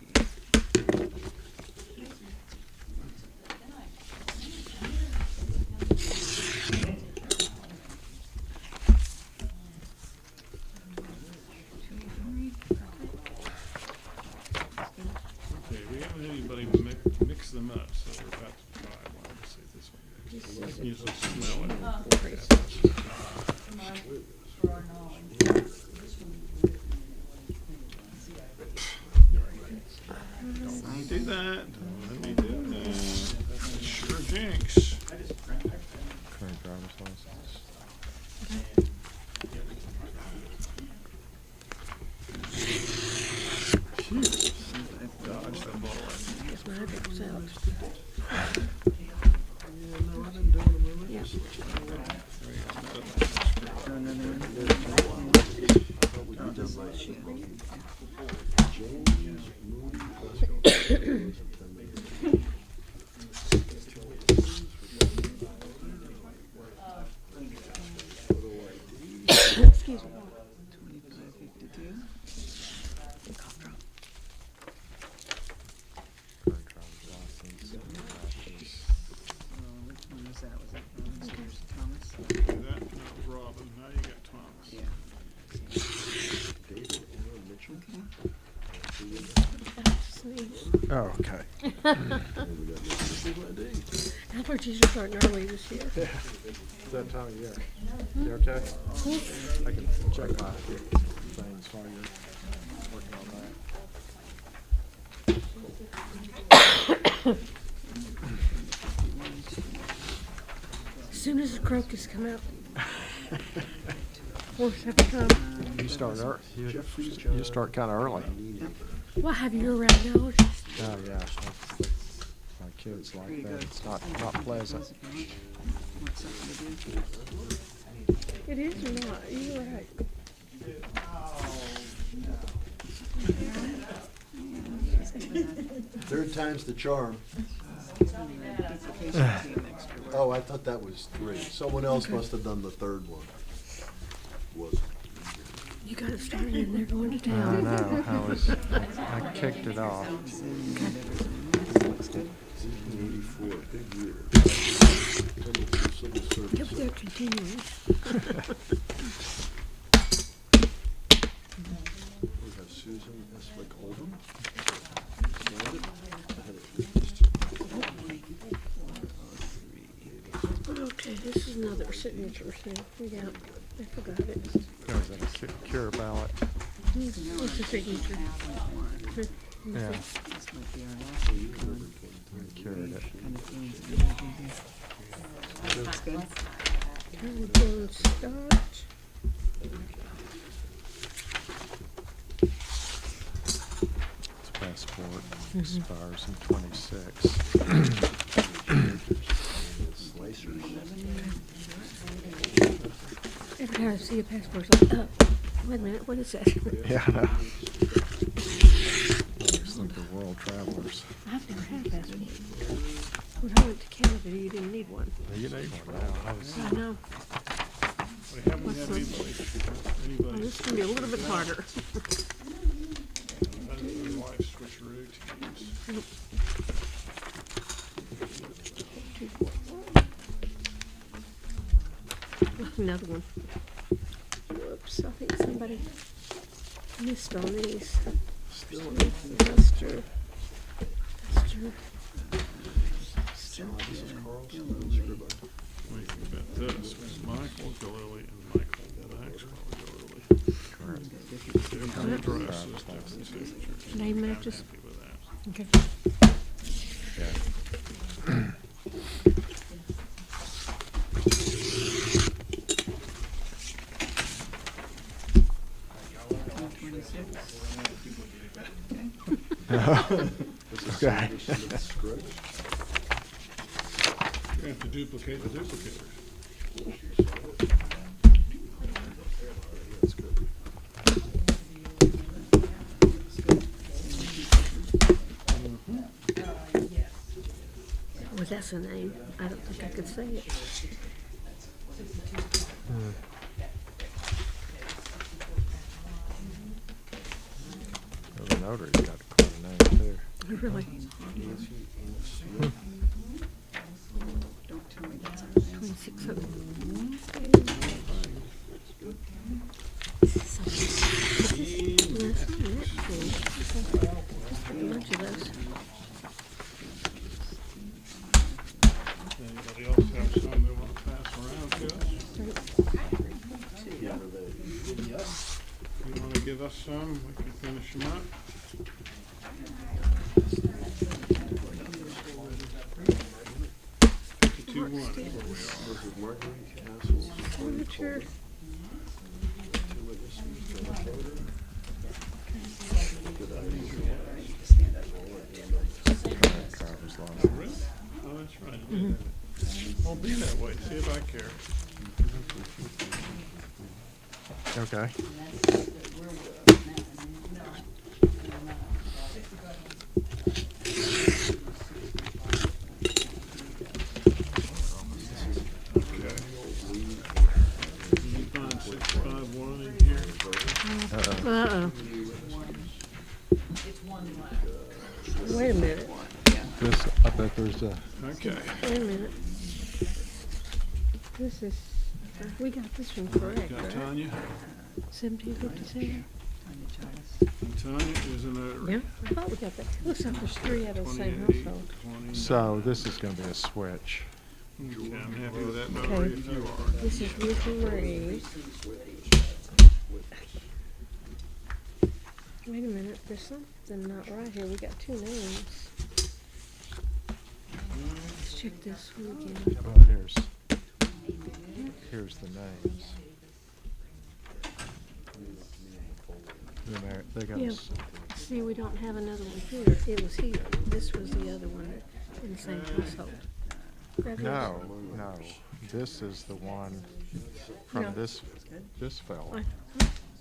S7: Okay, we haven't had anybody mix them up, so we're about to try one. Let's see if this one goes. Usually smell it. Don't let me do that. Don't let me do that. That's sure jinx.
S6: Current driver's license.
S7: Dodge that ball.
S3: Guess my iPad's out. Yeah.
S8: So another one.
S3: Excuse me.
S8: 2552.
S6: Current driver's license.
S8: Which one was that? Was that Thomas?
S7: That, no, Robin. Now you got Thomas.
S8: Yeah.
S3: Sneeze.
S6: Oh, okay.
S3: Allergies are starting early this year.
S6: It's that time of year. You okay? I can check my things while you're working on that.
S3: As soon as the crocuses come out. Horse every time.
S6: You start you start kind of early.
S3: Well, have year-round allergies?
S6: Oh, yeah. My kids
S8: Here
S6: like
S8: you
S6: that.
S8: go.
S6: It's not pleasant.
S8: Want something to do?
S3: It is or not? You're right.
S1: Third time's the charm.
S8: Application team extra work.
S1: Oh, I thought that was 3. Someone else must have done the third one. Was
S3: You got it started and they're going to
S6: I
S3: town.
S6: know. I kicked it off.
S8: Looks good.
S1: 84, big year. Civil
S3: Yep,
S1: service.
S3: they're continuing.
S1: We have Susan Eslick Oldham.
S3: Okay, this is another signature thing. Yeah, I forgot it.
S6: Is that a cure ballot?
S3: It's a signature.
S6: Yeah,
S8: This might be our last one.
S6: cured it.
S8: Kind of feelings of energy here. Looks good.
S3: Jones Scott.
S6: Its passport expires in 26.
S3: Every time I see a passport, it's like, oh, wait a minute, what is that?
S6: Yeah, I know. Looks like they're world travelers.
S3: I've never had a passport. When I went to Canada, you didn't need one.
S6: You need one now.
S3: I know.
S7: We haven't had anybody.
S3: Oh, this is going to be a little bit harder.
S7: That's my wife's switcheroo to use.
S3: Another one. Whoops, I think somebody missed on these. Lester.
S7: Wait, about this was Michael Galilly and Michael Maxwell Galilly.
S6: Correct.
S3: Name matches.
S7: Happy with that.
S3: Okay.
S6: Okay.
S7: You have to duplicate the duplicators.
S3: Well, that's a name. I don't think I could say it.
S6: The notary's got quite a name too.
S3: Really?
S8: Don't tell me that's our name.
S3: 2600. That's not that cool. Just a bunch of those.
S7: Anybody else have some they want to pass around to us? You want to give us some, we can finish them up.
S3: Furniture.
S6: Driver's license.
S7: Oh, that's right. Won't be that way, see if I care.
S6: Okay.
S7: Okay. Did you find 651 in here?
S3: Uh-oh. Wait a minute.
S6: This, I bet there's a,
S7: Okay.
S3: Wait a minute. This is, we got this one correct,
S7: Got
S3: right?
S7: Tanya.
S3: 1757?
S7: And Tanya is a notary.
S3: Yeah, I thought we got that. Looks like there's 3 out of the same
S7: 28,
S3: household.
S7: 29.
S6: so this is gonna be a switch.
S7: Okay, I'm happy with that notary if you are.
S3: This is Ruth Marie. Wait a minute, there's something not right here. We got 2 names. Let's check this one again.
S6: Well, here's the names. Then they got,
S3: Yeah. See, we don't have another one here. It was here. This was the other one that in the same household. Grab yours.
S6: no, this is the one from
S3: No.
S6: this fella.
S3: What?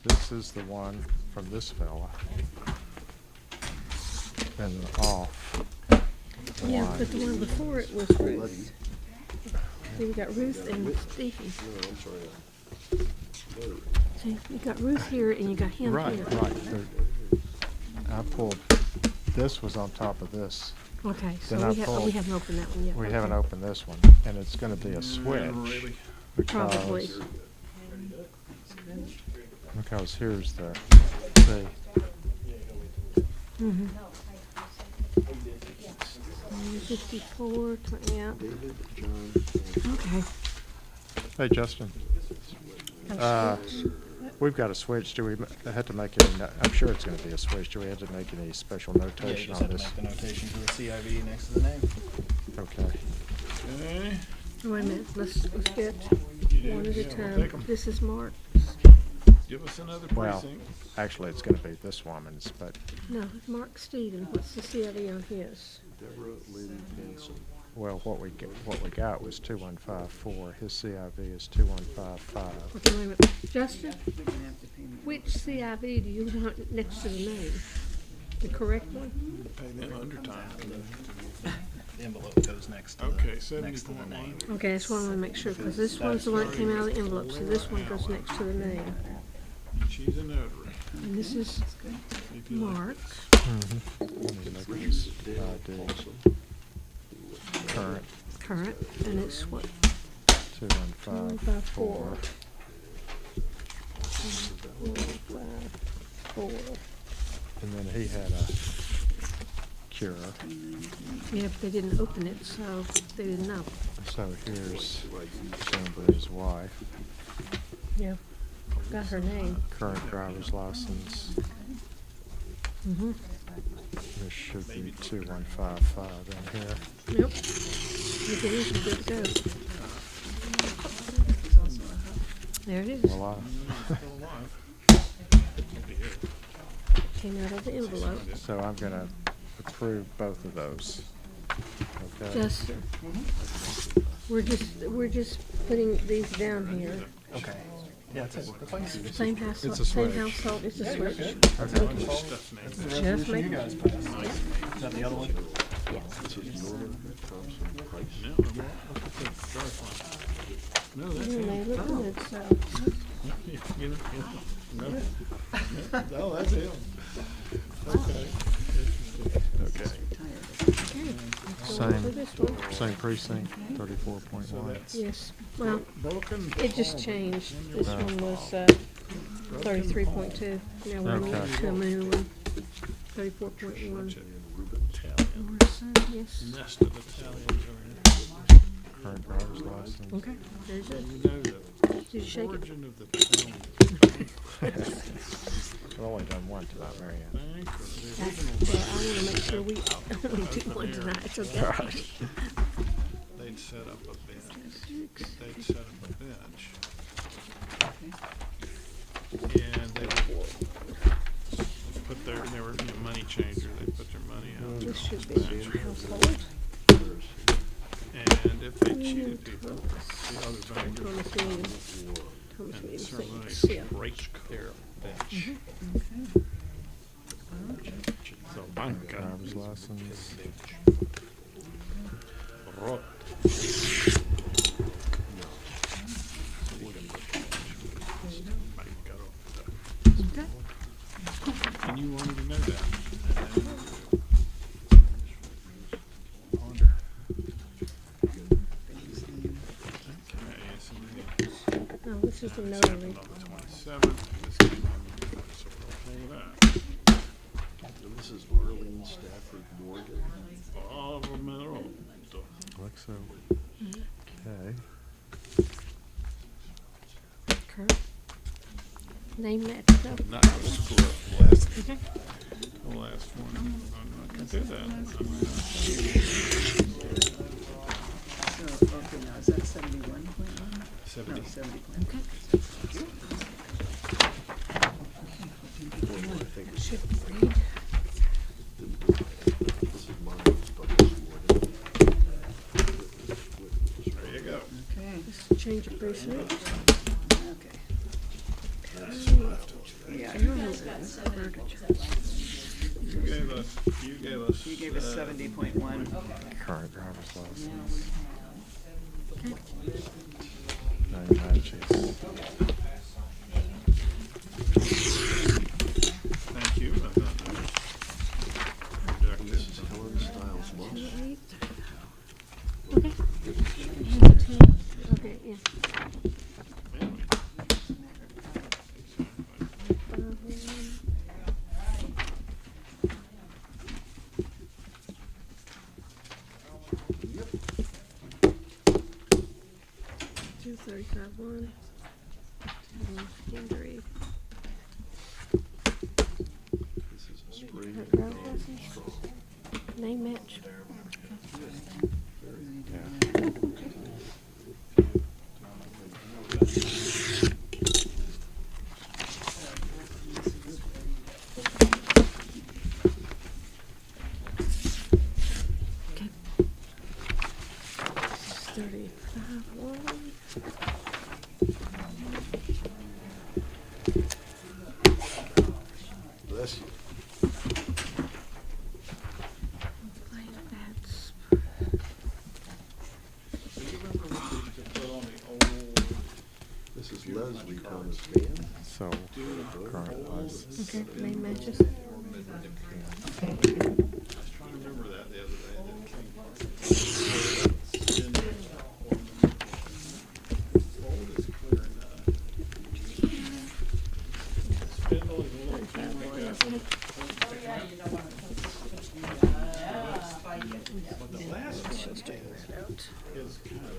S6: This is the one from this fella. And off.
S3: Yeah,
S6: one.
S3: but the one before it was Ruth. See, we got Ruth and Stevie. See, you got Ruth here and you got him
S6: Right,
S3: here.
S6: right. I pulled, this was on top of this.
S3: Okay, so
S6: Then I
S3: we
S6: pulled-
S3: haven't opened that one yet.
S6: We
S3: Okay.
S6: haven't opened this one, and it's gonna be a switch.
S7: Really?
S3: Probably.
S6: Because here's the,
S3: Mm-hmm. 54, 20, yeah. Okay.
S6: hey, Justin, we've got a switch. Do we have to make any, I'm sure it's gonna be a switch. Do we have to make any special
S9: Yeah, you
S6: notation
S9: just
S6: on
S9: have to
S6: this?
S9: make the notation to the CIV next to the name.
S6: Okay.
S7: Okay.
S3: Wait a minute, let's get
S7: You
S3: one
S7: do?
S3: at a
S7: Yeah, we'll
S3: time.
S7: take 'em.
S3: This is Mark.
S7: Give us another
S6: Well,
S7: precinct.
S6: actually, it's gonna be this woman's, but,
S3: No, Mark Stephen. What's the CID on his?
S6: well, what we got was 2154. His CIV is 2155.
S3: Okay, wait a minute. Justin,
S8: We're gonna have to pay me.
S3: which CIV do you want next to the name? The correct one?
S7: Pay them undertime.
S9: The envelope goes next to
S7: Okay,
S9: next to the
S7: 70.1.
S9: name.
S3: Okay, that's what I want to make sure, because this one's the one that came out of the envelope, so this one goes next to the name.
S7: She's a notary.
S3: And this is
S7: If you like.
S3: Mark.
S6: Let me make this ID current,
S3: Current, and it's what?
S6: 2154.
S3: 154.
S6: And then he had a cure.
S3: Yeah, but they didn't open it, so they didn't know.
S6: So here's Sandra, his wife.
S3: Yeah. got her name.
S6: current driver's license.
S3: Mm-hmm.
S6: This should be 2155 in here.
S3: Yep. If it is, you're good to go. There it is.
S6: Well,
S3: Came out of the envelope.
S6: so I'm going to approve both of those. Okay.
S3: Just, we're just putting these down here.
S9: Okay. Yeah, that's fine.
S3: Same house,
S6: It's a
S3: same
S6: switch.
S3: household, it's a switch.
S7: Stephanie.
S3: Just make,
S9: Is that the other one?
S7: No, that's
S3: they
S7: him.
S3: look good, so.
S7: You know, no. No, that's him. Okay.
S6: Okay.
S3: Go for this one.
S6: Same precinct, 34.1.
S3: Yes, well,
S7: Broken.
S3: it just changed. This one was, 33.2. Now we're moving
S6: Okay.
S3: to a new one. 34.1.
S7: Italian.
S3: Yes.
S7: Nest of Italians are
S6: Current driver's license.
S3: Okay, there's it.
S7: here. You know
S3: Did you
S7: the
S3: shake it?
S7: origin of the town.
S6: I've only done one tonight, Mary Ann.
S3: Well, I wanna make sure we only do one tonight, okay?
S7: They'd set up a bench. They'd set up a bench. And they would put their, they were, money changer, they put their money out.
S3: This should be household.
S7: And if they cheated people, the other bankers
S3: Thomas Williams. Thomas
S7: and
S3: Williams,
S7: ceremony
S3: yeah.
S7: break their bench. So banca.
S6: Driver's license.
S7: Rot.
S3: Okay.
S7: And you wanted to know that. Ponder. Okay, so we
S3: Oh, this is the notary.
S7: on the 27th. This came on, so we'll hold that.
S1: This is Marlene Stafford Morgan.
S7: All of them are all.
S6: Looks so. Okay.
S3: Kurt. Name that stuff.
S7: Not gonna screw up the last one. I'm not gonna do that.
S8: So, okay, now is that 71.1?
S7: 70.
S8: No, 70.
S3: Should read.
S1: This is Marlene's Douglas Morgan.
S7: There you go.
S8: Okay,
S3: This is change of precinct.
S8: okay. Yeah, I don't know.
S7: You gave us.
S8: You gave us 70.1.
S6: Current driver's license. Name matches.
S7: Thank you. I thought that was redacted.
S1: This is Helen Stiles Moss.
S3: Okay. Okay, yeah. Two 35-1. Gendry.
S1: This is a spring.
S3: Her driver's license. Name match. Okay. 35-1.
S1: Bless you.
S3: That's
S1: This is Leslie Thomas Mann.
S6: So, current license.
S3: okay. Name matches.
S7: I was trying to remember that the other day.
S3: She'll straighten that out.
S7: Is kind of,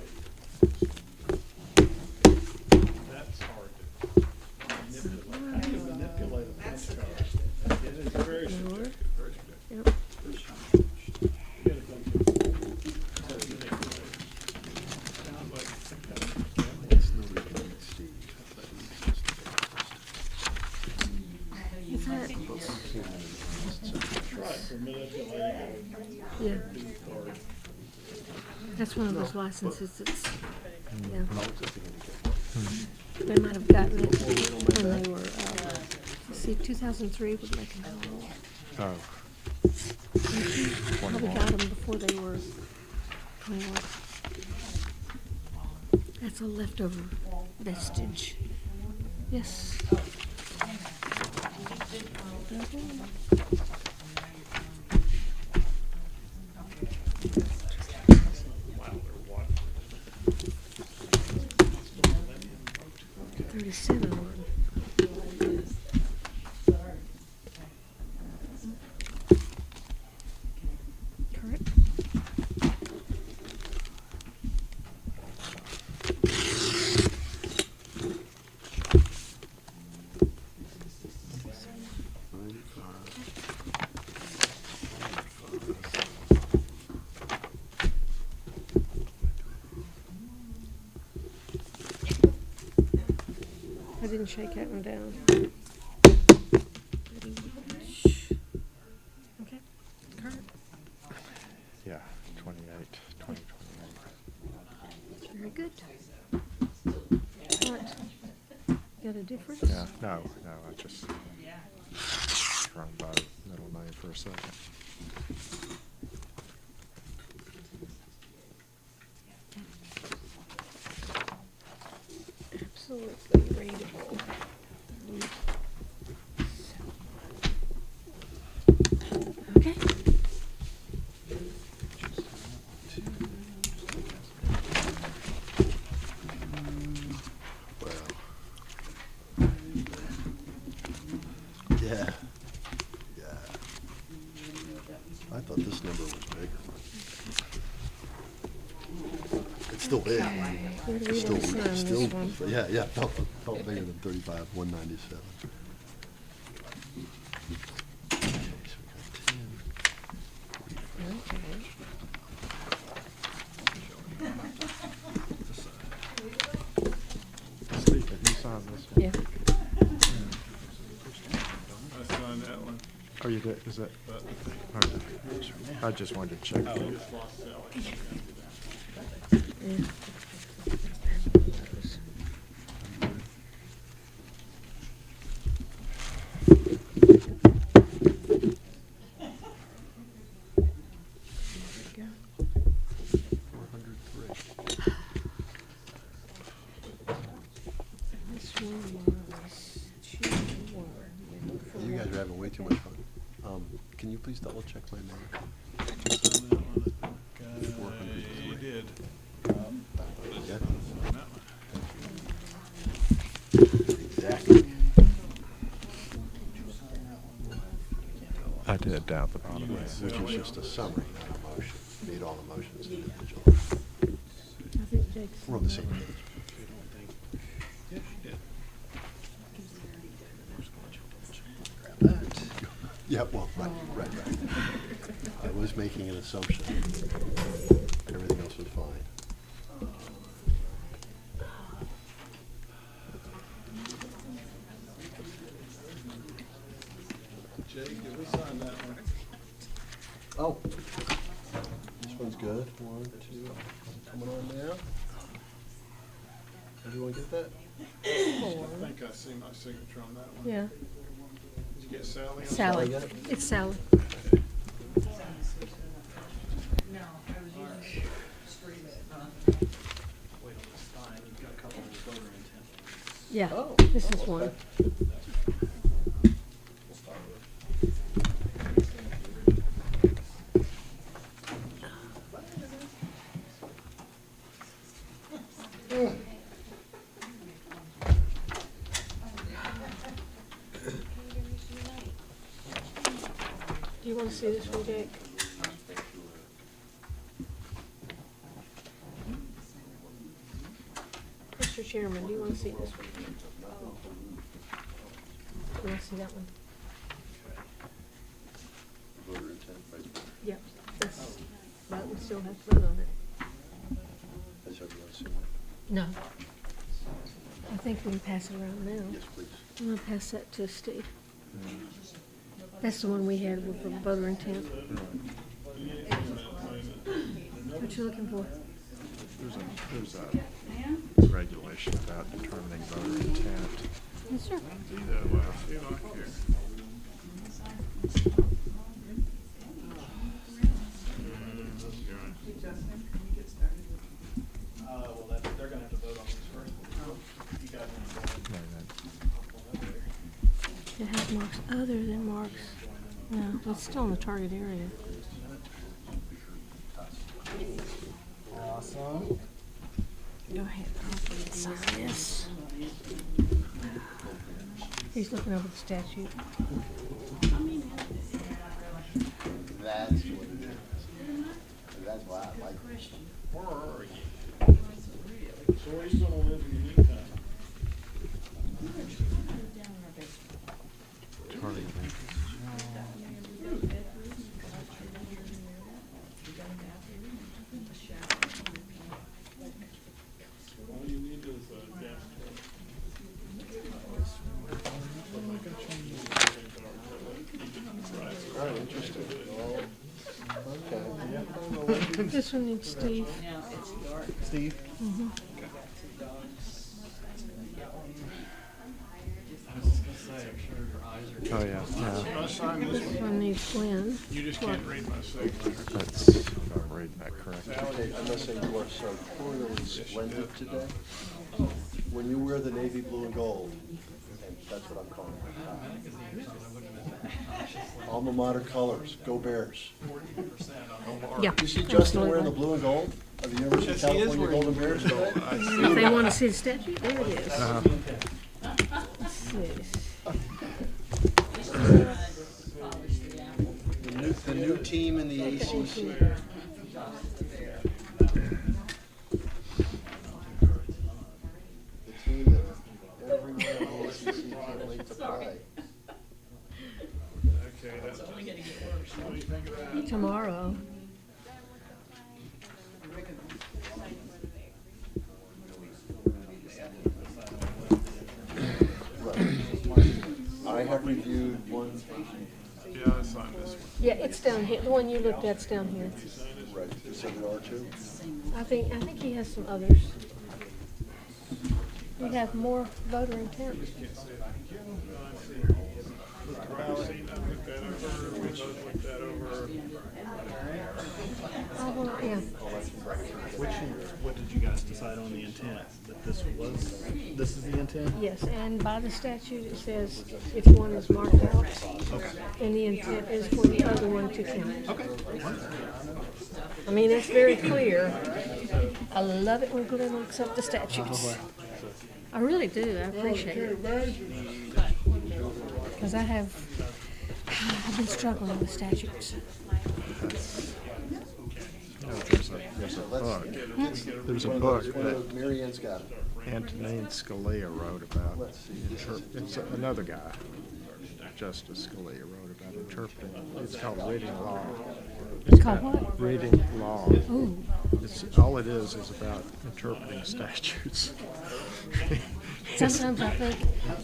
S7: that's hard to,
S3: Yeah. That's one of those licenses that's, yeah. They might have gotten it when they were, let's see, 2003 would make them how old?
S6: Oh,
S3: Probably got them before they were 21. That's a leftover vestige. Yes. $37 one. Correct. I didn't shake that one down. Okay, current,
S6: yeah, 2028.
S3: very good. What? Got a difference?
S6: Yeah, no, I just thrown by middle name for a second.
S3: Absolutely readable. Okay.
S1: Yeah. Yeah. I thought this number was bigger. It's still big.
S3: Where do we
S1: Still,
S3: want to sign
S1: still,
S3: this one?
S1: yeah, felt bigger than 35, 197. Okay, so we got 10.
S3: Okay.
S6: Steve, have you signed this one?
S3: Yeah.
S7: I signed that one.
S6: Oh, you did, is that? Okay. I just wanted to check.
S3: Yeah. This one was 2-1.
S1: You guys are having way too much fun. Can you please double check my mark?
S7: You did.
S1: Yeah. Exactly.
S6: I did down at the bottom.
S1: Which is just a summary, not a motion. Need all the motions individually.
S3: I think Jake's.
S1: We're on the same page. Yeah, well, right. I was making an assumption. Everything else was fine.
S7: Jake, did we sign that one?
S1: Oh, this one's good. 1, 2, coming on now. Everyone get that?
S7: I think I see my signature on that one.
S3: Yeah,
S7: Did you get Sally? on
S3: Sally.
S1: got it?
S3: It's Sally. Yeah, this is one. Do you want to see this one, Jake? Mr. Chairman, do you want to see this one? You want to see that one?
S1: Voter intent, right there.
S3: Yep, that's, but we still have to vote on it.
S1: Has everyone seen it?
S3: No. I think we can pass it around now.
S1: Yes, please.
S3: I'm gonna pass that to Steve. That's the one we had with the voter intent. What you looking for?
S6: There's a regulation about determining voter intent.
S3: Yes, sir.
S9: Well, they're gonna have to vote on these first. You guys
S3: It has marks other than marks. No, it's still in the target area.
S9: Awesome.
S3: Go ahead, I'll sign this. He's looking over the statute.
S1: That's what it is. That's why I like it.
S7: Where are you? So where are you gonna live in the meantime? All you need is a gas
S3: This one needs Steve.
S9: Steve?
S6: Oh, yeah, yeah.
S7: I signed this
S3: This
S7: one.
S3: one needs Glenn.
S7: You just can't read my signature.
S6: That's, if I'm reading that correctly.
S1: Okay, I must say you are sartorially splendid today. When you wear the navy blue and gold, and that's what I'm calling it. Alma mater colors, go Bears.
S3: Yeah.
S1: You see Justin wearing the
S3: absolutely.
S1: blue and gold of the University of California Golden Bears today?
S3: And if they want to see the statute, there it is. Let's see.
S1: The new team in the ACC. The team that everyone in the ACC can't wait to play.
S7: Okay, that's only gonna get worse. What do you think of that?
S3: Tomorrow.
S1: I have reviewed one,
S7: Yeah, I signed this one.
S3: Yeah, it's down here. The one you looked at's down here.
S1: right, you said there are two?
S3: I think he has some others. We have more voter intent.
S7: Privacy, I looked that over, we both looked that over.
S3: Oh, well, yeah.
S9: What did you guys decide on the intent? That this is the intent?
S3: Yes, and by the statute, it says if one is marked out, and the intent is for the other one to count.
S9: Okay.
S3: I mean, it's very clear. I love it when Glenn looks up the statutes. I really do, I appreciate it. Because I've been struggling with statutes.
S6: There's a book that
S1: Mary Ann's got it.
S6: Antonin Scalia wrote about.
S1: Let's see, this is-
S6: It's another guy, Justice Scalia, wrote about interpreting. It's called reading law.
S3: It's called what?
S6: Reading law.
S3: Ooh,
S6: It's, all it is about interpreting statutes.
S3: sometimes I think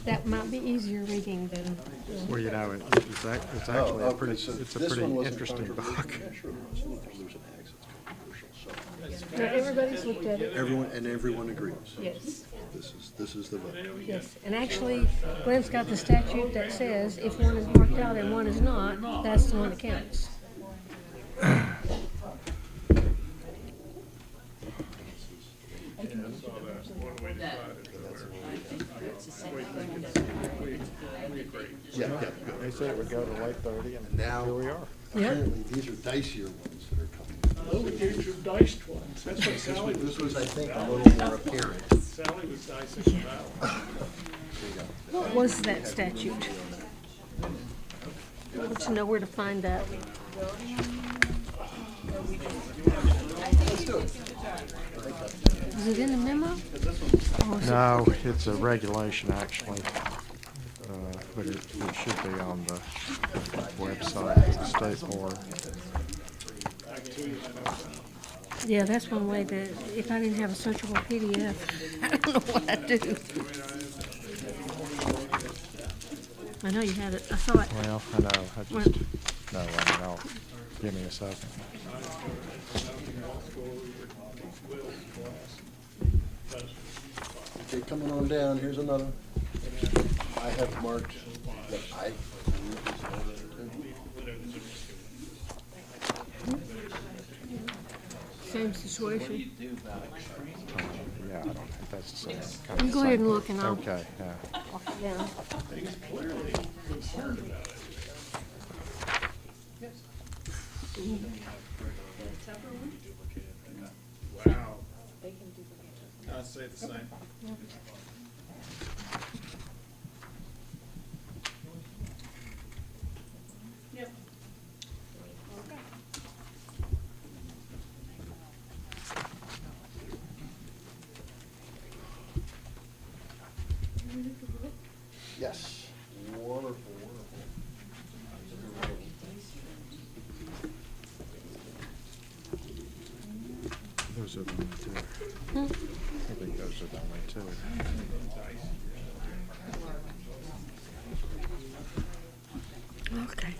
S3: that might be easier reading than,
S6: Well, you know, it's actually a
S1: okay,
S6: pretty,
S1: so
S6: it's a
S1: this
S6: pretty
S1: one wasn't
S6: interesting book.
S1: controversial. Yeah, sure, it was. There's an X, it's controversial, so.
S3: now everybody's looked at it.
S1: Everyone agrees.
S3: Yes,
S1: This is the vote.
S3: yes. And actually, Glenn's got the statute that says if one is marked out and one is not, that's the one that counts.
S1: Yeah, yeah, good.
S6: They said it would go to late 30, and
S1: Now,
S6: here we are.
S1: apparently, these are dicier ones that are coming.
S7: Oh, these are diced ones. That's what Sally was,
S1: This was, I think, a little more apparent.
S7: Sally was dicing about.
S3: What was that statute? I want to know where to find that. Is it in the memo? Or is it-
S6: No, it's a regulation, actually. But it should be on the website of the state board.
S3: Yeah, that's one way that, if I didn't have a searchable PDF, I don't know what I'd do. I know you had it. I saw it.
S6: Well, I know, I just, no, I mean, I'll, give me a second.
S1: Okay, coming on down, here's another. I have marked what I believe is another two.
S3: Same situation.
S6: Yeah, I don't think that's the same.
S3: You go ahead and look and I'll
S6: Okay, yeah.
S3: walk it down.
S7: Wow. I'd say the same.
S1: Yes. Wonderful, wonderful.
S6: Those are the only two. I think those are the only two.
S3: Okay.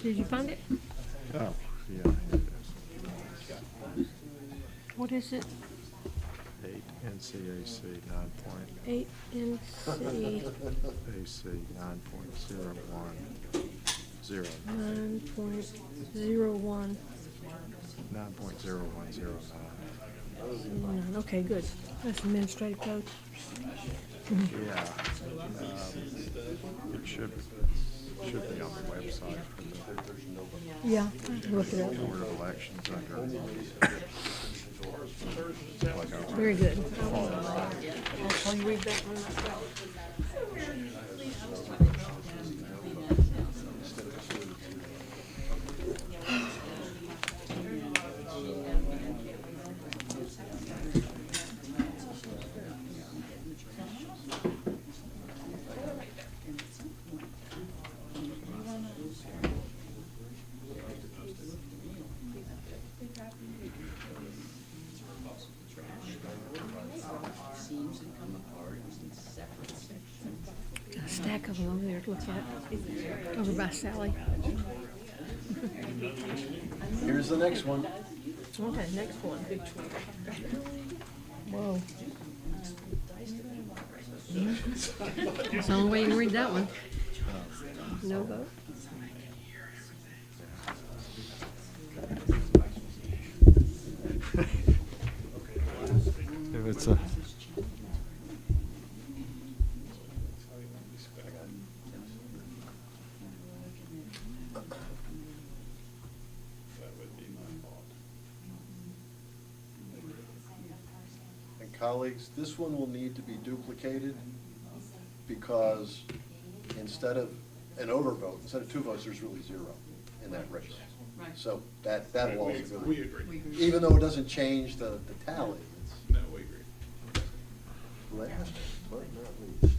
S3: Did you find it?
S6: Oh, yeah, here it is.
S3: What is it?
S6: 8 NCAC 9.0.
S3: 8NC
S6: AC 9.01.
S3: 9.01.
S6: 9.0109.
S3: Okay, good. That's administrative code.
S6: Yeah. It should be on the website for the
S3: Yeah, look it up.
S6: Board of Elections under. like our-
S3: Very good. I'll you read that one myself. Got a stack of them over there to look at. Over by Sally.
S1: Here's the next one.
S3: Okay, next one. Whoa. That's the only way you can read that one. No vote.
S6: If it's a.
S1: And colleagues, this one will need to be duplicated because instead of an overvote, instead of 2 votes, there's really 0 in that race. So that'll also go.
S7: We agree.
S1: Even though it doesn't change the tally, it's
S7: No, we agree.
S1: last but not least.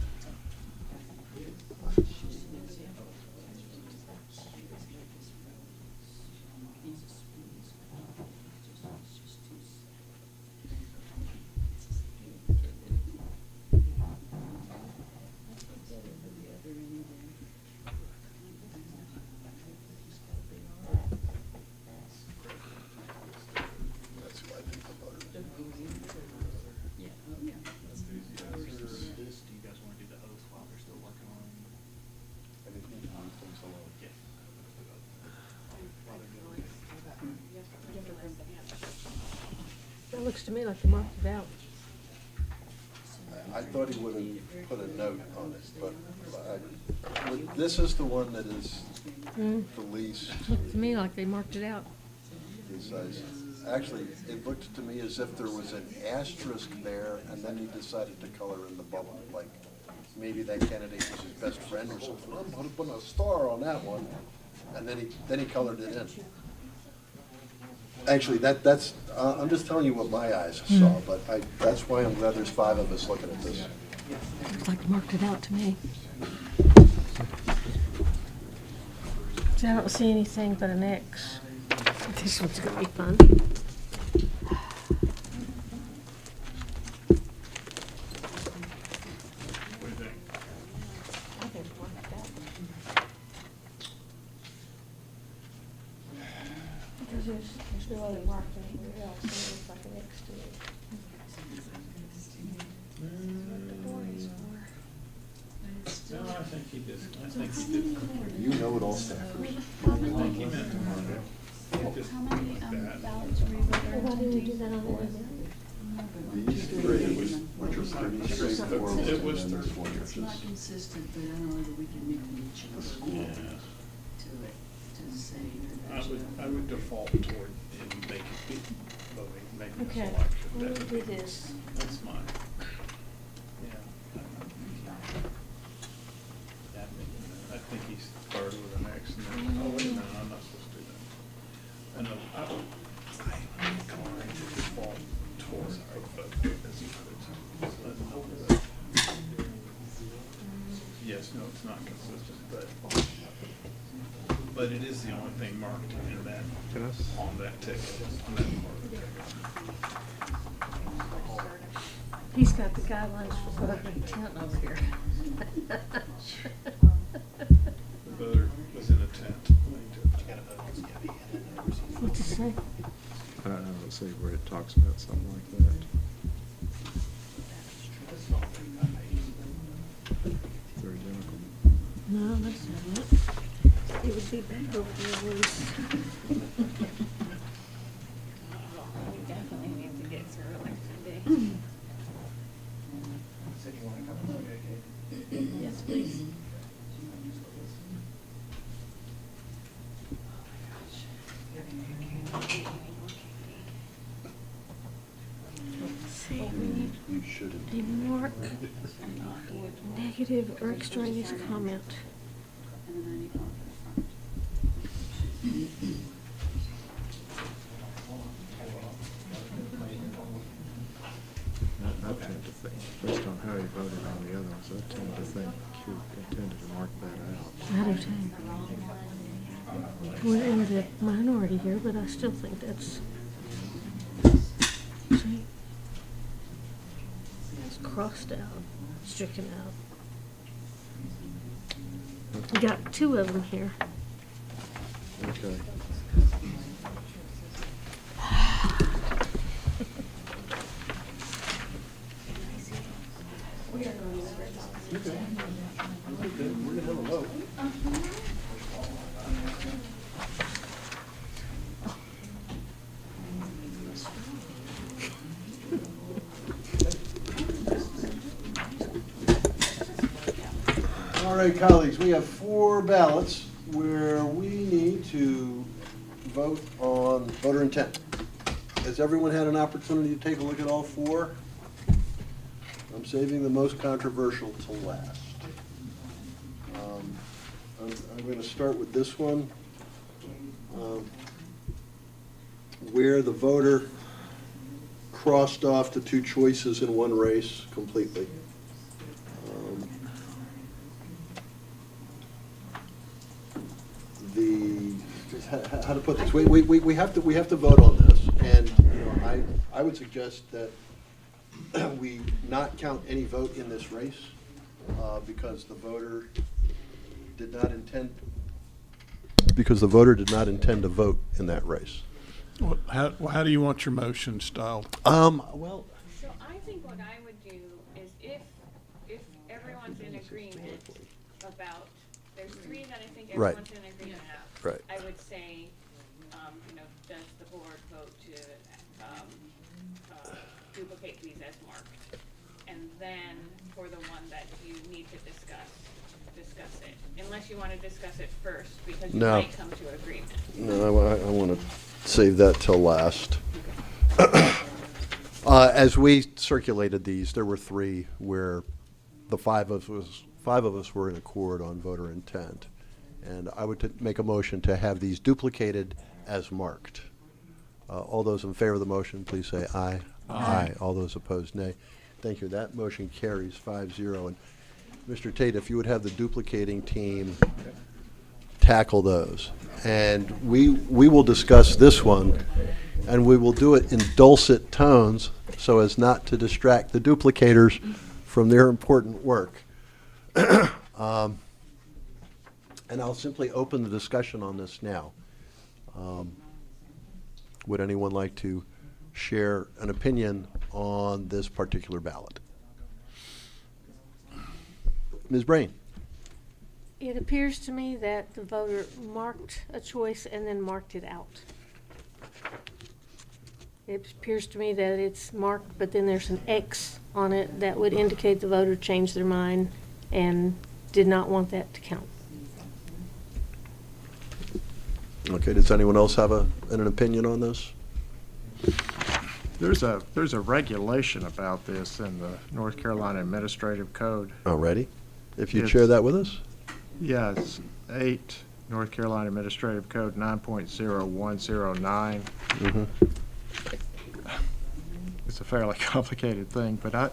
S1: That's who I think the voter is.
S9: Do you guys want to do the oath while they're still working on?
S1: I think we need to move things along.
S3: That looks to me like they marked it out.
S1: I thought he would have put a note on it, but this is the one that is the least
S3: Looked to me like they marked it out.
S1: precise. Actually, it looked to me as if there was an asterisk there, and then he decided to color in the bubble, like maybe that candidate was his best friend or something. I'm gonna put a star on that one, and then he colored it in. Actually, that's, I'm just telling you what my eyes saw, but that's why I'm glad there's 5 of us looking at this.
S3: Looks like they marked it out to me. See, I don't see anything but an X. This one's gonna be fun. there's no other mark anywhere else, so it looks like an X to it.
S7: No, I think he did.
S1: You know it all, staffers.
S10: How many,
S7: I think he meant tomorrow. It just
S10: how many
S7: like that.
S10: ballots were you voting
S3: Why
S10: on?
S3: didn't we do that on the other?
S1: These three, which are pretty straightforward.
S7: It was
S1: and then this
S7: 30.
S1: one,
S8: It's
S1: which
S8: not
S1: is-
S8: consistent, but I don't know that we can make any changes to
S7: Yeah.
S8: it, to say that
S7: I
S8: there's
S7: would,
S8: a.
S7: I would default toward and make it be voting, making a
S3: Okay,
S7: selection.
S3: we'll
S7: That would
S3: do
S7: be-
S3: this.
S7: That's mine. Yeah. I think he started with an X and then, oh, wait a minute, I'm not supposed to do that. I know, I'm going to default towards a vote as he put it. Yes, no, it's not consistent, but it is the only thing marked in that, on that ticket, on that part of the ticket.
S3: He's got the guidelines for voter intent over here.
S7: The voter was in a tent.
S3: What's it say?
S6: I don't know, let's see where it talks about something like that. They're identical.
S3: No, that's not it. It would be back over there, Luce.
S2: We definitely need to get through election day.
S3: Yes, please. Let's see, we need
S1: You shouldn't.
S3: a mark, negative or extraneous comment.
S10: And then I need one for the front.
S6: I tend to think, based on how he voted on the other ones, I tend to think you intended to mark that out.
S3: I do too. We're in the minority here, but I still think that's. See? It's crossed out, stricken out. We got two of them here.
S6: Okay.
S1: All right, colleagues, we have 4 ballots where we need to vote on voter intent. Has everyone had an opportunity to take a look at all 4? I'm saving the most controversial to last. I'm going to start with this one, where the voter crossed off the 2 choices in one race completely. How to put this? We have to vote on this, and you know, I would suggest that we not count any vote in this race because the voter did not intend. Because the voter did not intend to vote in that race.
S7: How do you want your motion styled?
S1: Well,
S2: So I think what I would do is if everyone's in agreement about, there's 3 that I think
S1: Right.
S2: everyone's in agreement of.
S1: Right.
S2: I would say, you know, does the board vote to, duplicate these as marked? And then for the one that you need to discuss it, unless you want to discuss it first, because you
S1: No.
S2: might come to agreement.
S1: no, I want to save that till last. As we circulated these, there were 3 where the 5 of us were in accord on voter intent. And I would make a motion to have these duplicated as marked. All those in favor of the motion, please say aye. Aye. All those opposed, nay. Thank you. That motion carries 5-0. And Mr. Tate, if you would have the duplicating team tackle those. And we will discuss this one, and we will do it in dulcet tones so as not to distract the duplicators from their important work. And I'll simply open the discussion on this now. Would anyone like to share an opinion on this particular ballot? Ms. Brain?
S3: It appears to me that the voter marked a choice and then marked it out. It appears to me that it's marked, but then there's an X on it that would indicate the voter changed their mind and did not want that to count.
S1: Okay, does anyone else have an opinion on this?
S6: There's a regulation about this in the North Carolina Administrative Code.
S1: Alrighty. If you'd
S6: It's-
S1: share that with us?
S6: Yeah, it's 8 North Carolina Administrative Code 9.0109.
S1: Mhm.
S6: It's a fairly complicated thing, but I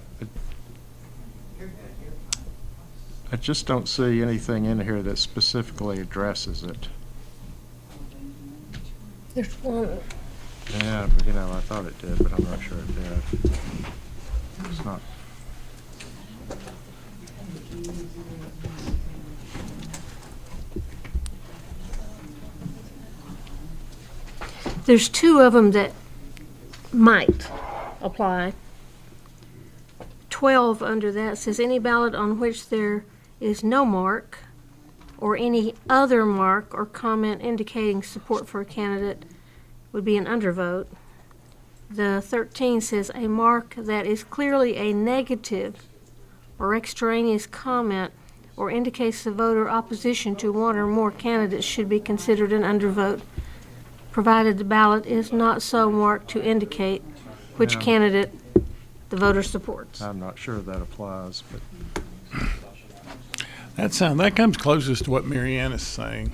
S6: just don't see anything in here that specifically addresses it.
S3: There's one.
S6: Yeah, but, I thought it did, but I'm not sure it did. It's not.
S3: There's two of them that might apply. 12 under that says any ballot on which there is no mark or any other mark or comment indicating support for a candidate would be an undervote. The 13 says a mark that is clearly a negative or extraneous comment or indicates the voter opposition to one or more candidates should be considered an undervote, provided the ballot is not so marked to indicate which
S6: Yeah.
S3: candidate the voter supports.
S6: I'm not sure that applies, but
S7: That comes closest to what Mary Ann is saying,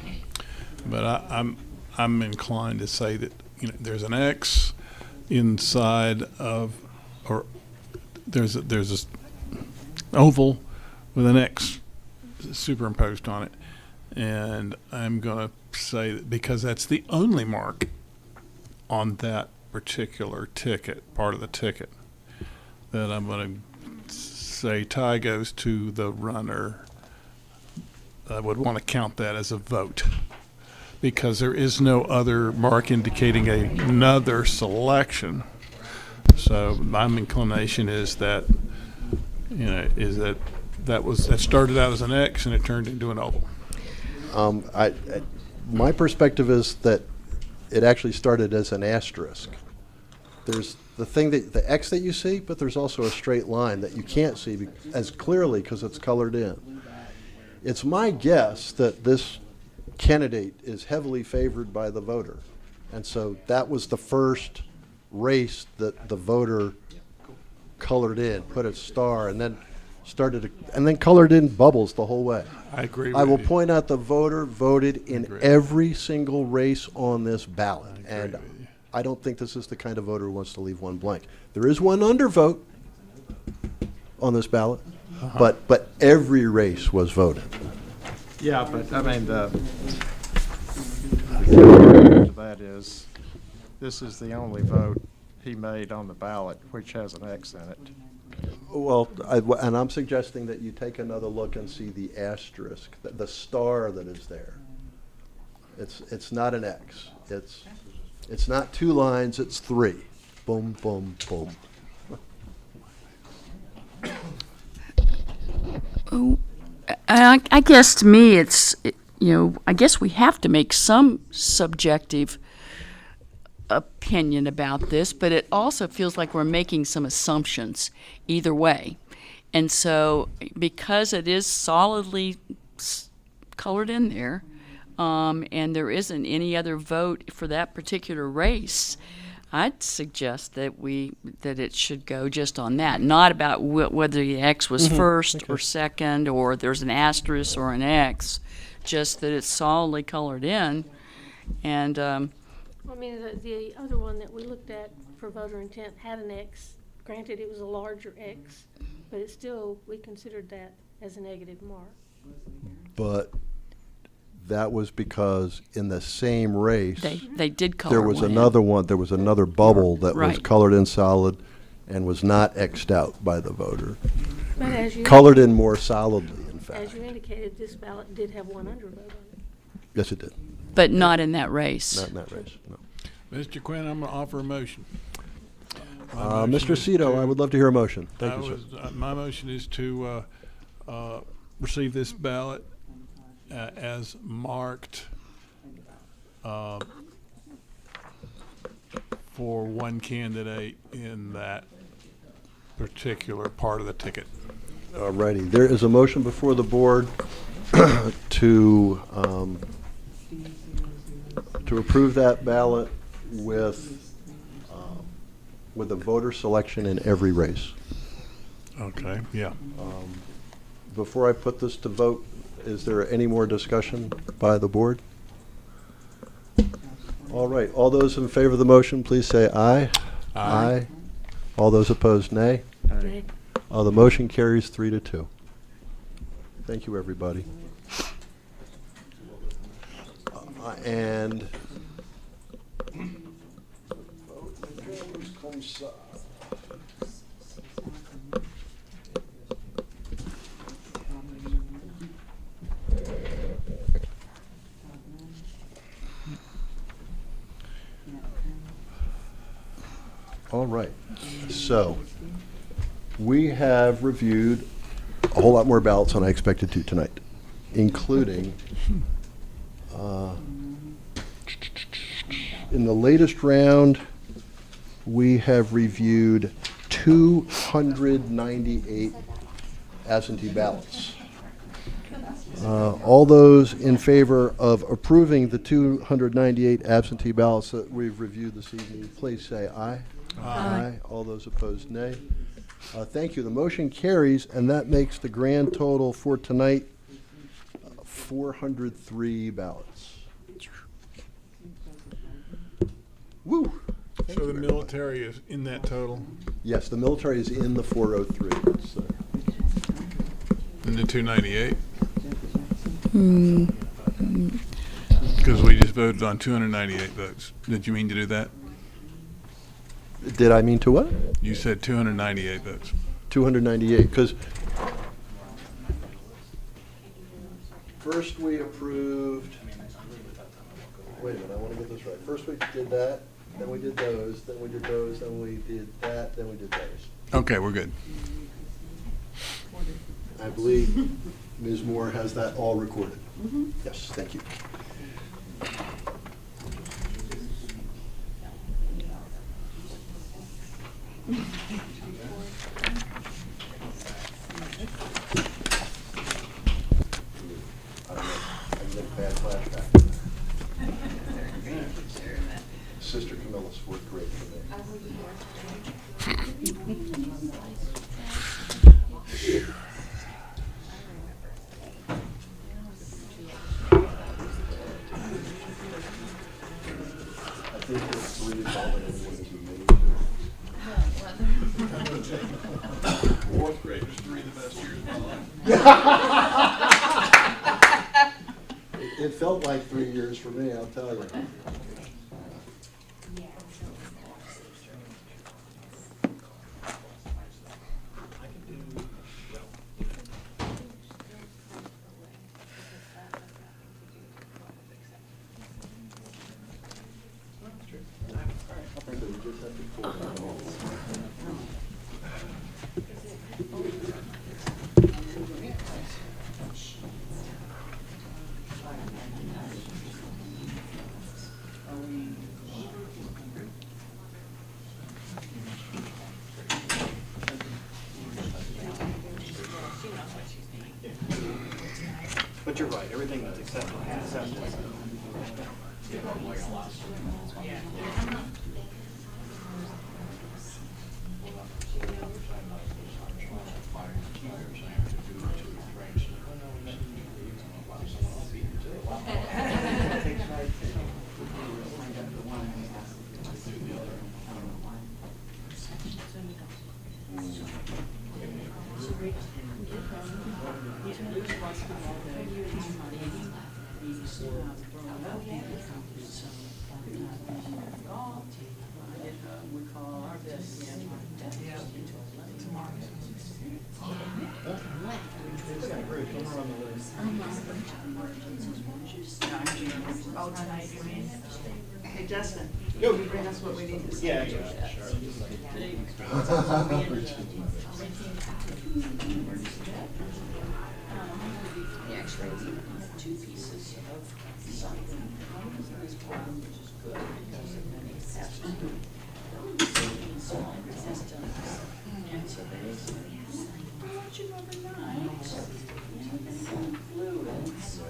S7: but I'm inclined to say that there's an X inside of, or there's a oval with an X superimposed on it, and I'm going to say that because that's the only mark on that particular part of the ticket, that I'm going to say tie goes to the runner. I would want to count that as a vote because there is no other mark indicating another selection. So my inclination is that, that started out as an X and it turned into an oval.
S1: My perspective is that it actually started as an asterisk. There's the X that you see, but there's also a straight line that you can't see as clearly because it's colored in. It's my guess that this candidate is heavily favored by the voter. And so that was the first race that the voter colored in, put a star, and then colored in bubbles the whole way.
S7: I agree with
S1: I will
S7: you.
S1: point out the voter voted in
S7: Agree.
S1: every single race on this ballot.
S7: agree
S1: And
S7: with you.
S1: I don't think this is the kind of voter who wants to leave one blank. There is one undervote on this ballot, but every race was voted.
S6: yeah, but I mean, the that is, this is the only vote he made on the ballot which has an X in it.
S1: Well, and I'm suggesting that you take another look and see the asterisk, the star that is there. It's not an X. It's not two lines, it's three. Boom, boom, boom.
S8: I guess to me, I guess we have to make some subjective opinion about this, but it also feels like we're making some assumptions either way. And so, because it is solidly colored in there, and there isn't any other vote for that particular race, I'd suggest that it should go just on that, not about whether the X was first or second, or there's an asterisk or an X, just that it's solidly colored in. And
S3: I mean, the other one that we looked at for voter intent had an X. Granted, it was a larger X, but it's still, we considered that as a negative mark.
S1: But that was because in the same race,
S8: they did color
S1: there was
S8: one in.
S1: another one, there was another bubble that was
S8: Right.
S1: colored in solid and was not X'd out by the voter.
S3: But as you,
S1: Colored in more solidly, in
S3: as
S1: fact.
S3: you indicated, this ballot did have one undervote on it.
S1: Yes, it did.
S8: But not in that race.
S1: Not in that race, no.
S11: Mr. Quinn, I'm going to offer a motion.
S1: Mr. Cito, I would love to hear a motion. Thank you, sir.
S11: My motion is to receive this ballot as marked for one candidate in that particular part of the ticket.
S1: All righty. There is a motion before the board to approve that ballot with a voter selection in every race.
S11: Okay, yeah.
S1: Before I put this to vote, is there any more discussion by the board? All right. All those in favor of the motion, please say aye. Aye. All those opposed, nay.
S3: Nay.
S1: The motion carries 3-2. Thank you, everybody. And all right. So we have reviewed a whole lot more ballots than I expected to tonight, including in the latest round, we have reviewed 298 absentee ballots. All those in favor of approving the 298 absentee ballots that we've reviewed this evening, please say aye. Aye. All those opposed, nay. Thank you. The motion carries, and that makes the grand total for tonight 403 ballots. Woo!
S11: So the military is in that total?
S1: Yes, the military is in the 403. It's,
S11: In the 298? Because we just voted on 298 votes. Did you mean to do that?
S1: did I mean to what?
S11: You said 298 votes.
S1: 298, because first we approved, wait a minute, I want to get this right. First we did that, then we did those, then we did those, then we did that, then we did those.
S11: Okay, we're good.
S1: I believe Ms. Moore has that all recorded. Yes, thank you. I get a bad flashback. Sister Camilla's fourth grade for me. I think it's three dominant ones we made.
S11: Fourth grade was 3 of the best years of my life.
S1: It felt like 3 years for me, I'll tell you.
S9: But you're right, everything that's acceptable is acceptable.
S5: Oh, tonight, you mean? Hey, Justin, can you bring us what we need to see?
S9: Yeah, sure.
S8: The X-rays have two pieces of something. One is this one, which is good because of many tests. Small intestines. And so basically, I want you overnight. And some fluids.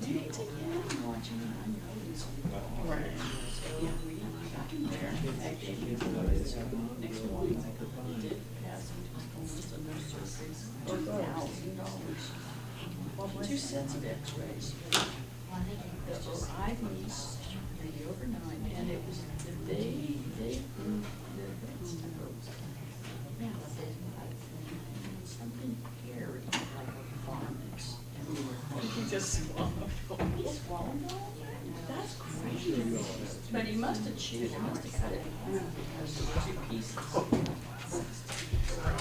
S8: Take it again. I want you to know this. Right. So we got in there. I gave you fluids. Next morning, I did pass into a nurse surgery. $1,000. 2 sets of X-rays. It's just IVs, maybe overnight, and it was the day they grew their vegetables. Now, something hairy, like a varmints. And he just swallowed. He swallowed all? That's crazy. But he must have chewed, he must have cut it in half because it was 2 pieces.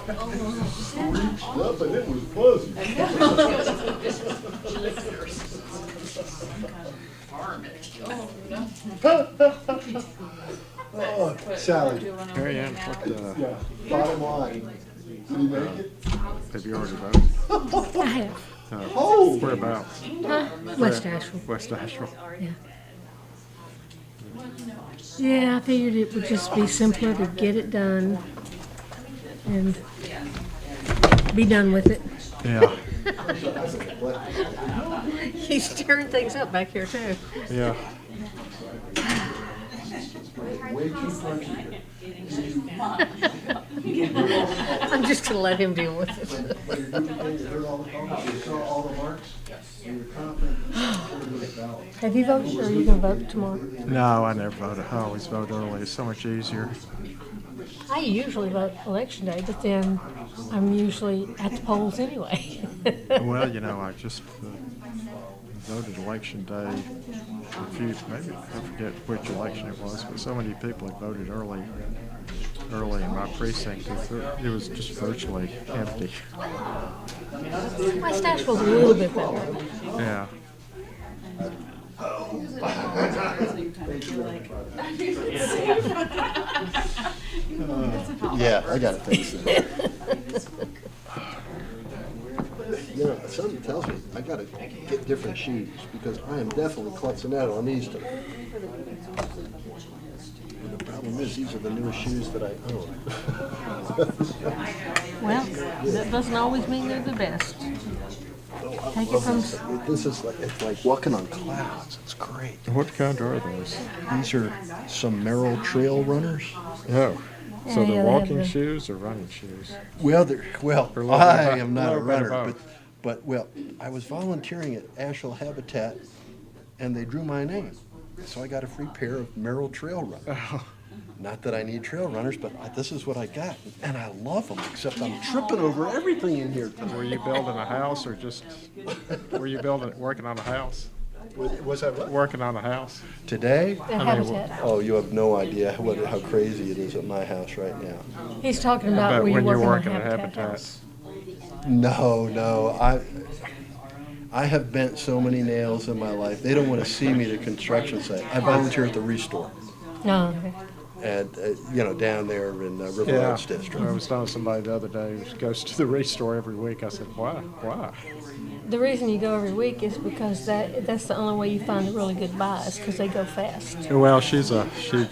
S1: But it was fuzzy. Oh, Sally,
S6: Mary Ann, what,
S1: yeah, bottom line, did you make it?
S6: have you already voted?
S3: I have.
S1: Oh!
S6: Whereabouts?
S3: West Asheville.
S6: West Asheville.
S3: Yeah. Yeah, I figured it would just be simpler to get it done and be done with it.
S6: Yeah,
S3: He's stirring things up back here too.
S6: yeah.
S1: Way too crunchy.
S3: I'm just gonna let him deal with it.
S1: When you're doing things, you heard all the comments, you saw all the marks, and you're confident you're going to ballot.
S3: Have you voted or are you gonna vote tomorrow?
S6: No, I never vote. I always vote early. It's so much easier.
S3: I usually vote election day, but then I'm usually at the polls anyway.
S6: Well, you know, I just voted election day. A few, maybe I forget which election it was, but so many people had voted early in my precinct. It was just virtually empty.
S3: West Asheville's a little bit better.
S6: Yeah.
S1: Yeah, I got to fix it. You know, something tells me I got to get different shoes because I am definitely clutching out on these two. And the problem is, these are the newest shoes that I own.
S3: Well, that doesn't always mean they're the best. Take it from,
S1: This is like, it's like walking on clouds. It's great.
S6: What kind are those?
S1: These are some Merrill Trail Runners.
S6: Oh, so
S3: Yeah,
S6: they're
S3: they have
S6: walking
S3: the-
S6: shoes or running shoes?
S1: Well,
S6: Or a little
S1: I
S6: bit of
S1: am not a
S6: both. A little bit of
S1: runner,
S6: both.
S1: but I was volunteering at Asheville Habitat, and they drew my name, so I got a free pair of Merrill Trail Runners. Not that I need trail runners, but this is what I got, and I love them. Except I'm tripping over everything in here.
S6: Were you building a house or just, working on a house?
S1: Was that what?
S6: Working on a house?
S1: Today?
S3: the habitat.
S1: Oh, you have no idea how crazy it is at my house right now.
S3: He's talking about
S6: But
S3: where
S6: when
S3: you're
S6: you're
S3: working
S6: working
S3: on
S6: at
S3: Habitat
S6: Habitat.
S3: House.
S1: No, I have bent so many nails in my life. They don't want to see me at a construction site. I volunteer at the Restore,
S3: No, okay.
S1: and down there in River
S6: Yeah,
S1: Arts District.
S6: I was telling somebody the other day who goes to the Restore every week. I said, why?
S3: The reason you go every week is because that's the only way you find the really good buys, because they go fast.
S6: Well, she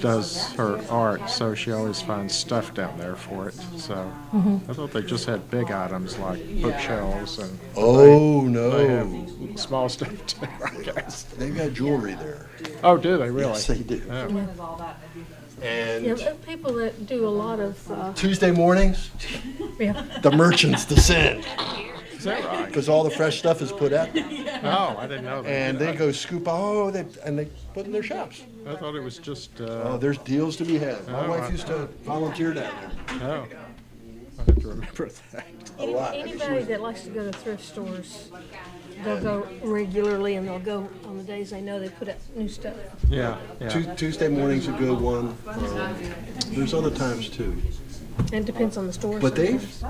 S6: does her art, so she always finds stuff down there for it. So I thought they just had big items like bookshelves and
S1: Oh,
S6: they
S1: no.
S6: have small stuff too, I guess.
S1: They've got jewelry there.
S6: Oh, do they really?
S1: Yes, they do.
S6: Oh.
S3: Yeah,
S1: And
S3: but people that do a lot of,
S1: Tuesday mornings,
S3: yeah,
S1: the merchants descend
S6: Is that right?
S1: because all the fresh stuff is put out,
S6: Oh, I didn't know that.
S1: and they go scoop. They put in their shops.
S6: I thought it was just,
S1: Oh, there's deals to be had. My
S6: Oh,
S1: wife
S6: I-
S1: used to volunteer down there.
S6: oh, I have to remember that.
S1: A lot.
S3: anybody that likes to go to thrift stores, they'll go regularly and they'll go on the days they know they put out new stuff.
S6: Yeah, yeah.
S1: Tuesday morning's a good one. There's other times too.
S3: It depends on the store.
S1: But
S3: sometimes.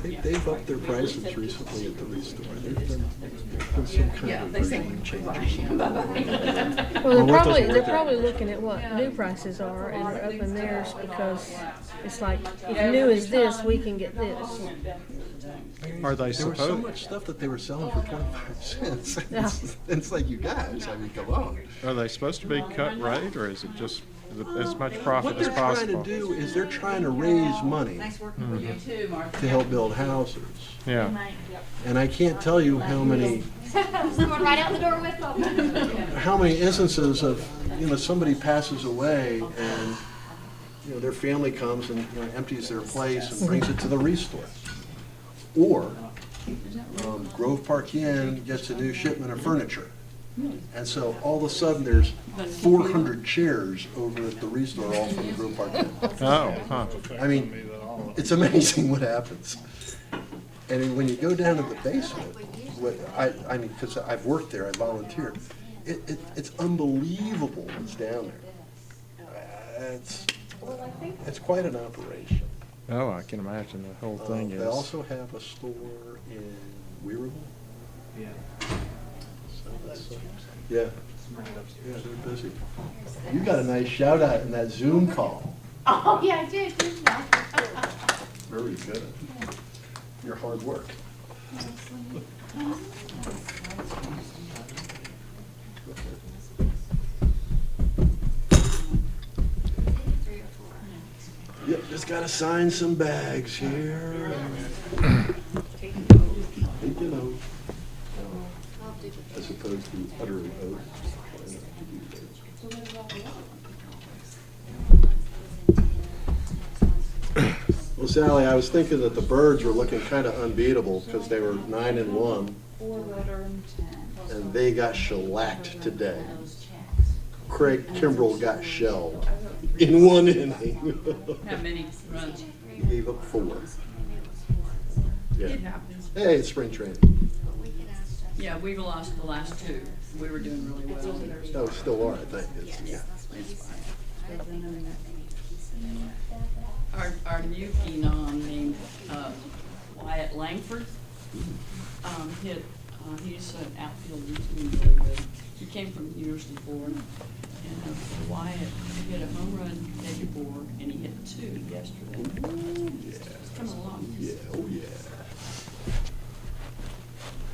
S1: they've upped their prices recently at the restore. There's been some kind of regime changes.
S3: Well,
S1: we'll have to
S3: they're
S1: work
S3: probably
S1: that.
S3: looking at what new prices are and they're upping theirs because it's like, if new is this, we can get this.
S6: Are they
S1: There was so
S6: supposed,
S1: much stuff that they were selling for 25 cents.
S3: Yeah.
S1: It's like, you guys, I mean, come on.
S6: are they supposed to be cut rate, or is it just as much profit
S1: What
S6: as
S1: they're trying to
S6: possible?
S1: do is they're trying to raise money
S10: Nice working with you too, Martha.
S1: to help build houses.
S6: Yeah,
S1: And I can't tell you how many
S4: Going right out the door with them.
S1: how many instances of, somebody passes away and, their family comes and, empties their place and brings it to the restore. Or, Grove Park Inn gets a new shipment of furniture. And so all of a sudden, there's 400 chairs over at the restore, all from the Grove Park Inn.
S6: oh, huh.
S1: I mean, it's amazing what happens. And then when you go down to the basement, I mean, because I've worked there, I volunteered, it's unbelievable what's down there. It's quite an operation.
S6: Oh, I can imagine the whole thing
S1: They
S6: is.
S1: also have a store in Wearable. Yeah. Yeah, they're busy. You got a nice shout out in that Zoom call.
S4: Oh, yeah, I did, didn't I?
S1: Very good. Your hard work. Yep, just gotta sign some bags here. Take it out. As opposed to uttering oaths. Well, Sally, I was thinking that the Birds were looking kind of unbeatable because they were 9-1, and they got shellacked today. Craig Kimbrell got shelled in one inning.
S8: How many runs?
S1: He gave up 4. Yeah.
S8: It happens.
S1: Hey, it's spring training.
S8: Yeah, we've lost the last 2. We were doing really well.
S1: Oh, still are, I think. Yeah.
S8: It's fine. Our new phenom named Wyatt Langford hit, he's an outfield routine really good. He came from the University of Florida. And Wyatt hit a home run the day before, and he hit 2 yesterday. It's coming along.
S1: Yeah, oh yeah.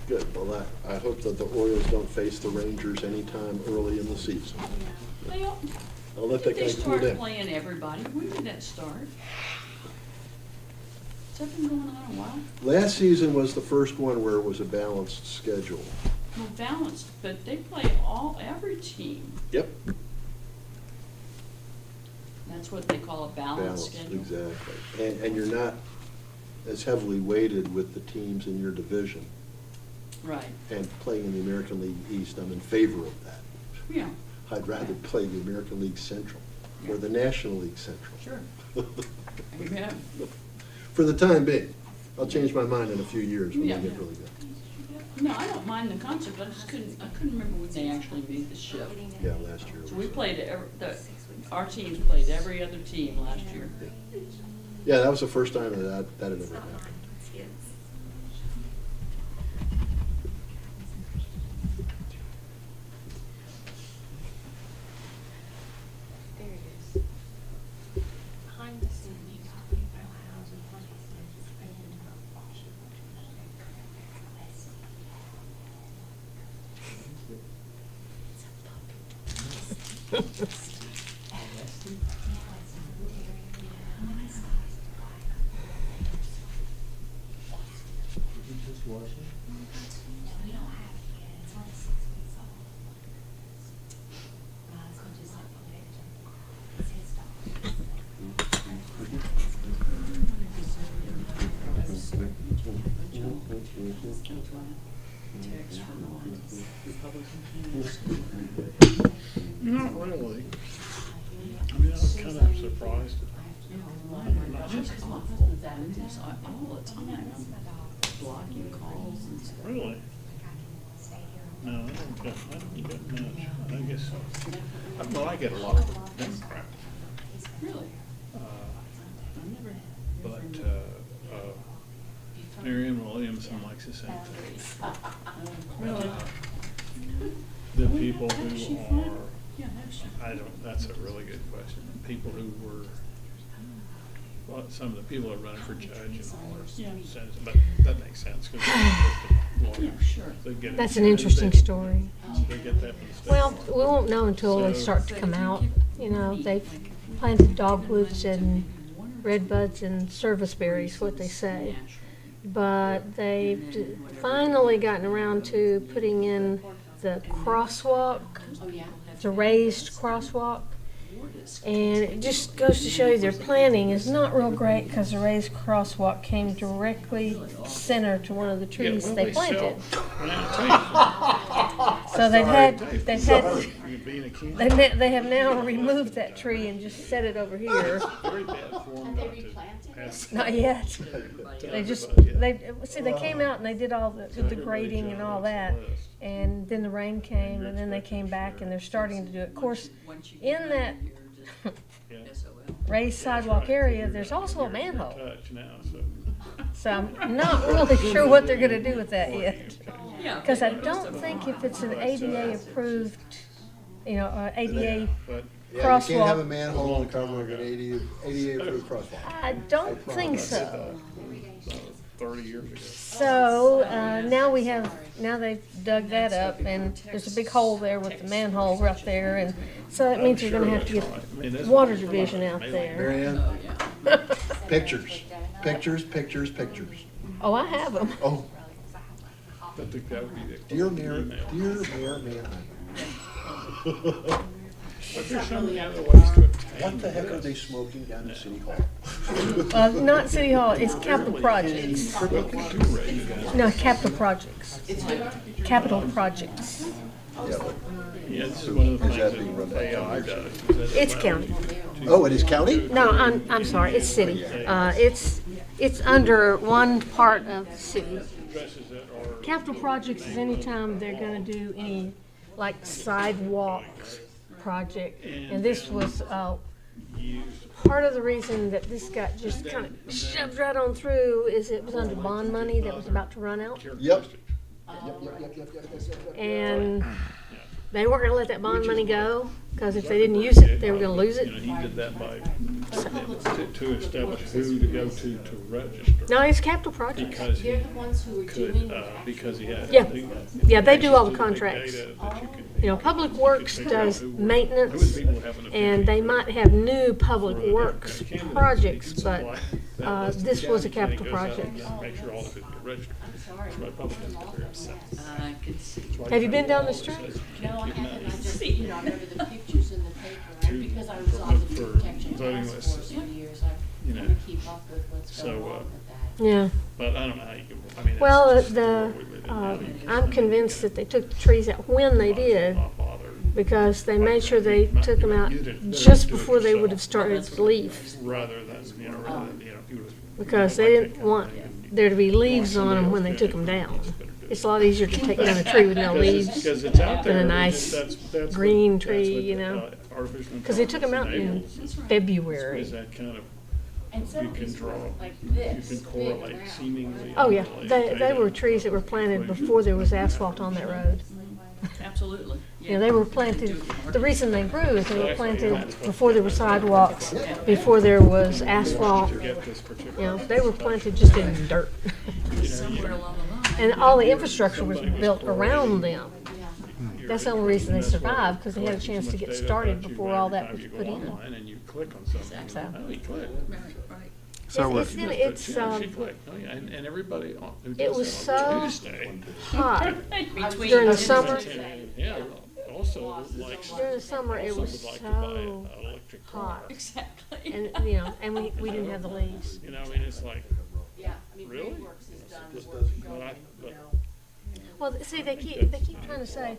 S1: Good, well, I hope that the Orioles don't face the Rangers anytime early in the season. I'll let that
S8: They
S1: guy cool
S8: start
S1: down.
S8: playing everybody. When did that start? Has that been going on a while?
S1: Last season was the first one where it was a balanced schedule.
S8: Well, balanced, but they play every team.
S1: Yep.
S8: That's what they call a balanced
S1: Balanced,
S8: schedule.
S1: exactly. And you're not as heavily weighted with the teams in your division.
S8: Right,
S1: And playing in the American League East, I'm in favor of that.
S8: yeah,
S1: I'd rather play the American League Central or the National League Central.
S8: sure. Amen.
S1: For the time being. I'll change my mind in a few years when
S8: Yeah.
S1: they get really good.
S8: No, I don't mind the concept, I couldn't remember when they actually made the shift.
S1: Yeah, last year.
S8: So we played, our teams played every other team last year.
S1: Yeah, that was the first time that had ever happened.
S4: There it is. Behind the scenes.
S8: Text from one Republican
S11: Not really. I mean, I was kind of surprised.
S8: Mine are just awful. It's all the time. I'm blocking calls and stuff.
S11: Really? No, I don't get much. I guess, well, I get a lot of Democrat.
S8: Really?
S11: Uh,
S8: I never
S11: but, Marianne Williamson likes the same thing. The people who are, that's a really good question. The people who were, well, some of the people are running for judge and all are senators, but that makes sense, because they get it.
S3: That's an interesting story.
S11: They get that from the state.
S3: Well, we won't know until they start to come out. You know, they've planted dogwoods and redbuds and serviceberries, what they say. But they've finally gotten around to putting in the crosswalk, the raised crosswalk. And it just goes to show you their planning is not real great, because the raised crosswalk came directly center to one of the trees they planted. So they have now removed that tree and just set it over here.
S11: Very bad form not to pass.
S3: Not yet. They came out and they did all the grading and all that, and then the rain came, and then they came back and they're starting to do it. Of course, in that raised sidewalk area, there's also a manhole.
S11: Touch now,
S3: So I'm not really sure what they're gonna do with that yet. Because I don't think if it's an ADA approved, ADA
S11: but
S1: Yeah, you can't have a
S3: crosswalk,
S1: manhole on the cover of an ADA approved crosswalk.
S3: I don't think so.
S11: 30 years ago.
S3: So, now they've dug that up, and there's a big hole there with the manhole right there, and so that means you're gonna have to get water division out there.
S1: Marianne, pictures, pictures.
S3: Oh, I have them.
S1: Oh,
S11: But that would be the.
S1: dear Mayor, man.
S11: But there's so many other ways to obtain.
S1: What the heck are they smoking down at City Hall?
S3: Not City Hall, it's Capital Projects. No, Capital Projects. Capital Projects.
S11: Yeah, it's one of the
S1: Is that
S11: things
S1: being run
S11: that
S1: by
S11: AI
S1: county?
S11: does.
S3: It's county.
S1: Oh, it is county?
S3: No, I'm sorry, it's city. It's under one part of the city. Capital projects is anytime they're gonna do any, like, sidewalks project. And this was, part of the reason that this got just kind of shoved right on through is it was under bond money that was about to run out.
S1: Yep.
S3: And they weren't gonna let that bond money go, because if they didn't use it, they were gonna lose
S11: You know,
S3: it.
S11: he did that by, to establish who to go to register.
S3: No, it's capital projects.
S11: Because he
S4: They're the ones who are
S11: could,
S4: doing.
S11: because he had.
S3: Yeah. Yeah, they do all the
S11: access to
S3: contracts.
S11: data that you could-
S3: Public Works does
S11: Who
S3: maintenance,
S11: people have an opinion.
S3: and they might have new public works projects, but this was a capital project.
S11: Make sure all of it get registered. That's why Republicans get very upset.
S8: I can see.
S3: Have you been down the street?
S4: No, I haven't, I just, remember the pictures in the paper, because I was on the
S11: for
S4: protection
S11: voting
S4: task
S11: lists,
S4: force for years,
S11: you
S4: I
S11: know.
S4: kind of keep up with what's
S11: So,
S4: going on with that.
S3: Yeah.
S11: But I don't know how you can, I mean.
S3: Well,
S11: it's just world we live in now. You can't-
S3: I'm convinced that they took the trees out when they did,
S11: Not bother.
S3: because they made sure they took them out just before they would have started to leaf,
S11: Rather than, he was.
S3: because they didn't want there to be leaves on them when they took them down. It's a lot easier to take down a tree with no leaves
S11: Because it's out there.
S3: than a nice
S11: that's
S3: green
S11: what-
S3: tree,
S11: that's what, artificial
S3: because they took them out in
S11: intelligence enables,
S3: February.
S11: Is that kind of,
S4: And some
S11: you
S4: of
S11: can
S4: these
S11: draw,
S4: were like
S11: you
S4: this,
S11: can
S4: big
S11: correlate
S4: around.
S11: seemingly.
S3: Oh, yeah,
S11: unrelated
S3: they were
S11: data.
S3: trees that were planted before there was asphalt on that road.
S8: Absolutely.
S3: They were planted, the reason they grew is they were planted before there were sidewalks, before there was asphalt.
S11: Get this particular.
S3: They were planted just in dirt.
S8: Somewhere along the line.
S3: And all the infrastructure was built around them. That's the only reason they survived, because they had a chance to get started before all that was put in.
S11: And you click on something.
S3: So.
S11: Oh, you click.
S8: Right, right.
S6: So
S3: It's, it's,
S11: She clicked. Oh, yeah, and everybody who
S3: it
S11: does
S3: was
S11: that
S3: so
S11: on Tuesday.
S3: hot
S8: Between.
S3: during the summer.
S11: Yeah, also likes.
S3: During the summer, it
S11: also
S3: was
S11: would like to buy
S3: so
S11: an electric car.
S3: hot.
S8: Exactly.
S3: And we didn't have the leaves.
S11: You know, I mean, it's like,
S4: Yeah, I mean,
S11: Really?
S4: Greenworks has done
S11: Just
S4: work
S11: doesn't-
S4: going,
S11: but I-
S4: you know.
S3: Well, see, they keep trying to say,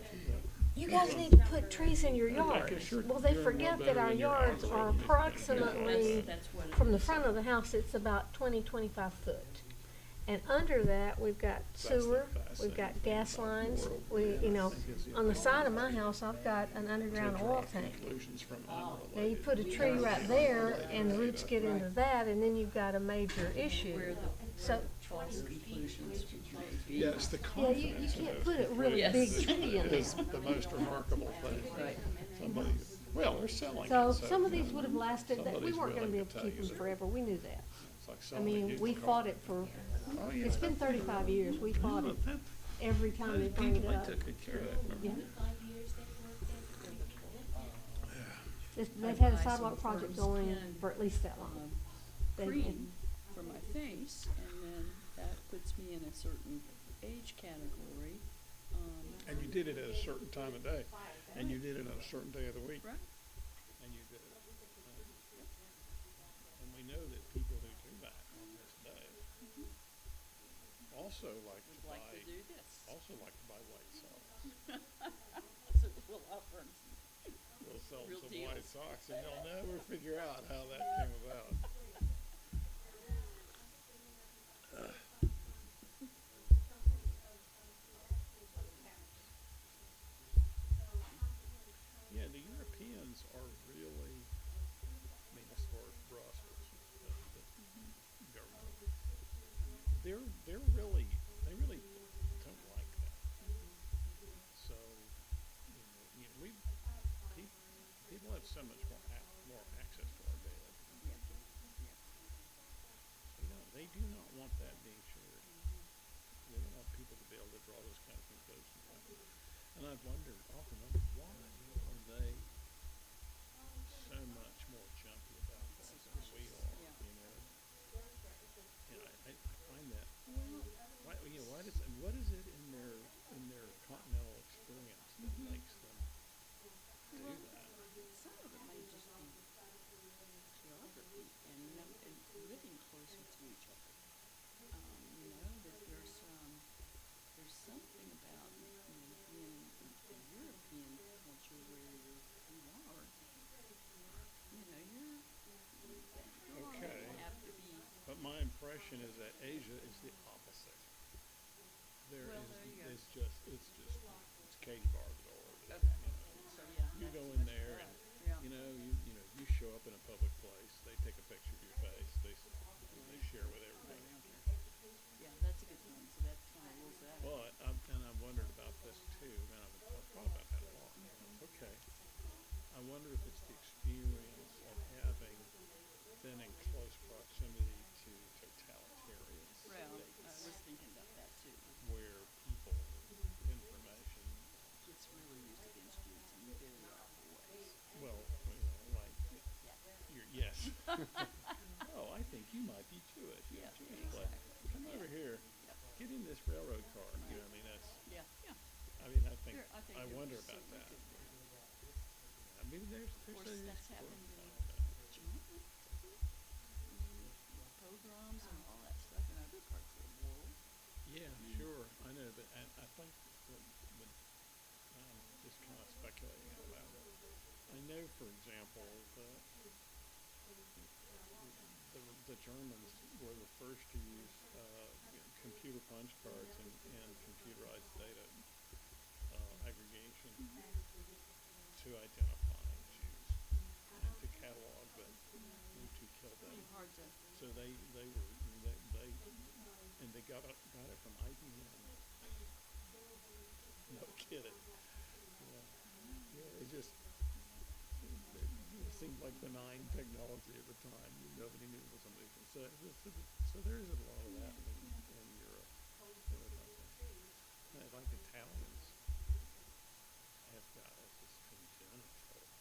S3: you guys need to put trees in your yards. Well, they forget that our yards are approximately,
S8: That's what it
S3: from the
S8: is.
S3: front of the house, it's about 20, 25 foot. And under that, we've got sewer,
S11: fascinating
S3: we've got
S11: thing
S3: gas
S11: about
S3: lines,
S11: Laurel.
S3: on the side of my house, I've got an underground oil tank.
S11: Conclusions from
S3: Now, you
S11: unrelated.
S3: put a tree right there, and the roots get into that, and then you've got a major issue. So,
S8: False conclusions were made.
S11: Yes, the
S3: yeah, you
S11: confidence.
S3: can't
S11: of-
S3: put a really
S8: Yes.
S3: big tree in
S11: is
S3: there.
S11: the most remarkable thing.
S8: Right.
S11: Somebody, well, they're selling it.
S3: So some of these would have lasted, we
S11: somebody's
S3: weren't gonna be
S11: willing
S3: able to
S11: tell
S3: keep
S11: you
S3: them
S11: that.
S3: forever, we knew that.
S11: It's like
S3: I
S11: selling a
S3: mean,
S11: used
S3: we
S11: car.
S3: fought it for,
S11: Oh, yeah.
S3: it's been 35 years, we fought
S11: No,
S3: it
S11: that-
S3: every time they
S11: those
S3: bring it
S11: people, they
S3: up.
S11: took good care of that.
S3: Yeah.
S11: remember?
S3: They've had a sidewalk project going for at least that long. They-
S8: Cream for my face, and then that puts me in a certain age category.
S11: And you did it at a certain time of day, and you did it on a certain day of the week,
S8: Right.
S11: and you did it. And we know that people who do that on this day also like
S8: Would
S11: to
S8: like
S11: buy,
S8: to do this.
S11: also like to buy white socks.
S8: So we'll offer 'em some.
S11: We'll sell them
S8: Real
S11: some
S8: deals.
S11: white socks, and they'll never figure out how that came about. Yeah, the Europeans are really, I mean, as far as Brussels, the government, they're really, they really don't like that. So, people have so much more access to our data.
S8: Yeah.
S11: They do not want that being shared. They don't want people to be able to draw those kind of conclusions. And I've often wondered, why are they so much more jumpy about this than we are,
S8: Yeah.
S11: I find that, why does, and what is it in their continental experience that makes them do that?
S8: Some of it may just be geography and, and living closer to each other. That there's something about, being in the European culture where you are, you're
S11: Okay.
S8: you have to be,
S11: But my impression is that Asia is the opposite. There
S8: Well,
S11: is,
S8: there you go.
S11: it's Katie bars all over.
S8: okay, so yeah.
S11: You
S8: that's
S11: go
S8: much
S11: in there
S8: better.
S11: and,
S8: Yeah.
S11: you show up in a public place, they take a picture of your face, they share with everybody.
S8: Yeah, that's a good point, so that kind of rules that out.
S11: But, I've wondered about this too, and I've thought about that a lot. Okay, I wonder if it's the experience of having been in close proximity to totalitarian
S8: Well, I
S11: states
S8: was thinking about that too.
S11: where people, information,
S8: It's really used against you in some very awful ways.
S11: well, like, yes. Oh, I think you might be Jewish.
S8: Yeah,
S11: Jewish blood.
S8: exactly.
S11: Come over here,
S8: Yep.
S11: get in this railroad car. That's,
S8: Yeah, yeah.
S11: I think,
S8: I think
S11: I
S8: you're
S11: wonder
S8: so
S11: about that.
S8: wicked.
S11: I mean, there's
S8: Of course,
S11: a
S8: that's
S11: story
S8: happened in
S11: about that.
S8: Germany, pogroms and all that stuff in other parts of the world.
S11: Yeah, sure, I know, but I think that just kind of speculating out loud. I know, for example, that the Germans were the first to use computer punch cards and computerized data aggregation to identify Jews and to catalog them and to kill them.
S8: Pretty hard to,
S11: So they got it from IBM. No kidding. It just it seemed like benign technology at the time. Nobody knew it was amazing. So there is a lot of that in Europe. Like Italians have got this congenital dread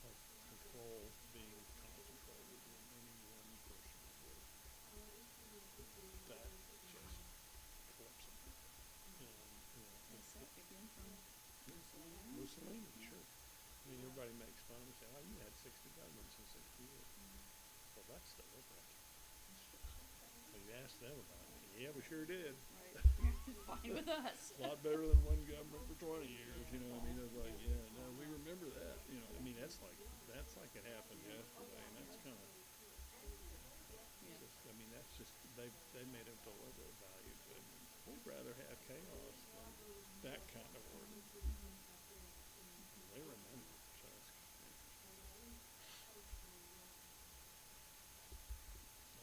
S11: of control being concentrated in any one person's work. That just clips them.
S8: is that again from Mussolini?
S11: Mussolini, sure. I mean, everybody makes fun and say, "Oh, you had 60 governments in 60 years." Well, that's deliberate. So you ask them about it. Yeah, we sure did.
S8: Right, fine with us.
S11: A lot better than one government for 20 years. It was like, yeah, no, we were remember that, you know, I mean, that's like it happened yesterday, and that's kind of, I mean, that's just, they made a deliberate value, but we'd rather have chaos than that kind of work. They remember, so it's,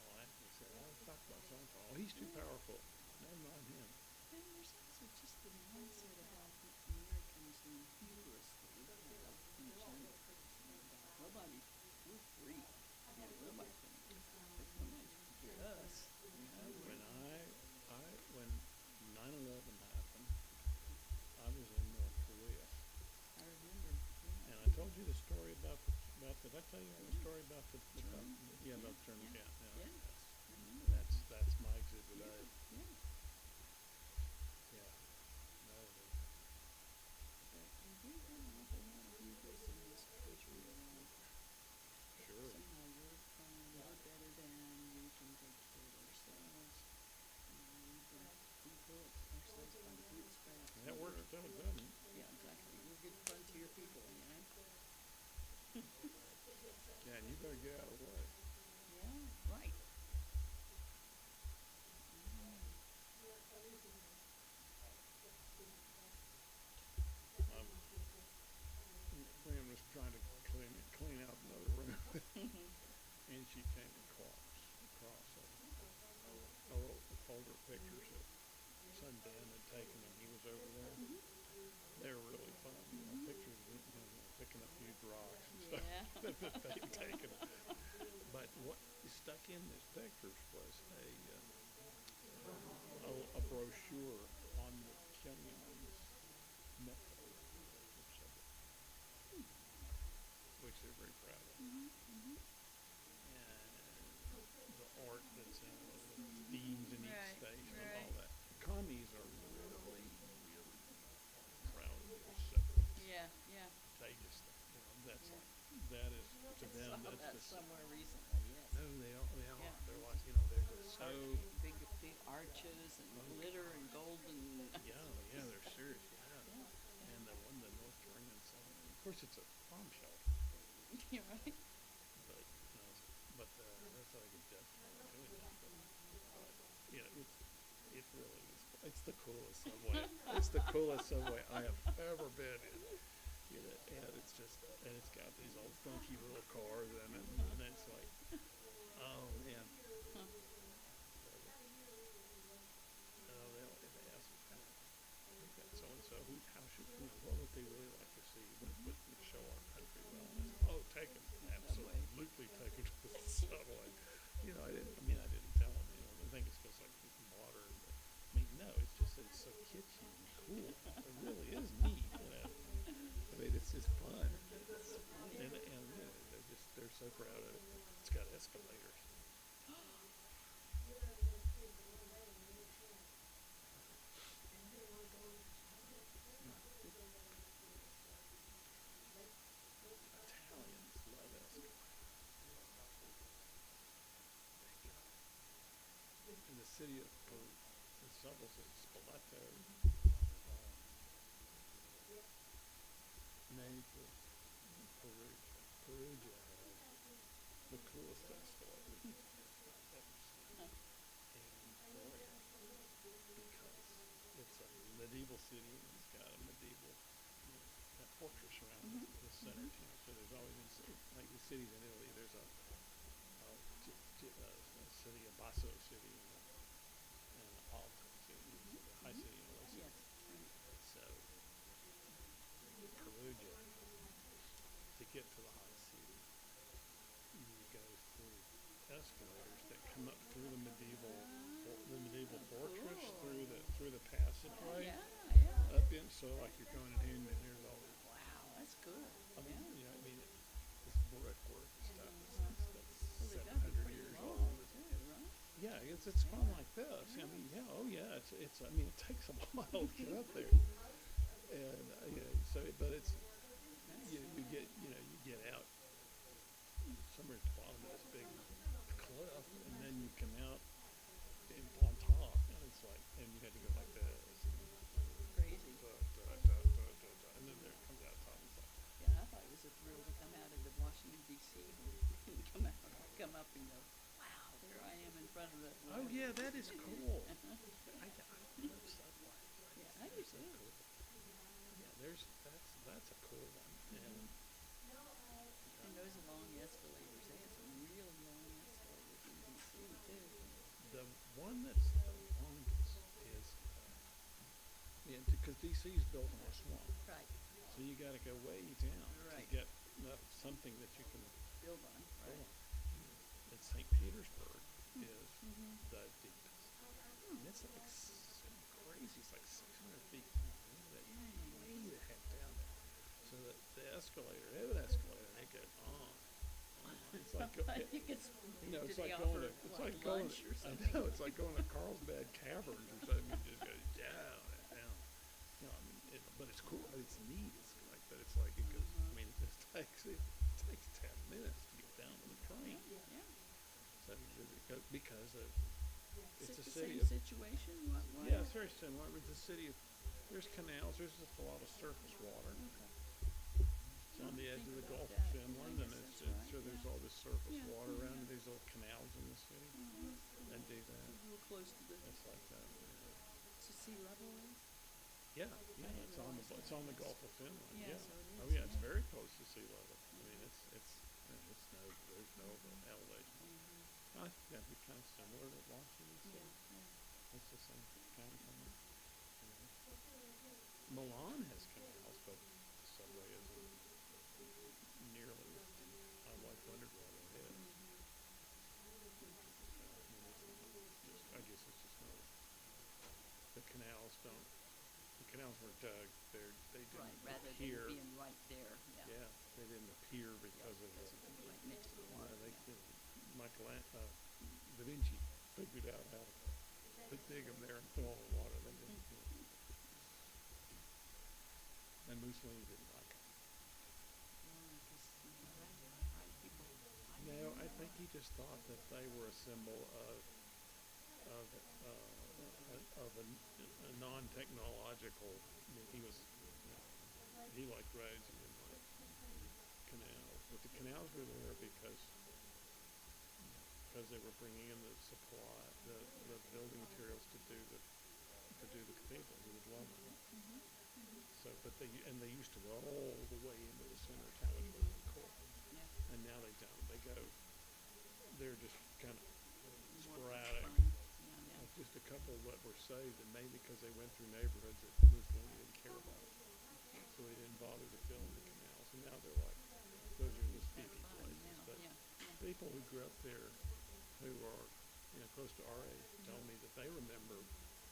S11: oh, he said, I'll talk about so-and-so, oh, he's too powerful, never mind him.
S8: And there's also just the mindset about the Americans and hubris that we have in general. Nobody, we're free. You know, nobody's gonna get us, you know.
S11: When 9/11 happened, I was in North Korea.
S8: I remember.
S11: And I told you the story about did I tell you the story about the about the German camp?
S8: Yeah.
S11: That's my exhibit.
S8: Yeah.
S11: Yeah. No,
S8: But we do have an awful lot of hubris in this country.
S11: sure.
S8: Somehow we're fine, we're better than, we can take care of ourselves. We pull ourselves by the bootstraps.
S11: That works till it doesn't.
S8: Yeah, exactly. We're good frontier people, you know?
S11: Yeah, and you better get out of the way.
S8: Yeah, right.
S11: Fran was trying to clean out another room, and she came across a little folder of pictures that son Dan had taken when he was over there. They were really fun, you know, pictures of him, picking up huge rocks and stuff that they'd taken. But what stuck in these pictures was a brochure on the Pyongyang's method, which they're very proud of. And the art that's in the beams in each station and all that. Commies are really, really proud of their subjects.
S8: Yeah, yeah.
S11: They just, you know, that's like, that is, to them,
S8: Saw
S11: that's
S8: that
S11: just.
S8: somewhere recently, yes.
S11: No, they are.
S8: Yeah.
S11: They're like, you know, they're just so.
S8: Big arches and glitter and golden.
S11: Yeah, they're serious, yeah. And the North Korean song, of course, it's a bomb shelter,
S8: You're right.
S11: but that's how I get death doing that. But you know, it really is. It's the coolest subway. It's the coolest subway I have ever been in. You know, and it's just, and it's got these old funky little cars in it, and it's like, oh man. They ask, we've got so-and-so, how should, you know, what would they really like to see? What would show our country well? Oh, take them, absolutely take them to the subway. You know, I didn't tell them, you know, they think it's because like modern, but, I mean, no, it's just, it's so kitschy and cool. It really is neat, you know. I mean, it's just fun. And you know, they're so proud of it. It's got escalators. Italians love escalators. In the city of several cities, Spoleto, Naples, Perugia has the coolest escalator I've ever seen. And Florida, because it's a medieval city and it's got a medieval fortress around the center. You know, so there's always been, like the cities in Italy, there's a city, a Basso city, and an Alto city, so the high city and low city. So Perugia, to get to the high city, you go through escalators that come up through the medieval fortress, through the passageway, up in, so like you're going in and there's all.
S8: Wow, that's cool.
S11: I mean, you know, this brickwork stuff that's 700 years old. Yeah, it's fun like this. I mean, it's. I mean, it takes a while to get up there, and you know, so but it's you get out somewhere at the bottom of this big cliff, and then you come out on top, and it's like, and you had to go like this.
S8: Crazy.
S11: And then there it comes out top. It's like,
S8: Yeah,
S11: Oh, yeah, that is cool. I love Subway.
S8: Yeah, I do too.
S11: Yeah, that's a cool one. And
S8: And those long escalators, they have some really long escalators in DC too.
S11: the one that's the longest is, yeah, because DC's built on a swamp.
S8: Right,
S11: So you gotta go way down
S8: Right.
S11: to get something that you can
S8: build on,
S11: go
S8: right.
S11: on. And St. Petersburg is the deepest. And it's like crazy, it's like 600 feet down. Way the heck down there. So that the escalator, they have an escalator, and they go on. It's like,
S8: You could,
S11: you know,
S8: do
S11: it's
S8: they
S11: like
S8: offer
S11: going to, it's like
S8: like
S11: going,
S8: lunch or
S11: I
S8: something?
S11: know, it's like going to Carlsbad Caverns or something. You just go down and down. You know, I mean, but it's cool. It's neat. It's like, but it's like it goes. I mean, it takes 10 minutes to get down to the train.
S8: Yeah.
S11: So because of it's a
S8: the
S11: city
S8: same
S11: of
S8: situation, what?
S11: yeah, it's very similar. It's a city of there's canals. There's just a lot of surface water. It's on the edge of the Gulf of Finland, and it's so there's all this surface
S8: Yeah.
S11: water around. And there's little canals in the city, and do that.
S8: A little close to the,
S11: It's like that.
S8: to sea level is?
S11: Yeah, yeah, it's on the Gulf of Finland.
S8: Yeah,
S11: Yeah.
S8: so it
S11: Oh
S8: is,
S11: yeah, it's
S8: yeah.
S11: very close to sea level. I mean, it's no there's no elevation. I think that'd be kind of similar to Washington
S8: Yeah,
S11: City.
S8: yeah.
S11: It's the same kind of thing. Milan has canals, but the subway isn't nearly. I've like wondered why that is. I guess it's just not. The canals don't. The canals were dug. They didn't
S8: Right, rather
S11: appear.
S8: than being right there, yeah.
S11: Yeah, they didn't appear because of the.
S8: Right next to the water.
S11: They,
S8: yeah.
S11: Da Vinci figured out how to dig them there and throw them in water. They didn't. And Mussolini didn't like them. No, I think he just thought that they were a symbol of a non-technological. I mean, he liked roads, he didn't like canals. But the canals were there because they were bringing in the supply, the building materials to do the cathedral, to the dwelling. So, but they used to go all the way into the center of town, which was really cool.
S8: Yeah.
S11: And now they don't. They're just kind of
S8: More
S11: sporadic.
S8: confined. Yeah,
S11: Like just a couple that were saved, and maybe because they went through neighborhoods that Mussolini didn't care about, so they didn't bother to fill in the canals. And now they're like, those are the speaking
S8: fine
S11: places.
S8: now,
S11: But
S8: yeah, yeah.
S11: people who grew up there, who are close to our age, tell me that they remember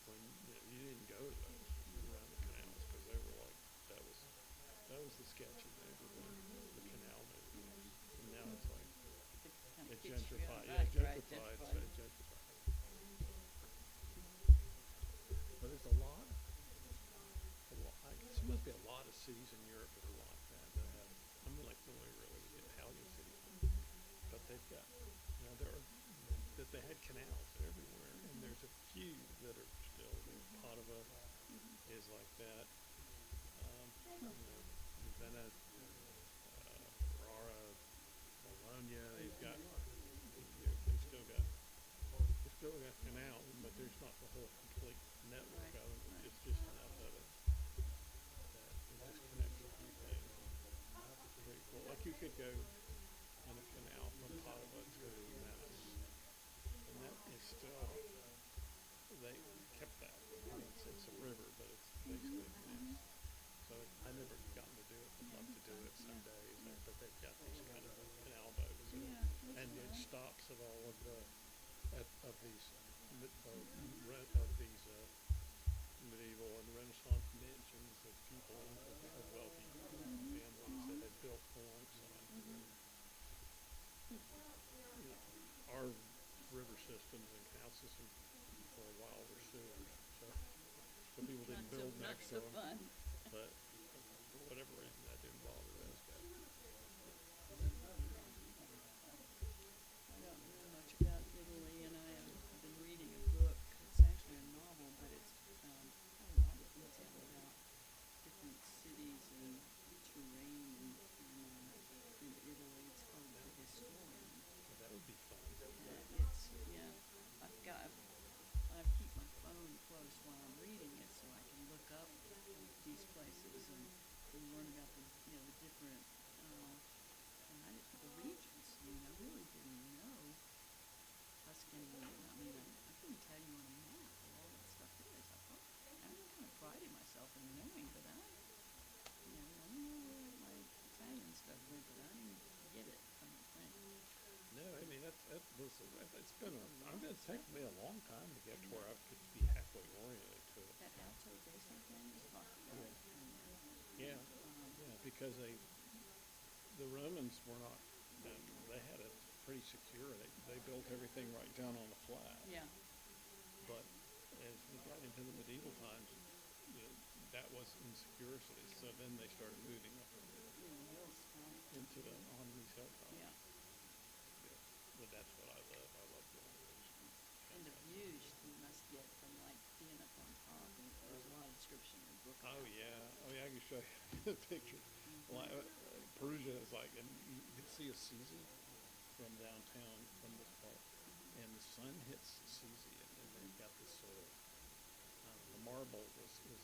S11: when you didn't go to those around the canals because they were like that was the sketchy neighborhood, the canal neighborhood. And now it's like
S8: Kind of
S11: it's
S8: fits you
S11: gentrified.
S8: right,
S11: Yeah,
S8: right,
S11: gentrified. It's
S8: gentrified.
S11: gentrified. But there's a lot. There must be a lot of cities in Europe that are like that. That have, I'm like the only really Italian city, but they've got, there are that they had canals everywhere, and there's a few that are still. Padua is like that. Venice, Ferrara, Bologna. They've still got canals, but there's not the whole complete network of them. It's just enough of it that it just connects a few things. It's pretty cool. Like you could go on a canal from Padua to Venice, and that is still, they kept that. It's a river, but it's basically a canal. So I've never gotten to do it. I'd love to do it some days, but they've got these kind of canal boats, and it stops at all of these medieval and Renaissance mansions of people of wealthy families that had built alongside. Our river systems and canal systems for a while were sewers, so people didn't build next to them.
S8: Fun.
S11: But for whatever reason, that didn't bother those guys.
S8: I don't know much about Italy, and I've been reading a book. It's actually a novel, but it's got a lot of detail about different cities and terrain in Italy. It's called The Historian.
S11: So that would be fun.
S8: It's I've different, and the regions, I mean, I really didn't know Tuscany, I mean, I couldn't tell you on a map where all that stuff is. I thought, I kind of prided myself in knowing, but I don't know where my Italian stuff went, but I didn't get it, I don't think.
S11: No, I mean, it's been it's taken me a long time to get to where I could be halfway oriented to it.
S8: That Alto Basin thing is popular.
S11: Yeah, yeah, because the Romans were not, they had it pretty secure. They built everything right down on the flat.
S8: Yeah,
S11: But as we got into the medieval times, that was insecure cities. So then they started moving up into on these hilltops.
S8: yeah.
S11: Yeah. But that's what I love. I love going to those.
S8: And the views you must get from like being up on top, and there's a lot of description in the book.
S11: Oh yeah, I can show you the picture. Like, Perugia is like, and you can see Assisi from downtown from this part, and the sun hits Assisi, and then they've got this sort of the marble is this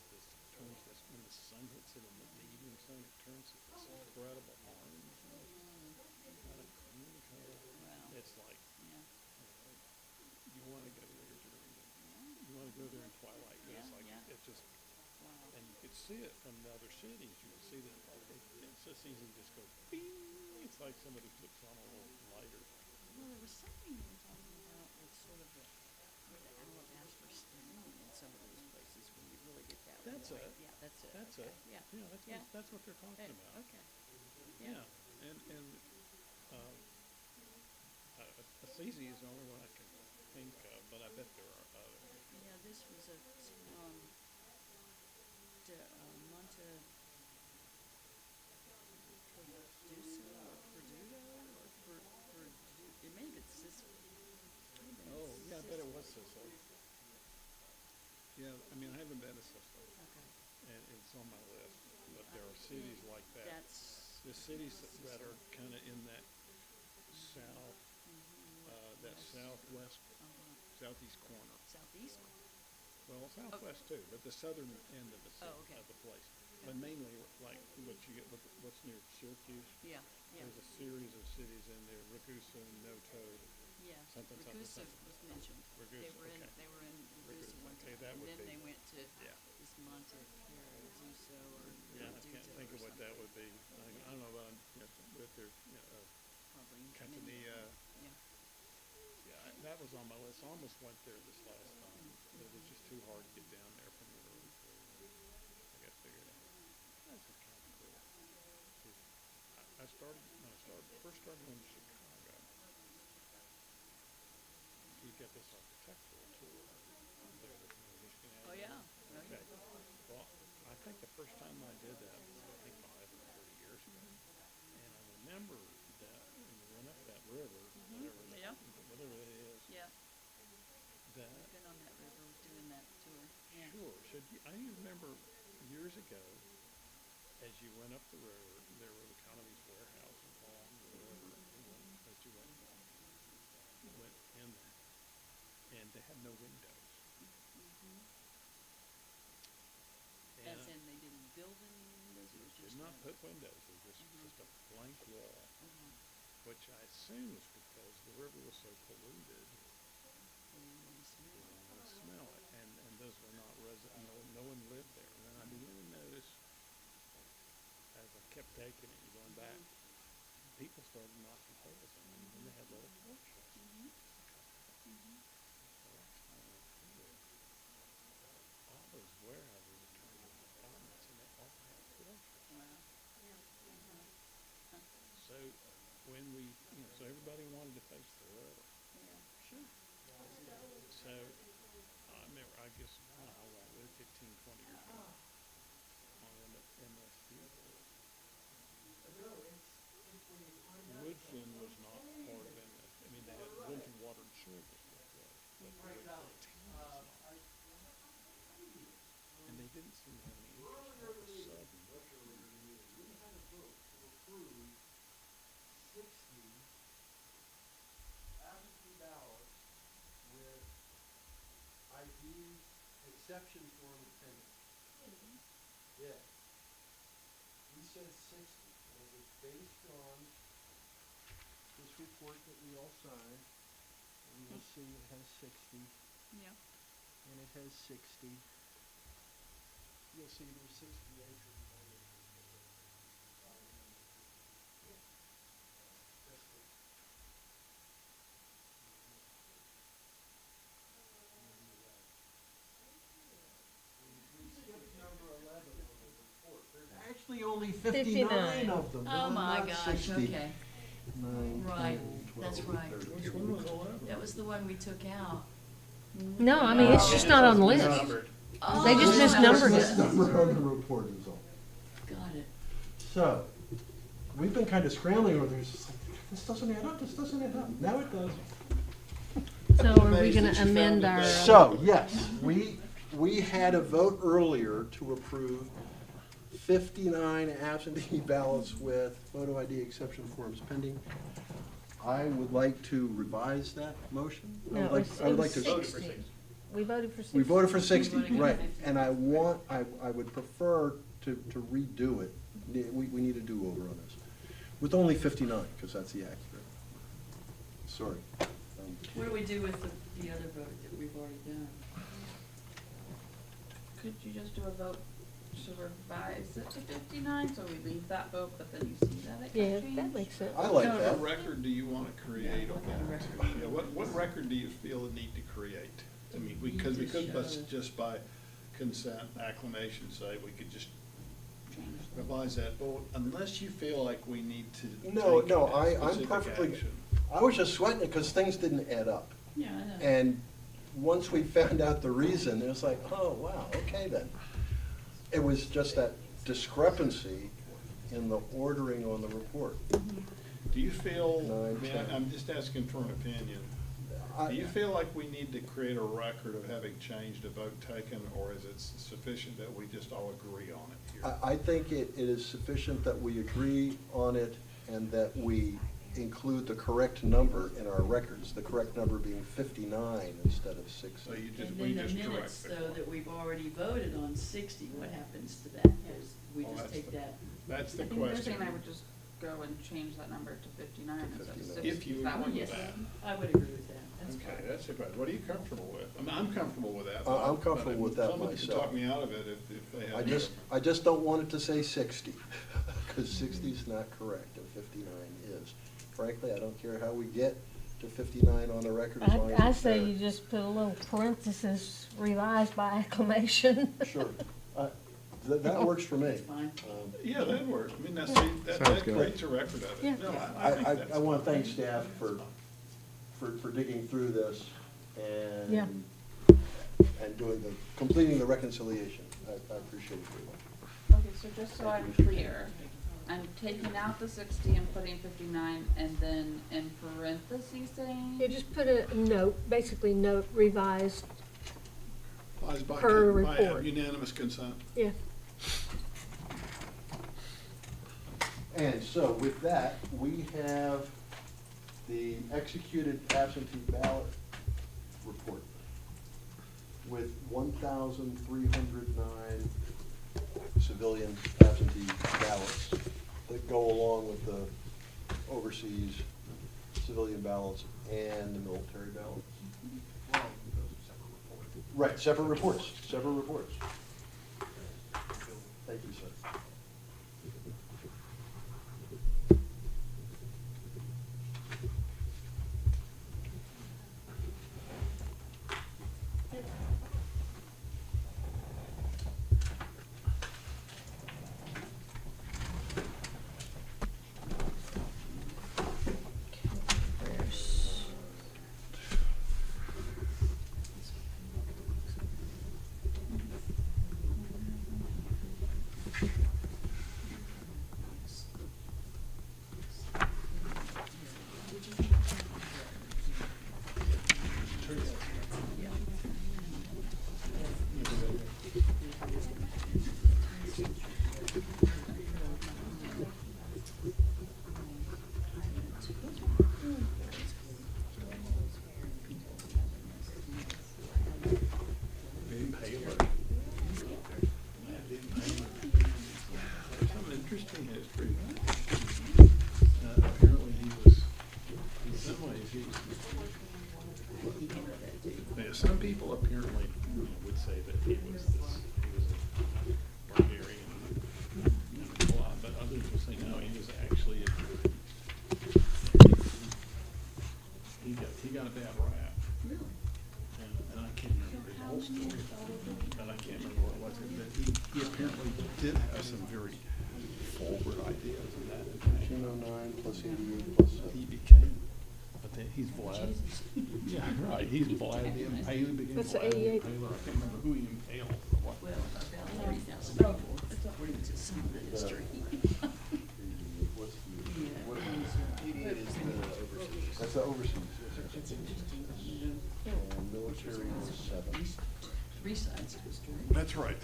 S11: turns this when the sun hits it in the evening sun, it turns to this incredible orange, kind of cream color.
S8: Wow.
S11: It's like
S8: Yeah.
S11: You want to go there during you want to go there in twilight. But it's like it's just.
S8: Wow.
S11: And you could see it from the other cities. You could see that it's just easy to just go, bing. It's like somebody flips on a little lighter.
S8: Well, there was something you were talking about with sort of the alabaster stone in some of those places when you really get that.
S11: That's
S8: light.
S11: it.
S8: Yeah, that's it.
S11: That's
S8: okay.
S11: it.
S8: Yeah.
S11: Yeah, that's what they're talking about.
S8: Okay.
S11: Yeah. And Assisi is the only one I can think of, but I bet there are others.
S8: Yeah, this was a Monte Perduso or Perduto or it may have been Sicily.
S11: Oh, yeah, I bet it was Sicily. Yeah, I mean, I haven't been to Sicily,
S8: Okay.
S11: and it's on my list, but there are cities like that.
S8: That's
S11: The cities that are kind of in that that southwest, southeast corner.
S8: southeast.
S11: Well, southwest too, but the southern end of the
S8: Oh, okay.
S11: of the place. But mainly like what you get, what's near Syracuse.
S8: Yeah, yeah,
S11: There's a series of cities in there: Ragusa, Noto.
S8: yeah.
S11: something,
S8: Ragusa
S11: something.
S8: was mentioned.
S11: Ragusa,
S8: They
S11: okay.
S8: were in Ragusa one
S11: okay,
S8: time.
S11: that would
S8: And then
S11: be-
S8: they went to
S11: Yeah.
S8: this Monte Perduso or
S11: Yeah, I can't
S8: Perduto
S11: think
S8: or
S11: of what that
S8: something.
S11: would be. I don't know about but there's
S8: Probably.
S11: Catania.
S8: Yeah.
S11: Yeah, that was on my list. I almost went there this last time, but it was just too hard to get down there from the road. So I got figured out. That's kind of cool. I started when I first started going to Chicago. You get this architectural tour there at Michigan Avenue.
S8: Oh, yeah.
S11: Okay. Well, I think the first time I did that was, I think, 5 or 30 years ago. And I remember that when you went up that river,
S8: Yeah.
S11: whatever it is,
S8: Yeah.
S11: that,
S8: I've been on that river doing that tour. Yeah.
S11: sure, I remember years ago, as you went up the river, there were kind of these warehouses along the river, as you went in there, and they had no windows. And
S8: As in they didn't build any windows, it was
S11: did
S8: just.
S11: not put windows, it was just a blank wall, which I assume is because the river was so polluted, you smell it, and those were not no one lived there. And then I began to notice, as I kept taking it and going back, people started knocking holes in them, and they had little porches. So that's kind of cool. All those warehouses are turned into apartments, and they all have porches.
S8: Wow.
S11: So when so everybody wanted to face the river.
S8: Yeah, sure.
S11: So I remember, I guess, I don't know how long, 15, 20 years ago, on MSU. Woodfin was not part of MS. I mean, they had Woodfin Water and Sewer District was, but the town was not. And they didn't seem to have any interest. All of a sudden,
S1: 60 absentee ballots with ID exception form attendance. Yeah. We said 60, and is based on this report that we all signed. And you'll see it has 60,
S10: Yeah.
S1: and it has 60. You'll see there's 60 acres. Actually, only 59 of them.
S8: Oh my
S1: not
S8: gosh,
S1: 60.
S8: okay.
S1: 9,
S8: Right,
S1: 10, 12,
S8: that's right.
S1: 13.
S11: Which one was 11?
S8: That was the one we took out.
S3: No, I mean, it's just not on the list.
S8: Oh,
S3: They just misnumbered it.
S1: This number on the report is all.
S8: Got it.
S1: So, we've been kind of scrambling over this. This doesn't add up, this doesn't add up. Now it does.
S3: So are we gonna amend our?
S1: So, yes, we had a vote earlier to approve 59 absentee ballots with photo ID exception forms pending. I would like to revise that motion. I
S3: No,
S1: would
S3: it
S1: like
S3: was
S1: to.
S3: 60. We voted for 60.
S1: We voted for 60,
S8: We voted for
S1: right,
S8: 50.
S1: and I would prefer to redo it. We need a do-over on this, with only 59, because that's the accurate. Sorry.
S8: What do we do with the other vote that we've already done?
S10: Could you just do a vote to revise it to 59, so we leave that vote, but then you see that it got
S3: Yeah,
S10: changed?
S3: that makes sense.
S1: I like
S11: What kind
S1: that.
S11: of a record do you want to create on that? Yeah, what record do you feel the need to create? I mean, because we could just by consent, acclamation, say, we could just revise that vote, unless you feel like we need to
S1: No,
S11: take
S1: no,
S11: a
S1: I'm
S11: specific
S1: perfectly,
S11: action.
S1: I was just sweating it because things didn't add up.
S8: Yeah, I know.
S1: And once we found out the reason, it was like, oh, wow, okay then. It was just that discrepancy in the ordering on the report.
S11: Do you feel,
S1: Nine,
S11: I mean,
S1: 10.
S11: I'm just asking for an opinion,
S1: I-
S11: do you feel like we need to create a record of having changed a vote taken, or is it sufficient that we just all agree on it here?
S1: I think it is sufficient that we agree on it and that we include the correct number in our records, the correct number being 59 instead of 60.
S11: So you just,
S8: And
S11: we
S8: then the
S11: just
S8: minutes,
S11: correct
S8: though,
S11: it.
S8: that we've already voted on 60, what happens to that? Because we
S11: Well,
S8: just
S11: that's
S8: take
S11: the-
S8: that.
S11: That's
S10: I
S11: the
S10: think they're
S11: question.
S10: saying I would just go and change that number to 59 instead of
S1: 59.
S10: 60.
S11: If you
S10: That
S11: agree
S10: would
S11: with
S10: be-
S11: that.
S8: I would agree with that. That's
S11: Okay,
S8: fine.
S11: that's about, what are you comfortable with? I mean, I'm comfortable with that.
S1: I'm comfortable
S11: but
S1: with that
S11: Someone can
S1: myself.
S11: talk me out of it if they have.
S1: I just don't want it to say 60, because 60 is not correct, and 59 is. Frankly, I don't care how we get to 59 on the record, as long as
S3: I
S1: it's
S3: say
S1: there.
S3: you just put a little parenthesis, revised by acclamation.
S1: Sure. That works for me.
S8: That's fine.
S11: Yeah, that works. I mean, that
S6: Sounds good.
S11: creates a record of
S3: Yeah.
S11: it. No, I think that's.
S1: I want to
S11: fine.
S1: thank staff for digging through this
S3: Yeah.
S1: and completing the reconciliation. I appreciate it very much.
S10: Okay, so just so I'm clear, I'm taking out the 60 and putting 59, and then in parentheses saying?
S3: You just put a note, basically note revised,
S11: Applies by
S3: per
S11: by
S3: report.
S11: unanimous consent.
S3: yeah.
S1: And so with that, we have the executed absentee ballot report with 1,309 civilian absentee ballots that go along with the overseas civilian ballots and the military ballots. Right, separate reports. Thank you, sir.
S11: Some interesting history. say that he was a barbarian and blah, but others will say, no, he was actually he got a bad rap.
S8: Really?
S11: And I can't remember his whole story, but I can't remember what it was. But he apparently did have some very forward ideas in that.
S1: 1909 plus 88 plus 7.
S11: He became, but then he's Vlad. Yeah, right, he's Vlad the Impaler. Became
S3: What's the
S11: Vlad
S3: 88?
S11: Impaler. I can't remember who he impaled or what.
S8: Well, about 3,000 people, according to some of the history.
S1: That's the overseas.
S8: It's interesting,
S1: And military is 7.
S8: three sides of history.
S11: That's right.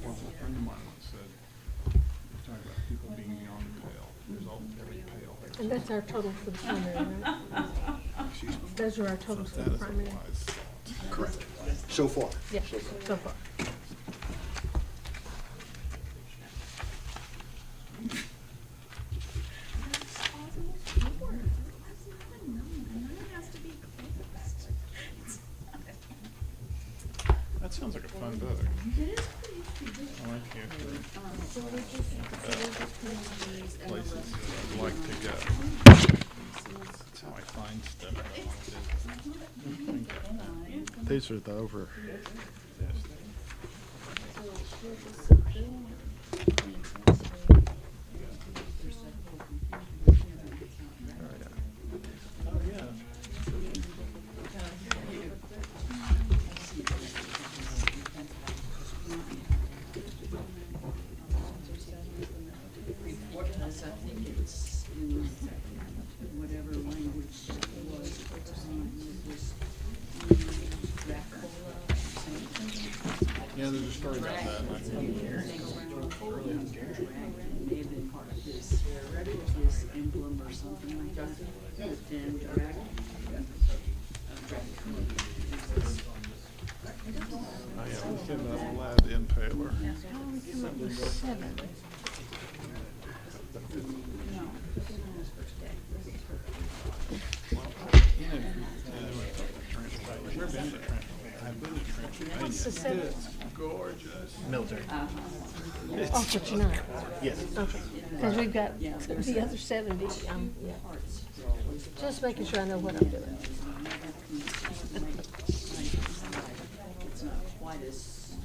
S11: Well, a friend of mine once said, talking about people being beyond the pale. There's all, every pale.
S3: And that's our total for the primary, right? Those are our totals for
S11: That
S3: the
S11: is a
S3: primary.
S11: wise thought.
S1: Correct. So far.
S3: Yeah, so far.
S11: That sounds like a fun book. I like history. Places I'd like to go. That's how I find stuff.
S6: These are the over.
S11: Oh, yeah.
S8: Because I think it's in whatever language it was at the time, it was Dracula or something.
S11: Yeah, there's a story about that. and I can't
S8: May have been part of this emblem or something like that. But then Dracula.
S11: Oh, yeah, let's get that Vlad the Impaler.
S3: How do we come up with 7? What's the 7?
S11: It's gorgeous.
S9: Military.
S3: Oh, but you're not.
S9: Yes.
S3: Okay, because we've got the other 70, yeah. Just making sure I know what I'm doing.
S8: It's not quite as,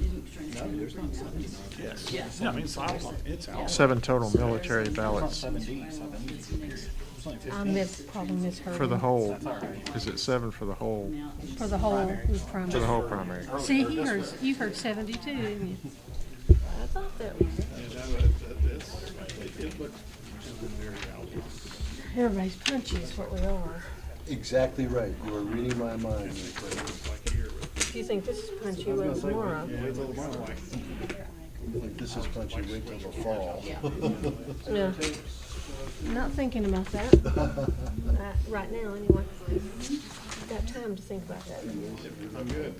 S8: didn't translate.
S11: Yes. Yeah, I mean, it's out.
S6: 7 total military ballots
S3: I probably misheard.
S6: for the
S3: him.
S6: whole. Is it 7 for the whole?
S3: For the whole primary.
S6: For the whole primary.
S3: See, you heard 72, didn't you? I thought that was it. Everybody's punchy is what we are.
S1: Exactly right. You are reading my mind.
S3: If you think this is punchy, well, tomorrow.
S1: Like this is punchy, wait till the fall.
S3: Yeah. Not thinking about that. Right now, anyway. Got time to think about that.
S11: I'm good.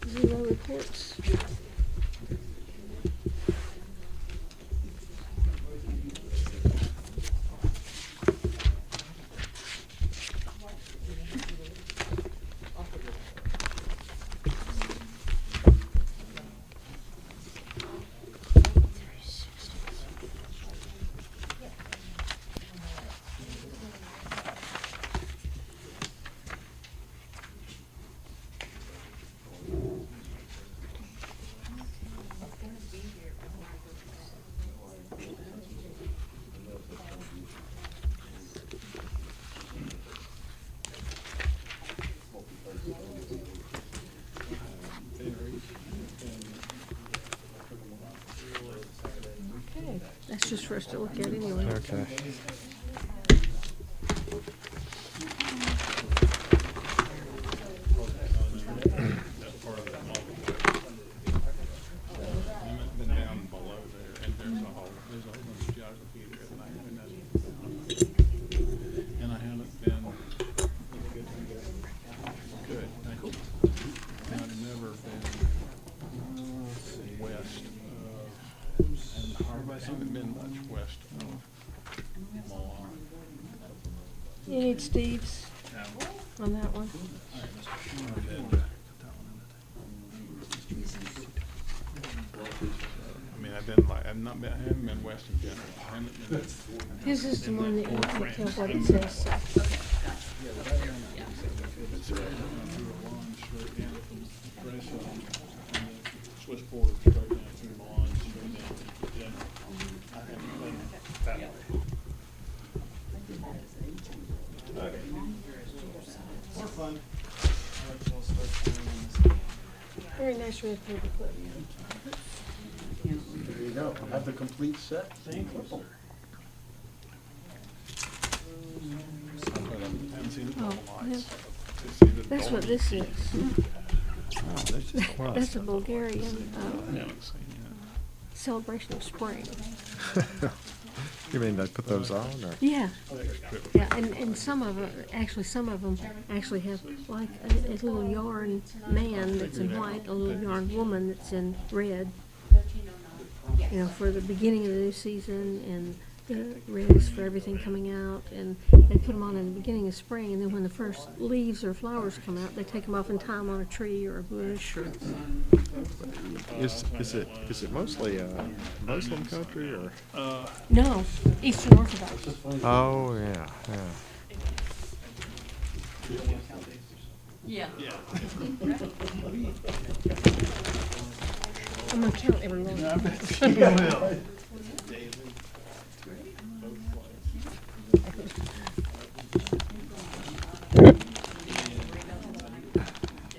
S3: Zero reports. Okay, that's just for us to look at anyway.
S6: Okay.
S11: Been down below there, and there's a whole bunch of geography there, and I haven't been good, thank you. And I've never been west, and I haven't been much west of
S3: include Steve's on that one?
S11: I mean, I haven't been west in general. I haven't been.
S3: This is the one that you can tell what it says. So.
S11: It's through a lawn straight down from Brescia on the Swiss border, straight down through the lawn, straight down to general. I haven't been that way.
S9: More fun.
S3: Very nice red paperclip.
S1: There you go. Have the complete set.
S11: Thank you, sir. I haven't seen the
S3: Oh,
S11: double
S3: yeah.
S11: lights. To see the
S3: That's what
S11: doors.
S3: this is.
S6: Oh, that's just close.
S3: That's a Bulgarian
S11: I haven't seen
S3: celebration of spring.
S6: You mean they put those on, or?
S3: Yeah. Yeah, and some of them actually have like a little yarn man that's in white, a little yarn woman that's in red. You know, for the beginning of the new season, and the red is for everything coming out, and they put them on in the beginning of spring, and then when the first leaves or flowers come out, they take them off and tie them on a tree or a bush. Or
S6: Is it mostly Muslim country, or?
S3: no, Eastern Orthodox.
S6: Oh, yeah, yeah.
S10: Yeah.
S3: I'm gonna count every one.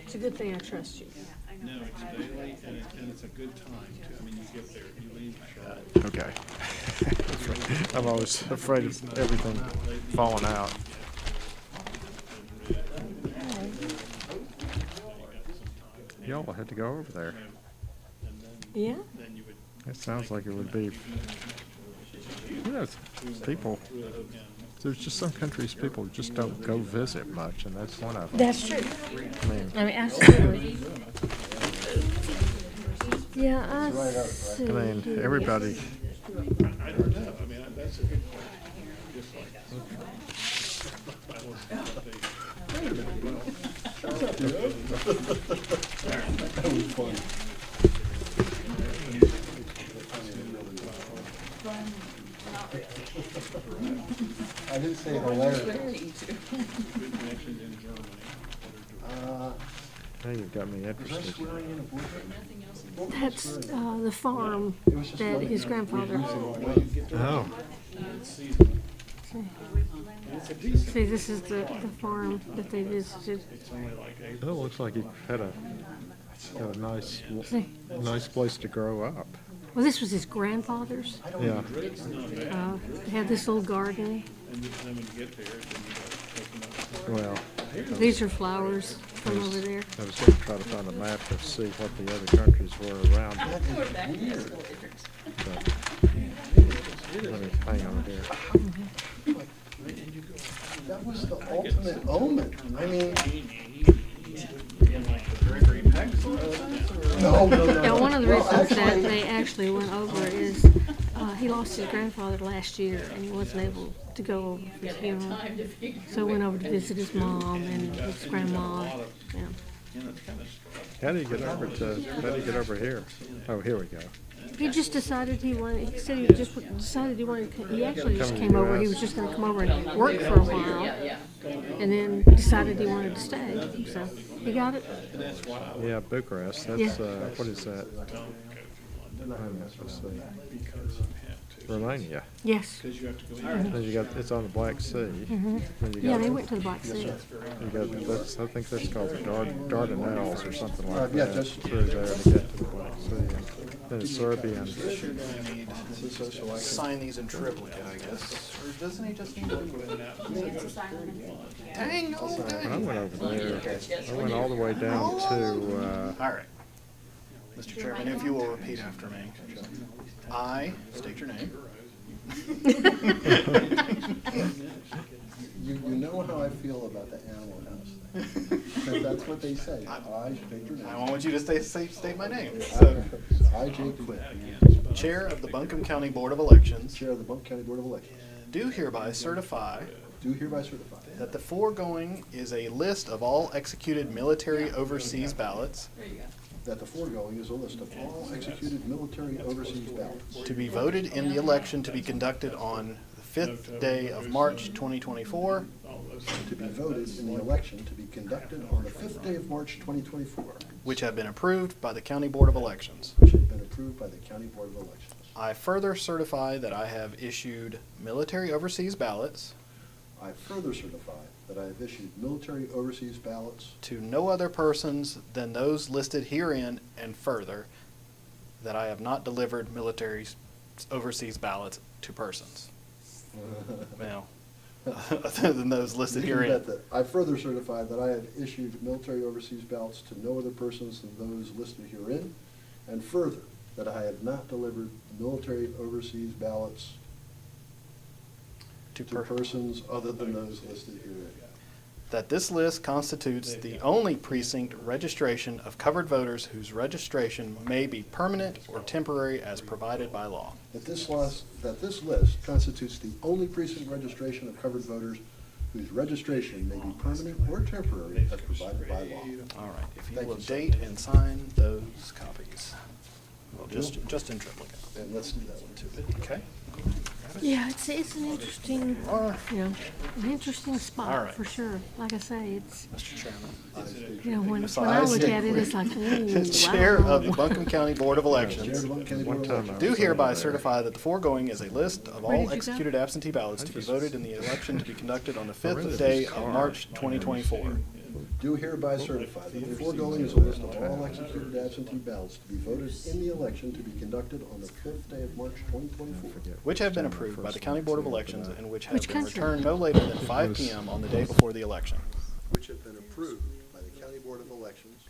S3: It's a good thing I trust you.
S11: No, it's daily, and it's a good time too. I mean, you get there, you leave sharp.
S6: Okay. I'm always afraid of everything falling out. Y'all had to go over there.
S3: Yeah?
S6: It sounds like it would be, you know, people, there's just some countries people just don't go visit much, and that's one of them.
S3: That's true.
S6: I mean,
S3: Absolutely. Yeah, I see.
S6: I mean, everybody,
S11: I don't know, I mean, that's a good question. Just like, I was,
S1: I didn't say hilarious.
S11: good connections in Germany.
S6: now you've got me interested.
S3: That's the farm that his grandfather.
S6: Oh,
S3: See, this is the farm that they visited.
S6: it looks like he had a nice place to grow up.
S3: Well, this was his grandfather's.
S6: Yeah.
S3: They had this little garden.
S11: And then when you get there, then you gotta take them up.
S6: Well,
S3: These are flowers from over there.
S6: I was going to try to find a map to see what the other countries were around. But, let me hang on here.
S1: That was the ultimate omen. I mean, no.
S3: Now, one of the
S1: Well,
S3: reasons that
S1: actually-
S3: they actually went over is he lost his grandfather last year, and he wasn't able to go over for his funeral. So he went over to visit his mom and his grandma. Yeah.
S6: How do you get over here? Oh, here we go.
S3: He just decided he wanted. He said he just decided he wanted. He actually just came over. He was just going to come over and work for a while, and then decided he wanted to stay. So he got it.
S6: Yeah, Bucharest. That's what is that? Let's see. Romania.
S3: Yes.
S6: Then you got it's on the Black Sea. Then you
S3: Yeah,
S6: got-
S3: they went to the Black Sea.
S6: You got I think that's called the Dardanelles or something like
S1: yeah,
S6: that.
S1: just-
S6: Through there to get to the Black Sea. And then it's Serbia. And,
S9: Sign these in triplicate, I guess. Or doesn't he just need to? Dang, no,
S6: when I went over there, I went all the way down to.
S9: All right. Mr. Chairman, if you will repeat after me. I state your name.
S1: You know how I feel about the Animal House thing. 'Cause that's what they say. I state your
S9: I
S1: name.
S9: want you to state my name. So,
S1: I, Jay Quinn,
S9: Chair of the Buncombe County Board of Elections,
S1: Chair of the Buncombe County Board of Elections,
S9: do hereby certify
S1: do hereby certify
S9: that the foregoing is a list of all executed military overseas ballots
S8: There you go.
S1: That the foregoing is a list of all executed military overseas ballots
S9: to be voted in the election to be conducted on the 5th day of March 2024,
S1: to be voted in the election to be conducted on the 5th day of March 2024,
S9: which have been approved by the County Board of Elections.
S1: which have been approved by the County Board of Elections.
S9: I further certify that I have issued military overseas ballots
S1: I further certify that I have issued military overseas ballots
S9: to no other persons than those listed herein, and further, that I have not delivered military overseas ballots to persons. Now, other than those listed
S1: You can
S9: herein.
S1: bet that I further certify that I have issued military overseas ballots to no other persons than those listed herein, and further, that I have not delivered military overseas ballots to persons other than those listed herein.
S9: That this list constitutes the only precinct registration of covered voters whose registration may be permanent or temporary as provided by law.
S1: That this list constitutes the only precinct registration of covered voters whose registration may be permanent or temporary as provided by law.
S9: All right, if you
S1: Thank
S9: will
S1: you, sir.
S9: date and sign those copies. Well, just in triplicate.
S1: And let's do that one too.
S9: Okay?
S3: Yeah, it's an interesting, you know, an interesting
S9: All
S3: spot
S9: right.
S3: for sure. Like I say, it's,
S9: Mr. Chairman.
S3: you know, when I
S9: Besides-
S3: look at it, it's like, ooh,
S9: Chair
S3: wow.
S9: of the Buncombe County Board of
S1: Chair of
S9: Elections.
S1: the Buncombe County Board of
S6: One time
S1: Elections.
S9: Do hereby certify that the foregoing is a list of
S3: Where
S9: all
S3: did you go?
S9: executed absentee ballots to be voted in the election to be conducted on the 5th day of March 2024.
S1: Do hereby certify that the foregoing is a list of all executed absentee ballots to be voted in the election to be conducted on the 5th day of March 2024,
S9: Which have been approved by the County Board of Elections and which have
S3: Which
S9: been
S3: country?
S9: returned no later than 5 p.m. on the day before the election.
S1: which have been approved by the County Board of Elections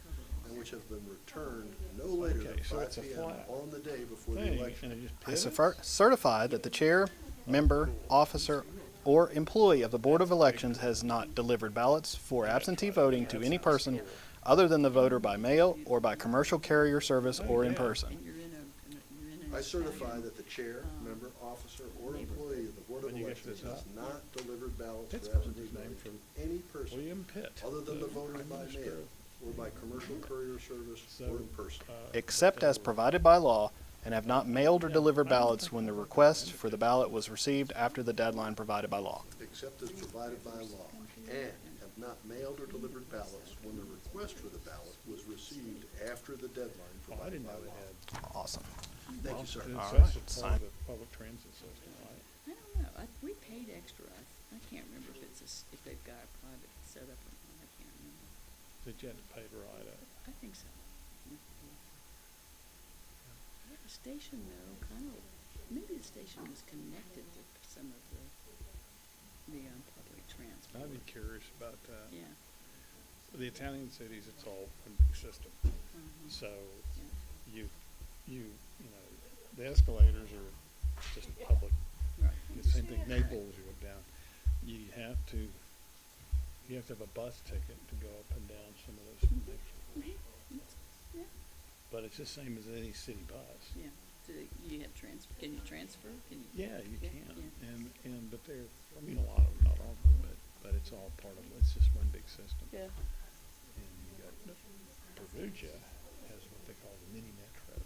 S1: and which have been returned no later than
S11: Okay, so
S1: 5
S11: it's a
S1: p.m.
S11: flat
S1: on the day before the
S11: thing,
S1: election.
S11: and it just
S9: I
S11: pivots?
S9: certify that the chair, member, officer, or employee of the Board of Elections has not delivered ballots for absentee voting to any person other than the voter by mail or by commercial carrier service or in person.
S8: You're in a
S1: I certify that the chair, member, officer, or employee of the Board of
S11: When you get
S1: Elections
S11: this
S1: has
S11: up.
S1: not delivered ballots for
S11: Pittsburgh
S1: absentee
S11: was named
S1: voting to any person
S11: William Pitt.
S1: other than the voters by mail or by commercial courier service or in person.
S9: Except as provided by law, and have not mailed or delivered ballots when the request for the ballot was received after the deadline provided by law.
S1: Except as provided by law, and have not mailed or delivered ballots when the request for the ballot was received after the deadline
S11: Oh, I
S1: provided
S11: didn't
S1: by
S11: know
S1: law.
S11: they had.
S9: Awesome.
S1: Thank you, sir.
S11: It's
S9: All
S11: that's
S9: right,
S11: a
S9: sign.
S11: part of the public transit system, right?
S8: I don't know, we paid extra, I can't remember if it's if they've got a private setup or not, I can't remember.
S11: That you had to pay to ride up.
S8: I think so. Yeah, the station though, maybe the station was connected to some of the public transport.
S11: I'd be curious about that.
S8: Yeah.
S11: The Italian cities, it's all one big system.
S8: Mhm.
S11: So
S8: Yeah.
S11: you know, the escalators are just public.
S8: Right.
S11: The same thing, Naples, you go down, you have to have a bus ticket to go up and down some of those connections.
S8: Yeah,
S11: But it's the same as any city bus.
S8: yeah. So you have can you transfer? Can you?
S11: Yeah, you
S8: Yeah,
S11: can,
S8: yeah.
S11: and, but they're, I mean, a lot of them, not all of them, but it's all part of, it's just one big system.
S8: Yeah.
S11: And you got, Perugia has what they call the mini metro.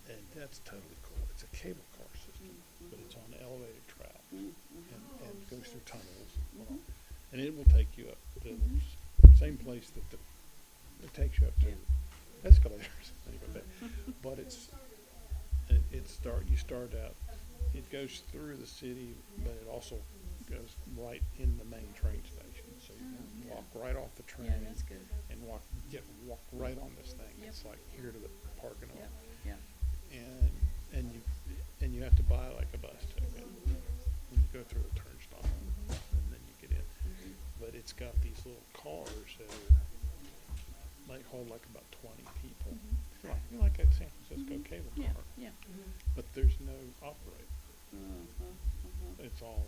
S11: And that's totally cool. It's a cable car system, but it's on elevated track and goes through tunnels. And it will take you up to the same place that it takes you up to escalators. And you go back. But you start out, it goes through the city, but it also goes right in the main train station. So you can walk right off the train
S8: Yeah, that's good.
S11: and walk right on this thing.
S8: Yep.
S11: It's like here to the parking lot.
S8: Yeah, yeah.
S11: And you have to buy like a bus ticket when you go through a turnstile, and then you get in. But it's got these little cars that might hold like about 20 people, like that San Francisco cable
S8: Yeah,
S11: car.
S8: yeah.
S11: But there's no operator. It's all,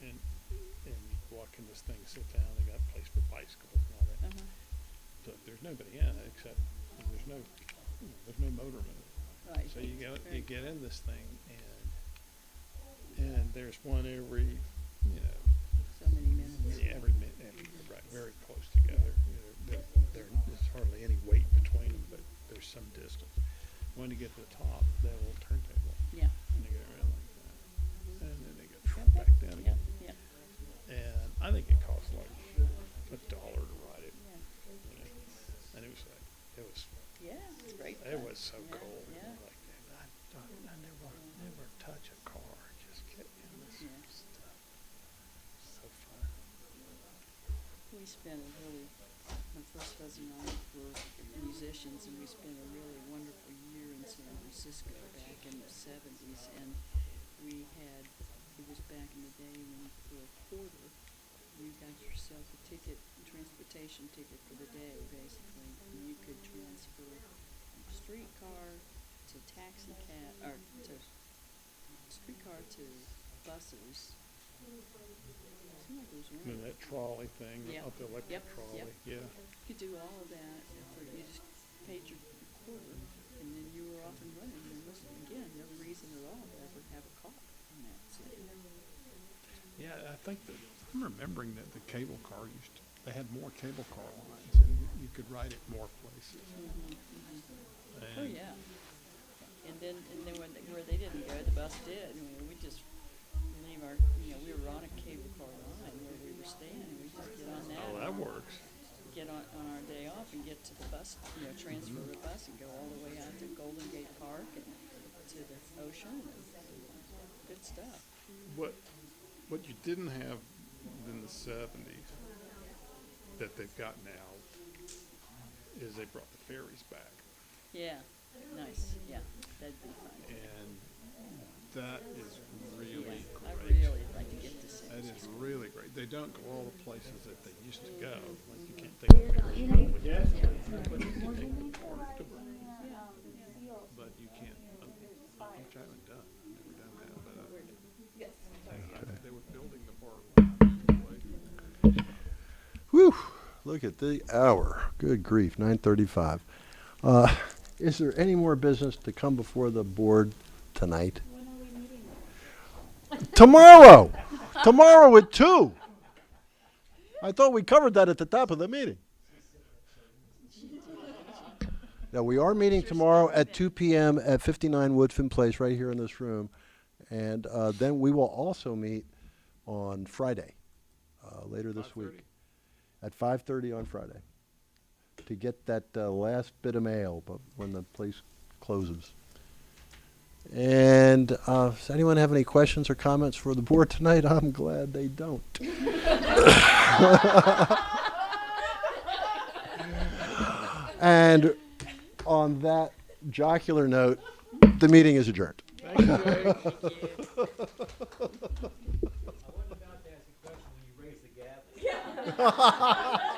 S11: and you walk in this thing, sit down. They got a place for bicycles and all that. So there's nobody in it except there's no motorman.
S8: Right.
S11: So you
S8: Right.
S11: get in this thing and there's one every when you get to the top, that little turntable.
S8: Yeah.
S11: And they go around like that. And then they go back down
S8: Yeah,
S11: again.
S8: yeah.
S11: And I think it costs like $1 to ride it.
S8: Yeah.
S11: You know? And it was like,
S8: Yeah, it's great.
S11: it
S8: fun.
S11: was so
S8: Yeah,
S11: cool.
S8: Yeah.
S11: Like, I never touch a car. Just get in this
S8: Yeah.
S11: stuff. So fun.
S8: We spent a really, my first husband and I were musicians, and we spent a really wonderful year in San Francisco back in the 70s, and we had, it was back in the day when for a quarter, you got yourself a ticket, transportation ticket for the day, basically, and you could transfer from streetcar to taxi cab, or to streetcar to buses. Seemed like it was
S11: And
S8: around.
S11: that trolley thing,
S8: Yeah.
S11: up the electric
S8: Yep,
S11: trolley,
S8: yep.
S11: yeah.
S8: You could do all of that, you just paid your quarter, and then you were off and running. There was, again, no reason at all to ever have a car in that city.
S11: Yeah, I think that, I'm remembering that the cable car they had more cable car lines, and you could ride it more places.
S8: Oh,
S11: And
S8: yeah. And then where they didn't go, the bus did. I mean, we just leave our, we were on a cable car line where we were staying, and we just get on that.
S11: Oh, that works.
S8: Get on our day off and get to the bus, transfer the bus and go all the way out to Golden Gate Park and to the ocean. And good stuff.
S11: What you didn't have in the 70s that they've got now is they brought the ferries back.
S8: Yeah, nice. Yeah, that'd be fun.
S11: And that is really
S8: I
S11: great.
S8: really like to get to see.
S11: That is really great. They don't go all the places that they used to go. Like you can't take a ferry to but you can take the park to work. But you can't, which I haven't done, never done that, but they were building the park.
S1: Whew, look at the hour. Good grief, 9:35. Is there any more business to come before the board tonight? Tomorrow! Tomorrow at 2. I thought we covered that at the top of the meeting. Now, we are meeting tomorrow at 2 p.m. at 59 Woodfin Place, right here in this room. And then we will also meet on Friday, later this week. At 5:30 on Friday, to get that last bit of mail, but when the place closes. And does anyone have any questions or comments for the board tonight? I'm glad they don't. And on that jocular note, the meeting is adjourned.
S11: Thank you, Jake.
S12: I wasn't about to ask a question when you raised the gavel.